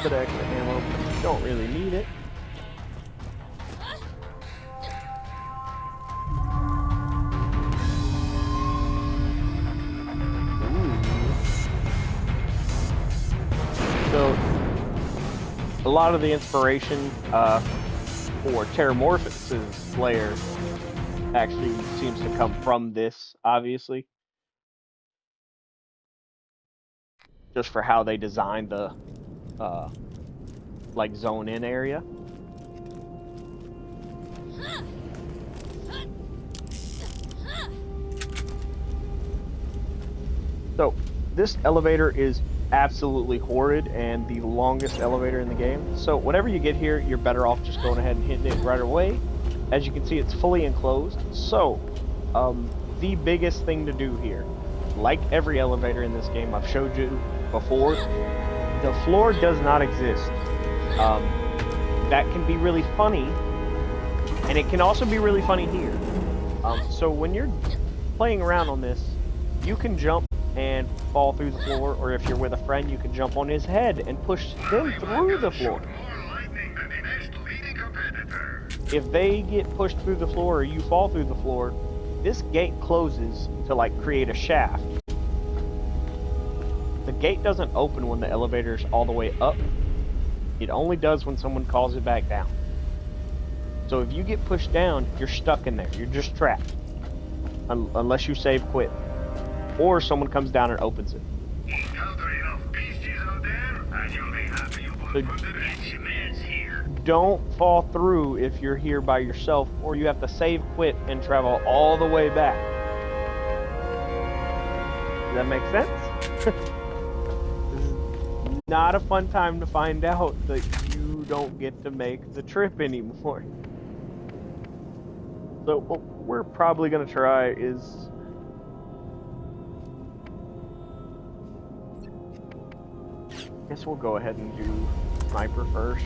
A: bit of extra ammo, but you don't really need it. So, a lot of the inspiration for Terramorphos's lair actually seems to come from this, obviously. Just for how they designed the, like, zone-in area. So, this elevator is absolutely horrid and the longest elevator in the game. So whenever you get here, you're better off just going ahead and hitting it right away. As you can see, it's fully enclosed. So, the biggest thing to do here, like every elevator in this game I've showed you before, the floor does not exist. That can be really funny, and it can also be really funny here. So when you're playing around on this, you can jump and fall through the floor, or if you're with a friend, you can jump on his head and push them through the floor. If they get pushed through the floor or you fall through the floor, this gate closes to like create a shaft. The gate doesn't open when the elevator's all the way up. It only does when someone calls it back down. So if you get pushed down, you're stuck in there. You're just trapped. Unless you save quit. Or someone comes down and opens it. So don't fall through if you're here by yourself, or you have to save quit and travel all the way back. Does that make sense? This is not a fun time to find out that you don't get to make the trip anymore. So what we're probably going to try is... I guess we'll go ahead and do sniper first.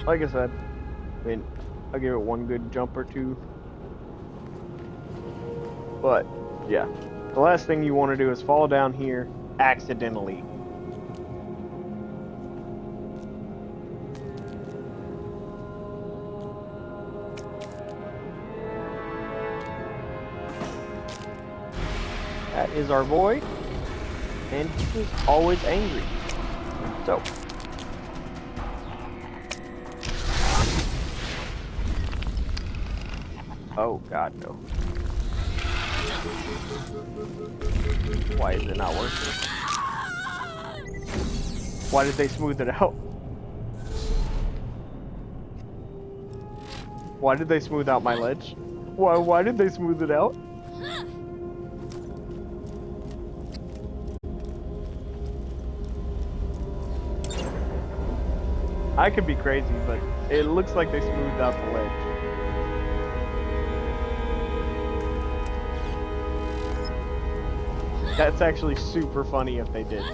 A: Like I said, I mean, I'll give it one good jump or two. But, yeah. The last thing you want to do is fall down here accidentally. That is our boy, and he is always angry. So, oh god, no. Why is it not working? Why did they smooth it out? Why did they smooth out my ledge? Why did they smooth it out? I could be crazy, but it looks like they smoothed out the ledge. That's actually super funny if they did.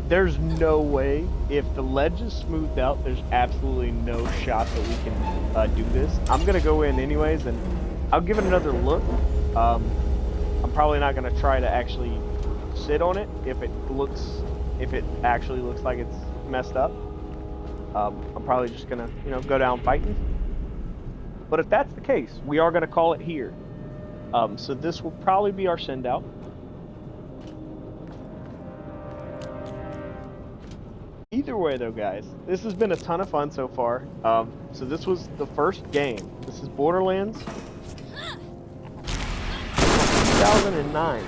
A: There's no way, if the ledge is smoothed out, there's absolutely no shot that we can do this. I'm gonna go in anyways, and I'll give it another look. I'm probably not gonna try to actually sit on it if it actually looks like it's messed up. I'm probably just gonna, go down fighting. But if that's the case, we are gonna call it here. So this will probably be our send out. Either way though, guys, this has been a ton of fun so far. So this was the first game. This is Borderlands 2009.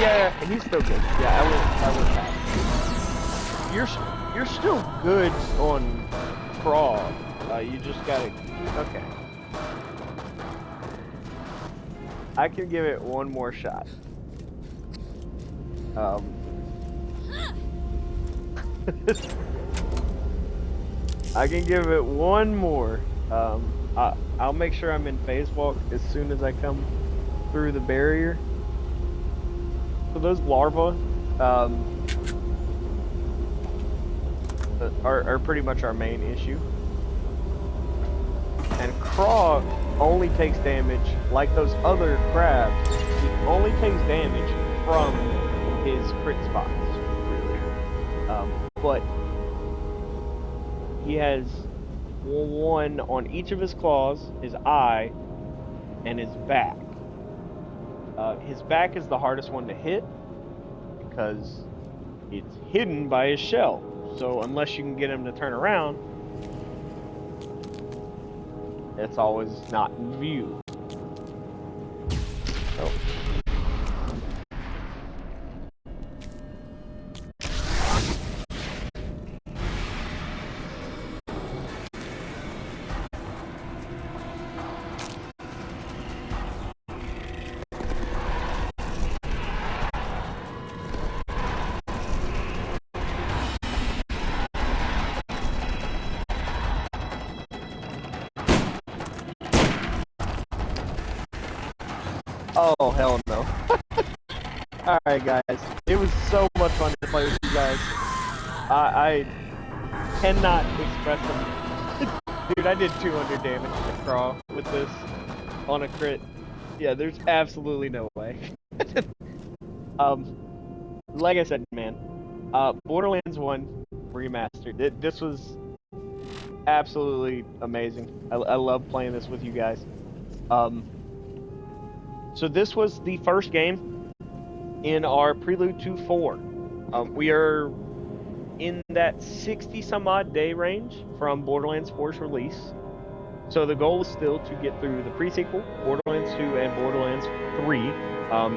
A: Yeah, he's still good. Yeah, I will pass. You're still good on crawl. You just gotta. Okay. I can give it one more shot. I can give it one more. I'll make sure I'm in phase walk as soon as I come through the barrier. So those larvae are pretty much our main issue. And Craw only takes damage, like those other crabs, he only takes damage from his crit spots, really. But he has one on each of his claws, his eye, and his back. His back is the hardest one to hit because it's hidden by his shell. So unless you can get him to turn around, it's always not in view. So. Oh, hell no. Alright, guys. It was so much fun to play with you guys. I cannot express them. Dude, I did 200 damage to Craw with this on a crit. Yeah, there's absolutely no way. Like I said, man, Borderlands 1 Remastered. This was absolutely amazing. I love playing this with you guys. So this was the first game in our Prelude to 4. We are in that 60 some odd day range from Borderlands 4's release. So the goal is still to get through the pre-sequel, Borderlands 2 and Borderlands 3,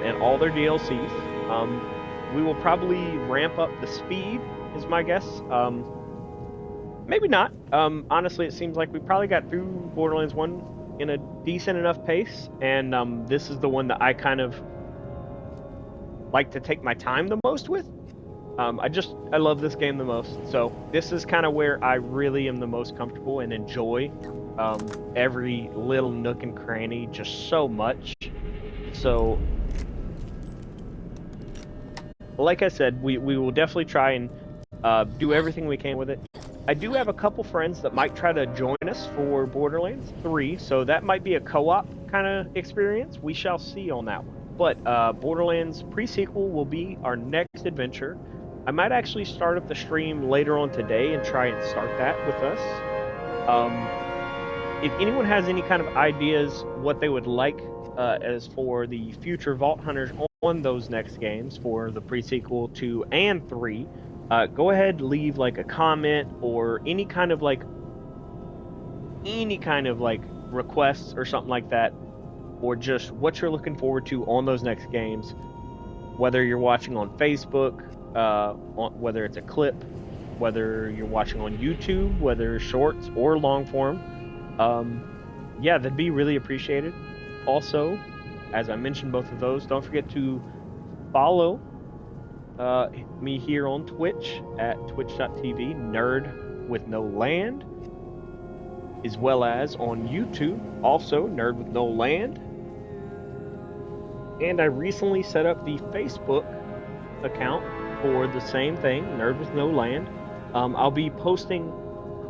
A: and all their DLCs. We will probably ramp up the speed, is my guess. Maybe not. Honestly, it seems like we probably got through Borderlands 1 in a decent enough pace, and this is the one that I kind of like to take my time the most with. I love this game the most, so this is kind of where I really am the most comfortable and enjoy every little nook and cranny just so much. So like I said, we will definitely try and do everything we can with it. I do have a couple friends that might try to join us for Borderlands 3, so that might be a co-op kind of experience. We shall see on that one. But Borderlands pre-sequel will be our next adventure. I might actually start up the stream later on today and try and start that with us. If anyone has any kind of ideas what they would like as for the future Vault Hunters on those next games for the pre-sequel 2 and 3, go ahead, leave like a comment or any kind of like requests or something like that, or just what you're looking forward to on those next games, whether you're watching on Facebook, whether it's a clip, whether you're watching on YouTube, whether shorts or long form. Yeah, that'd be really appreciated. Also, as I mentioned both of those, don't forget to follow me here on Twitch at twitch.tv nerdwithnoland, as well as on YouTube, also Nerd with No Land. And I recently set up the Facebook account for the same thing, Nerd with No Land. I'll be posting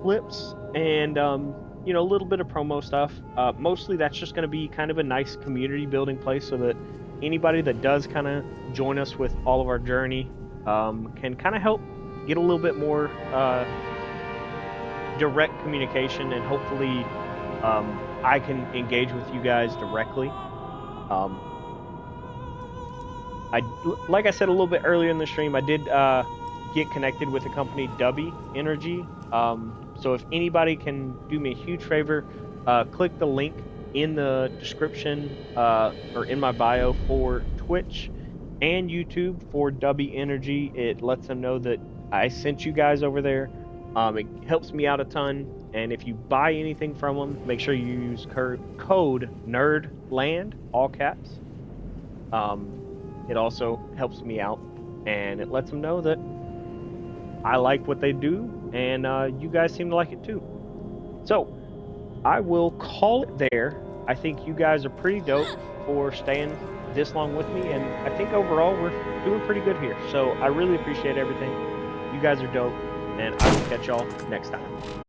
A: clips and a little bit of promo stuff. Mostly that's just going to be kind of a nice community building place so that anybody that does kind of join us with all of our journey can kind of help get a little bit more direct communication, and hopefully I can engage with you guys directly. Like I said a little bit earlier in the stream, I did get connected with the company GOTY Energy. So if anybody can do me a huge favor, click the link in the description or in my bio for Twitch and YouTube for GOTY Energy. It lets them know that I sent you guys over there. It helps me out a ton, and if you buy anything from them, make sure you use code NERDLAND, all caps. It also helps me out, and it lets them know that I like what they do, and you guys seem to like it too. So, I will call it there. I think you guys are pretty dope for staying this long with me, and I think overall we're doing pretty good here. So, I really appreciate everything. You guys are dope, and I will catch y'all next time.